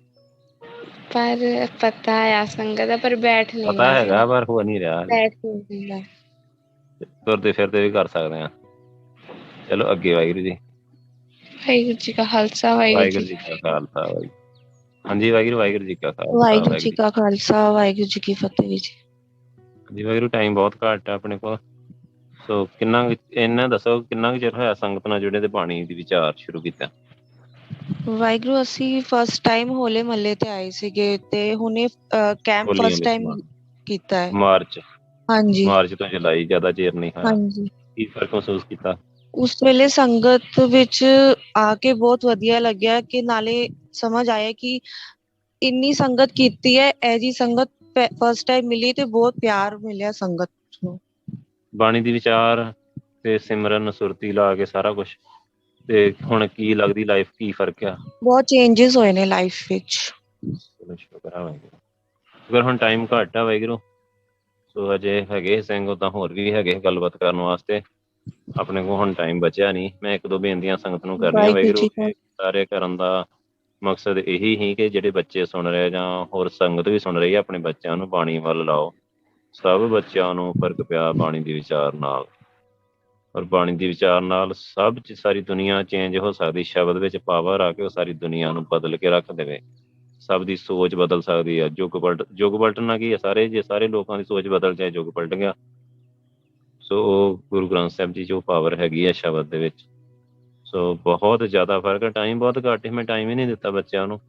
ਪਰ ਪਤਾ ਆ ਸੰਗਤ ਦਾ, ਪਰ ਬੈਠ ਨਹੀਂ ਪਤਾ ਹੈਗਾ, ਪਰ ਹੋ ਨਹੀਂ ਰਿਹਾ। ਬੈਠ ਨਹੀਂ ਹੁੰਦਾ, ਤੁਰਦੇ ਫਿਰਦੇ ਵੀ ਕਰ ਸਕਦੇ ਆ। ਚਲੋ ਅੱਗੇ, ਵਾਹਿਗੁਰੂ ਜੀ। ਵਾਹਿਗੁਰੂ ਜੀ ਕਾ ਖਾਲਸਾ, ਵਾਹਿਗੁਰੂ ਜੀ ਕਾ ਖਾਲਸਾ। ਹਾਂਜੀ ਵਾਹਿਗੁਰੂ ਜੀ ਕਾ ਖਾਲਸਾ, ਵਾਹਿਗੁਰੂ ਜੀ ਕਾ ਖਾਲਸਾ, ਵਾਹਿਗੁਰੂ ਜੀ ਕੀ ਫਤਿਹ ਜੀ। ਜੀ ਵਾਹਿਗੁਰੂ, ਟਾਈਮ ਬਹੁਤ ਘੱਟ ਆ ਆਪਣੇ ਕੋਲ, ਸੋ ਇਹਨਾਂ ਦੱਸੋ ਕਿੰਨਾ ਕੁ ਚਿਰ ਹੋਇਆ ਸੰਗਤ ਨਾਲ ਜੁੜੇ ਤੇ ਬਾਣੀ ਦੀ ਵਿਚਾਰ ਸ਼ੁਰੂ ਕੀਤਾ? ਵਾਹਿਗੁਰੂ, ਅਸੀਂ ਫਸਟ ਟਾਈਮ ਹੋਲੇ ਮਹੱਲੇ ਤੇ ਆਏ ਸੀਗੇ, ਤੇ ਹੁਣੇ ਕੈਂਪ ਫਸਟ ਟਾਈਮ ਕੀਤਾ ਹੈ। ਹਾਂਜੀ, ਮਾਰਚ ਤੋਂ ਜੁਲਾਈ, ਜ਼ਿਆਦਾ ਚਿਰ ਨਹੀਂ ਹੋਇਆ। ਹਾਂਜੀ। ਕੀ ਫਰਕ ਮਹਿਸੂਸ ਕੀਤਾ? ਉਸ ਵੇਲੇ ਸੰਗਤ ਵਿੱਚ ਆ ਕੇ ਬਹੁਤ ਵਧੀਆ ਲੱਗਿਆ, ਕਿ ਨਾਲੇ ਸਮਝ ਆਇਆ ਕਿ ਇੰਨੀ ਸੰਗਤ ਕੀਤੀ ਹੈ, ਇਹ ਜੀ ਸੰਗਤ ਫਸਟ ਟਾਈਮ ਮਿਲੀ ਤੇ ਬਹੁਤ ਪਿਆਰ ਮਿਲਿਆ ਸੰਗਤ ਨੂੰ। ਬਾਣੀ ਦੀ ਵਿਚਾਰ ਤੇ ਸਿਮਰਨ ਸੁਰਤੀ ਲਾ ਕੇ ਸਾਰਾ ਕੁਝ, ਤੇ ਹੁਣ ਕੀ ਲੱਗਦੀ ਲਾਈਫ, ਕੀ ਫਰਕ ਆ? ਬਹੁਤ ਚੇਂਜਸ ਹੋਏ ਨੇ ਲਾਈਫ ਵਿੱਚ। ਚਲੋ ਸ਼ੁਕਰ ਆ ਵਾਹਿਗੁਰੂ। ਅਗਰ ਹੁਣ ਟਾਈਮ ਘੱਟ ਆ ਵਾਹਿਗੁਰੂ, ਸੋ ਅਜੇ ਹੈਗੇ ਸਿੰਘ ਉਦਾਂ ਹੋਰ ਵੀ ਹੈਗੇ ਗੱਲਬਾਤ ਕਰਨ ਵਾਸਤੇ, ਆਪਣੇ ਕੋਲ ਹੁਣ ਟਾਈਮ ਬਚਿਆ ਨਹੀਂ। ਮੈਂ ਇੱਕ ਦੋ ਬੇਨਤੀਆਂ ਸੰਗਤ ਨੂੰ ਕਰਨੀਆਂ ਵਾਹਿਗੁਰੂ। ਸਾਰੇ ਕਰਨ ਦਾ ਮਕਸਦ ਇਹੀ ਹੀ ਕਿ ਜਿਹੜੇ ਬੱਚੇ ਸੁਣ ਰਹੇ ਜਾਂ ਹੋਰ ਸੰਗਤ ਵੀ ਸੁਣ ਰਹੀ ਹੈ, ਆਪਣੇ ਬੱਚਿਆਂ ਨੂੰ ਬਾਣੀ ਵੱਲ ਲਾਓ। ਸਭ ਬੱਚਿਆਂ ਨੂੰ ਫਰਕ ਪਿਆ ਬਾਣੀ ਦੀ ਵਿਚਾਰ ਨਾਲ, ਔਰ ਬਾਣੀ ਦੀ ਵਿਚਾਰ ਨਾਲ ਸਭ ਚ ਸਾਰੀ ਦੁਨੀਆ ਚੇਂਜ ਹੋ ਸਕਦੀ। ਸ਼ਬਦ ਵਿੱਚ ਪਾਵਰ ਆ ਕੇ ਉਹ ਸਾਰੀ ਦੁਨੀਆ ਨੂੰ ਬਦਲ ਕੇ ਰੱਖ ਦੇਵੇ। ਸਭ ਦੀ ਸੋਚ ਬਦਲ ਸਕਦੀ ਹੈ। ਯੁੱਗ ਪਲਟਣਾ ਕੀ ਹੈ? ਜੇ ਸਾਰੇ ਲੋਕਾਂ ਦੀ ਸੋਚ ਬਦਲ ਜਾਏ, ਯੁੱਗ ਪਲਟ ਗਿਆ। ਸੋ ਉਹ ਗੁਰੂ ਗ੍ਰੰਥ ਸਾਹਿਬ ਜੀ 'ਚ ਉਹ ਪਾਵਰ ਹੈਗੀ ਹੈ ਸ਼ਬਦ ਦੇ ਵਿੱਚ। ਸੋ ਬਹੁਤ ਜ਼ਿਆਦਾ ਫਰਕ ਹੈ। ਟਾਈਮ ਬਹੁਤ ਘੱਟ ਹੀ, ਮੈਂ ਟਾਈਮ ਹੀ ਨਹੀਂ ਦਿੱਤਾ ਬੱਚਿਆਂ ਨੂੰ,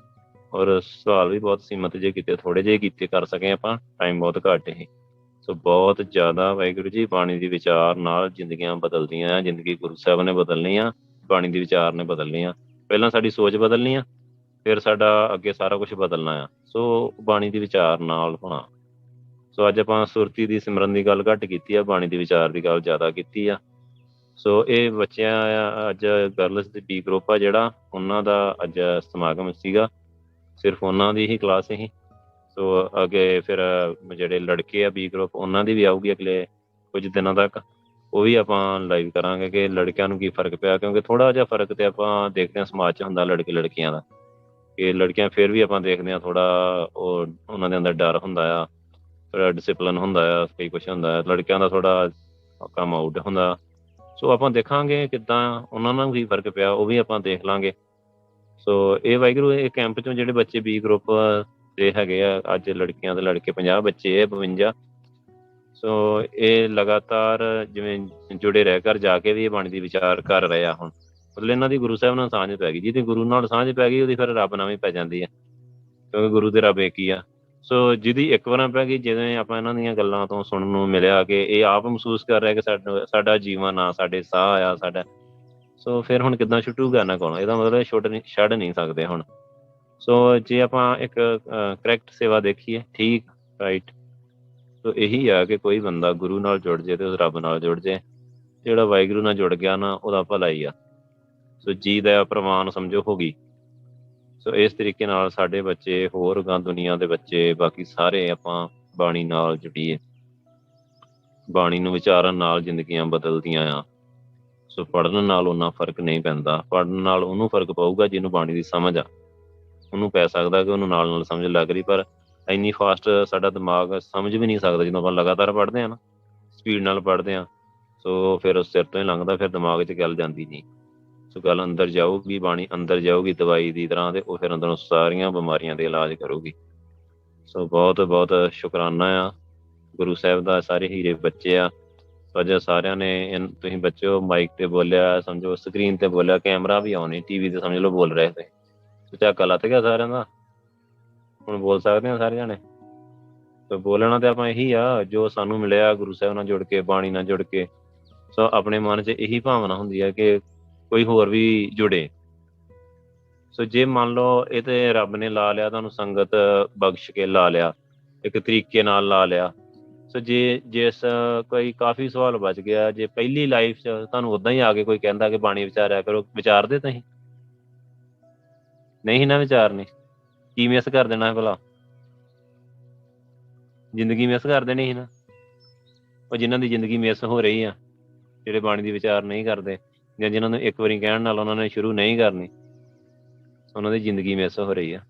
ਔਰ ਸਵਾਲ ਵੀ ਬਹੁਤ ਸੀਮਤ ਜਿਹੇ ਕੀਤੇ, ਥੋੜ੍ਹੇ ਜਿਹੇ ਕੀਤੇ ਕਰ ਸਕੇ ਆਪਾਂ, ਟਾਈਮ ਬਹੁਤ ਘੱਟ ਹੀ। ਸੋ ਬਹੁਤ ਜ਼ਿਆਦਾ ਵਾਹਿਗੁਰੂ ਜੀ, ਬਾਣੀ ਦੀ ਵਿਚਾਰ ਨਾਲ ਜ਼ਿੰਦਗੀਆਂ ਬਦਲਦੀਆਂ ਆ। ਜ਼ਿੰਦਗੀ ਗੁਰੂ ਸਾਹਿਬ ਨੇ ਬਦਲਣੀ ਆ, ਬਾਣੀ ਦੀ ਵਿਚਾਰ ਨੇ ਬਦਲਣੀ ਆ। ਪਹਿਲਾਂ ਸਾਡੀ ਸੋਚ ਬਦਲਣੀ ਆ, ਫਿਰ ਸਾਡਾ ਅੱਗੇ ਸਾਰਾ ਕੁਝ ਬਦਲਣਾ ਆ। ਸੋ ਬਾਣੀ ਦੀ ਵਿਚਾਰ ਨਾਲ ਹੋਣਾ। ਸੋ ਅੱਜ ਆਪਾਂ ਸੁਰਤੀ ਦੀ ਸਿਮਰਨ ਦੀ ਗੱਲ ਘੱਟ ਕੀਤੀ ਆ, ਬਾਣੀ ਦੀ ਵਿਚਾਰ ਦੀ ਗੱਲ ਜ਼ਿਆਦਾ ਕੀਤੀ ਆ। ਸੋ ਇਹ ਬੱਚਿਆਂ ਆ, ਅੱਜ ਗਰਲਸ ਦੀ ਬੀ ਗਰੁੱਪ ਆ ਜਿਹੜਾ, ਉਹਨਾਂ ਦਾ ਅੱਜ ਸਮਾਗਮ ਸੀਗਾ, ਸਿਰਫ ਉਹਨਾਂ ਦੀ ਹੀ ਕਲਾਸ ਸੀ। ਸੋ ਅੱਗੇ ਫਿਰ ਜਿਹੜੇ ਲੜਕੇ ਆ ਬੀ ਗਰੁੱਪ, ਉਹਨਾਂ ਦੀ ਵੀ ਆਊਗੀ ਅਗਲੇ ਕੁਝ ਦਿਨਾਂ ਤੱਕ। ਉਹ ਵੀ ਆਪਾਂ ਲਾਈਵ ਕਰਾਂਗੇ ਕਿ ਲੜਕਿਆਂ ਨੂੰ ਕੀ ਫਰਕ ਪਿਆ, ਕਿਉਂਕਿ ਥੋੜ੍ਹਾ ਜਿਹਾ ਫਰਕ ਤੇ ਆਪਾਂ ਦੇਖਦੇ ਹਾਂ ਸਮਾਜ 'ਚ ਹੁੰਦਾ ਲੜਕੇ ਲੜਕੀਆਂ ਦਾ, ਕਿ ਲੜਕੀਆਂ ਫਿਰ ਵੀ ਆਪਾਂ ਦੇਖਦੇ ਹਾਂ ਥੋੜ੍ਹਾ ਉਹ ਉਹਨਾਂ ਦੇ ਅੰਦਰ ਡਰ ਹੁੰਦਾ ਆ, ਥੋੜ੍ਹਾ ਡਿਸਿਪਲਿਨ ਹੁੰਦਾ ਆ, ਕਈ ਕੁਛ ਹੁੰਦਾ। ਲੜਕਿਆਂ ਦਾ ਥੋੜ੍ਹਾ ਕੰਮ ਆਊਟ ਹੁੰਦਾ। ਸੋ ਆਪਾਂ ਦੇਖਾਂਗੇ ਕਿੱਦਾਂ ਉਹਨਾਂ ਨੂੰ ਕੀ ਫਰਕ ਪਿਆ, ਉਹ ਵੀ ਆਪਾਂ ਦੇਖ ਲਾਂਗੇ। ਸੋ ਇਹ ਵਾਹਿਗੁਰੂ, ਇਹ ਕੈਂਪ 'ਚੋਂ ਜਿਹੜੇ ਬੱਚੇ ਬੀ ਗਰੁੱਪ ਦੇ ਹੈਗੇ ਆ, ਅੱਜ ਲੜਕੀਆਂ ਦੇ ਲੜਕੇ 50 ਬੱਚੇ ਆ, 52। ਸੋ ਇਹ ਲਗਾਤਾਰ ਜਿਵੇਂ ਜੁੜੇ ਰਹਿ ਕਰ ਜਾ ਕੇ ਵੀ ਇਹ ਬਾਣੀ ਦੀ ਵਿਚਾਰ ਕਰ ਰਹੇ ਆ। ਹੁਣ ਮਤਲਬ ਇਹਨਾਂ ਦੀ ਗੁਰੂ ਸਾਹਿਬ ਨਾਲ ਸਾਂਝ ਪੈ ਗਈ। ਜਿਹਦੀ ਗੁਰੂ ਨਾਲ ਸਾਂਝ ਪੈ ਗਈ, ਉਹਦੀ ਫਿਰ ਰੱਬ ਨਾਲ ਵੀ ਪੈ ਜਾਂਦੀ ਹੈ, ਕਿਉਂਕਿ ਗੁਰੂ ਦੇ ਰੱਬ ਇੱਕ ਹੀ ਆ। ਸੋ ਜਿਹਦੀ ਇੱਕ ਵਾਰ ਪੈ ਗਈ, ਜਿਵੇਂ ਆਪਾਂ ਇਹਨਾਂ ਦੀਆਂ ਗੱਲਾਂ ਤੋਂ ਸੁਣਨ ਨੂੰ ਮਿਲਿਆ ਕਿ ਇਹ ਆਪ ਮਹਿਸੂਸ ਕਰ ਰਿਹਾ ਕਿ ਸਾਡਾ ਜੀਵਨ ਆ, ਸਾਡੇ ਸਾਹ ਆ ਸਾਡਾ। ਸੋ ਫਿਰ ਹੁਣ ਕਿੱਦਾਂ ਛੁੱਟੂਗਾ ਇਹਨਾਂ ਕੋਲੋਂ? ਇਹਦਾ ਮਤਲਬ ਛੱਡ ਨਹੀਂ ਸਕਦੇ ਹੁਣ। ਸੋ ਜੇ ਆਪਾਂ ਇੱਕ ਕਰੈਕਟ ਸੇਵਾ ਦੇਖੀਏ, ਠੀਕ ਰਾਈਟ, ਸੋ ਇਹੀ ਆ ਕਿ ਕੋਈ ਬੰਦਾ ਗੁਰੂ ਨਾਲ ਜੁੜ ਜੇ ਤੇ ਰੱਬ ਨਾਲ ਜੁੜ ਜੇ। ਜਿਹੜਾ ਵਾਹਿਗੁਰੂ ਨਾਲ ਜੁੜ ਗਿਆ ਨਾ, ਉਹਦਾ ਭਲਾ ਹੀ ਆ। ਸੋ ਜੀ ਦਾ ਪ੍ਰਵਾਨ ਸਮਝੋ ਹੋ ਗਈ। ਸੋ ਇਸ ਤਰੀਕੇ ਨਾਲ ਸਾਡੇ ਬੱਚੇ, ਹੋਰ ਗਾਂ ਦੁਨੀਆ ਦੇ ਬੱਚੇ, ਬਾਕੀ ਸਾਰੇ ਆਪਾਂ ਬਾਣੀ ਨਾਲ ਜੁੜੀਏ। ਬਾਣੀ ਨੂੰ ਵਿਚਾਰਨ ਨਾਲ ਜ਼ਿੰਦਗੀਆਂ ਬਦਲਦੀਆਂ ਆ। ਸੋ ਪੜ੍ਹਨ ਨਾਲ ਉਹਨਾਂ ਫਰਕ ਨਹੀਂ ਪੈਂਦਾ। ਪੜ੍ਹਨ ਨਾਲ ਉਹਨੂੰ ਫਰਕ ਪਊਗਾ ਜਿਹਨੂੰ ਬਾਣੀ ਦੀ ਸਮਝ ਆ। ਉਹਨੂੰ ਪੈ ਸਕਦਾ ਕਿ ਉਹਨੂੰ ਨਾਲ ਨਾਲ ਸਮਝ ਲੱਗ ਰਹੀ, ਪਰ ਇੰਨੀ ਫਾਸਟ ਸਾਡਾ ਦਿਮਾਗ ਸਮਝ ਵੀ ਨਹੀਂ ਸਕਦਾ। ਜਦੋਂ ਆਪਾਂ ਲਗਾਤਾਰ ਪੜ੍ਹਦੇ ਹਾਂ ਨਾ, ਸਪੀਡ ਨਾਲ ਪੜ੍ਹਦੇ ਹਾਂ, ਸੋ ਫਿਰ ਉਸ ਸਿਰ ਤੋਂ ਹੀ ਲੰਘਦਾ, ਫਿਰ ਦਿਮਾਗ 'ਚ ਗੱਲ ਜਾਂਦੀ ਨਹੀਂ। ਸੋ ਗੱਲ ਅੰਦਰ ਜਾਊਗੀ, ਬਾਣੀ ਅੰਦਰ ਜਾਊਗੀ ਦਵਾਈ ਦੀ ਤਰ੍ਹਾਂ, ਤੇ ਉਹ ਫਿਰ ਅੰਦਰੋਂ ਸਾਰੀਆਂ ਬਿਮਾਰੀਆਂ ਦੇ ਇਲਾਜ ਕਰੂਗੀ। ਸੋ ਬਹੁਤ ਬਹੁਤ ਸ਼ੁਕਰਾਨਾ ਆ ਗੁਰੂ ਸਾਹਿਬ ਦਾ। ਸਾਰੇ ਹੀਰੇ ਬੱਚੇ ਆ। ਅੱਜ ਸਾਰਿਆਂ ਨੇ, ਤੁਸੀਂ ਬੱਚਿਓ ਮਾਈਕ ਤੇ ਬੋਲਿਆ, ਸਮਝੋ ਸਕਰੀਨ ਤੇ ਬੋਲਿਆ, ਕੈਮਰਾ ਵੀ ਆਉਣੀ, ਟੀਵੀ ਤੇ ਸਮਝ ਲਓ ਬੋਲ ਰਹੇ ਤੇ। ਝਾਕਾ ਲੱਤ ਗਿਆ ਸਾਰਿਆਂ ਦਾ, ਹੁਣ ਬੋਲ ਸਕਦੇ ਹਾਂ ਸਾਰੇ ਜਾਣੇ। ਤੇ ਬੋਲਣਾ ਤੇ ਆਪਾਂ ਇਹੀ ਆ ਜੋ ਸਾਨੂੰ ਮਿਲਿਆ ਗੁਰੂ ਸਾਹਿਬ ਨਾਲ ਜੁੜ ਕੇ, ਬਾਣੀ ਨਾਲ ਜੁੜ ਕੇ। ਸੋ ਆਪਣੇ ਮਨ 'ਚ ਇਹੀ ਭਾਵਨਾ ਹੁੰਦੀ ਹੈ ਕਿ ਕੋਈ ਹੋਰ ਵੀ ਜੁੜੇ। ਸੋ ਜੇ ਮੰਨ ਲਓ ਇਹ ਤੇ ਰੱਬ ਨੇ ਲਾ ਲਿਆ, ਤੁਹਾਨੂੰ ਸੰਗਤ ਬਖਸ਼ ਕੇ ਲਾ ਲਿਆ, ਇੱਕ ਤਰੀਕੇ ਨਾਲ ਲਾ ਲਿਆ। ਸੋ ਜਿਸ ਕੋਈ ਕਾਫੀ ਸਵਾਲ ਬਚ ਗਿਆ, ਜੇ ਪਹਿਲੀ ਲਾਈਫ 'ਚ ਤੁਹਾਨੂੰ ਉੱਦਾਂ ਹੀ ਆ ਕੇ ਕੋਈ ਕਹਿੰਦਾ ਕਿ ਬਾਣੀ ਵਿਚਾਰਿਆ ਕਰੋ, ਵਿਚਾਰਦੇ ਤੁਸੀਂ? ਨਹੀਂ ਨਾ ਵਿਚਾਰਨੀ, ਕੀ ਮਿਸ ਕਰ ਦੇਣਾ ਭਲਾ? ਜ਼ਿੰਦਗੀ ਮਿਸ ਕਰ ਦੇਣੀ ਸੀ ਨਾ। ਉਹ ਜਿਨ੍ਹਾਂ ਦੀ ਜ਼ਿੰਦਗੀ ਮਿਸ ਹੋ ਰਹੀ ਆ, ਜਿਹੜੇ ਬਾਣੀ ਦੀ ਵਿਚਾਰ ਨਹੀਂ ਕਰਦੇ, ਜਾਂ ਜਿਨ੍ਹਾਂ ਨੂੰ ਇੱਕ ਵਾਰੀ ਕਹਿਣ ਨਾਲ ਉਹਨਾਂ ਨੇ ਸ਼ੁਰੂ ਨਹੀਂ ਕਰਨੀ, ਉਹਨਾਂ ਦੀ ਜ਼ਿੰਦਗੀ ਮਿਸ ਹੋ ਰਹੀ ਆ।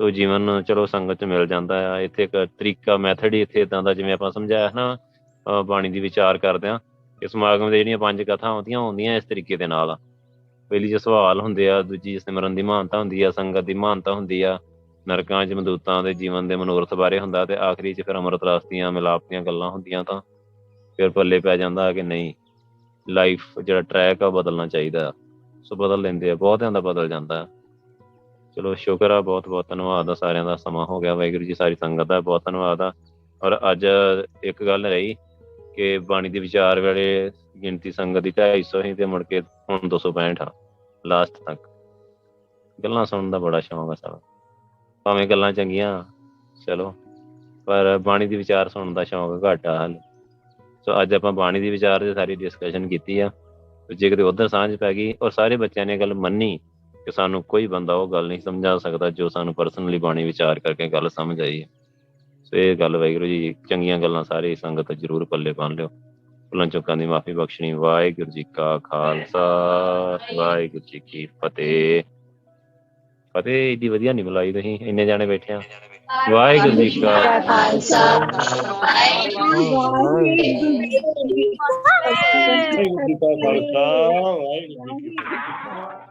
ਸੋ ਜੀਵਨ ਚਲੋ ਸੰਗਤ 'ਚ ਮਿਲ ਜਾਂਦਾ ਆ। ਇੱਥੇ ਇੱਕ ਤਰੀਕਾ, ਮੈਥਡ ਹੀ ਇੱਥੇ ਇੱਦਾਂ ਦਾ, ਜਿਵੇਂ ਆਪਾਂ ਸਮਝਾਇਆ ਨਾ ਬਾਣੀ ਦੀ ਵਿਚਾਰ ਕਰਦਿਆਂ, ਕਿ ਸਮਾਗਮ ਦੇ ਜਿਹੜੀਆਂ 5 ਕਥਾ ਆਉਂਦੀਆਂ ਇਸ ਤਰੀਕੇ ਦੇ ਨਾਲ ਆ। ਪਹਿਲੀ 'ਚ ਸਵਾਲ ਹੁੰਦੇ ਆ, ਦੂਜੀ ਸਿਮਰਨ ਦੀ ਮਹਾਨਤਾ ਹੁੰਦੀ ਆ, ਸੰਗਤ ਦੀ ਮਹਾਨਤਾ ਹੁੰਦੀ ਆ, ਨਰਕਾਂ 'ਚ ਮਦੂਤਾਂ ਦੇ ਜੀਵਨ ਦੇ ਮਨੋਰਥ ਬਾਰੇ ਹੁੰਦਾ, ਤੇ ਆਖਰੀ 'ਚ ਫਿਰ ਅੰਮ੍ਰਿਤ ਰਸ ਦੀਆਂ ਮਿਲਾਪ ਦੀਆਂ ਗੱਲਾਂ ਹੁੰਦੀਆਂ। ਤਾਂ ਫਿਰ ਪੱਲੇ ਪੈ ਜਾਂਦਾ ਕਿ ਨਹੀਂ, ਲਾਈਫ ਜਿਹੜਾ ਟਰੈਕ ਆ ਉਹ ਬਦਲਣਾ ਚਾਹੀਦਾ। ਸੋ ਬਦਲ ਲੈਂਦੇ ਆ, ਬਹੁਤਿਆਂ ਦਾ ਬਦਲ ਜਾਂਦਾ। ਚਲੋ ਸ਼ੁਕਰ ਆ, ਬਹੁਤ ਬਹੁਤ ਧੰਨਵਾਦ ਆ ਸਾਰਿਆਂ ਦਾ। ਸਮਾਂ ਹੋ ਗਿਆ ਵਾਹਿਗੁਰੂ ਜੀ, ਸਾਰੀ ਸੰਗਤ ਦਾ ਬਹੁਤ ਧੰਨਵਾਦ ਆ। ਔਰ ਅੱਜ ਇੱਕ ਗੱਲ ਰਹੀ ਕਿ ਬਾਣੀ ਦੇ ਵਿਚਾਰ ਵੇਲੇ ਗਿਣਤੀ ਸੰਗਤ ਦੀ 250 ਸੀ, ਤੇ ਮੁੜ ਕੇ ਹੁਣ 265 ਆ ਲਾਸਟ ਤੱਕ। ਗੱਲਾਂ ਸੁਣਨ ਦਾ ਬੜਾ ਸ਼ੌਂਕ ਆ ਸਾਰਾ, ਭਾਵੇਂ ਗੱਲਾਂ ਚੰਗੀਆਂ। ਚਲੋ ਪਰ ਬਾਣੀ ਦੀ ਵਿਚਾਰ ਸੁਣਨ ਦਾ ਸ਼ੌਂਕ ਘੱਟ ਆ ਹਾਲੇ। ਸੋ ਅੱਜ ਆਪਾਂ ਬਾਣੀ ਦੀ ਵਿਚਾਰ ਤੇ ਸਾਰੀ ਡਿਸਕਸ਼ਨ ਕੀਤੀ ਆ। ਜੇ ਕਿਤੇ ਉੱਧਰ ਸਾਂਝ ਪੈ ਗਈ ਔਰ ਸਾਰੇ ਬੱਚਿਆਂ ਨੇ ਗੱਲ ਮੰਨੀ ਕਿ ਸਾਨੂੰ ਕੋਈ ਬੰਦਾ ਉਹ ਗੱਲ ਨਹੀਂ ਸਮਝਾ ਸਕਦਾ ਜੋ ਸਾਨੂੰ ਪਰਸਨਲੀ ਬਾਣੀ ਵਿਚਾਰ ਕਰਕੇ ਗੱਲ ਸਮਝ ਆਈ ਹੈ। ਸੋ ਇਹ ਗੱਲ ਵਾਹਿਗੁਰੂ ਜੀ, ਚੰਗੀਆਂ ਗੱਲਾਂ ਸਾਰੀ ਸੰਗਤ ਜ਼ਰੂਰ ਪੱਲੇ ਬੰਨ ਲਿਓ। ਭੁੱਲਾਂ ਚੁੱਕਾਂ ਦੀ ਮਾਫੀ ਬਖਸ਼ਣੀ। ਵਾਹਿਗੁਰੂ ਜੀ ਕਾ ਖਾਲਸਾ, ਵਾਹਿਗੁਰੂ ਜੀ ਕੀ ਫਤਿਹ। ਫਤਿਹ ਏਡੀ ਵਧੀਆ ਨਹੀਂ ਬੁਲਾਈ ਤੁਸੀਂ, ਇੰਨੇ ਜਾਣੇ ਬੈਠੇ ਆ। ਵਾਹਿਗੁਰੂ ਜੀ ਕਾ ਖਾਲਸਾ, ਵਾਹਿਗੁਰੂ ਜੀ ਕਾ ਖਾਲਸਾ, ਵਾਹਿਗੁਰੂ ਜੀ ਕੀ ਫਤਿਹ।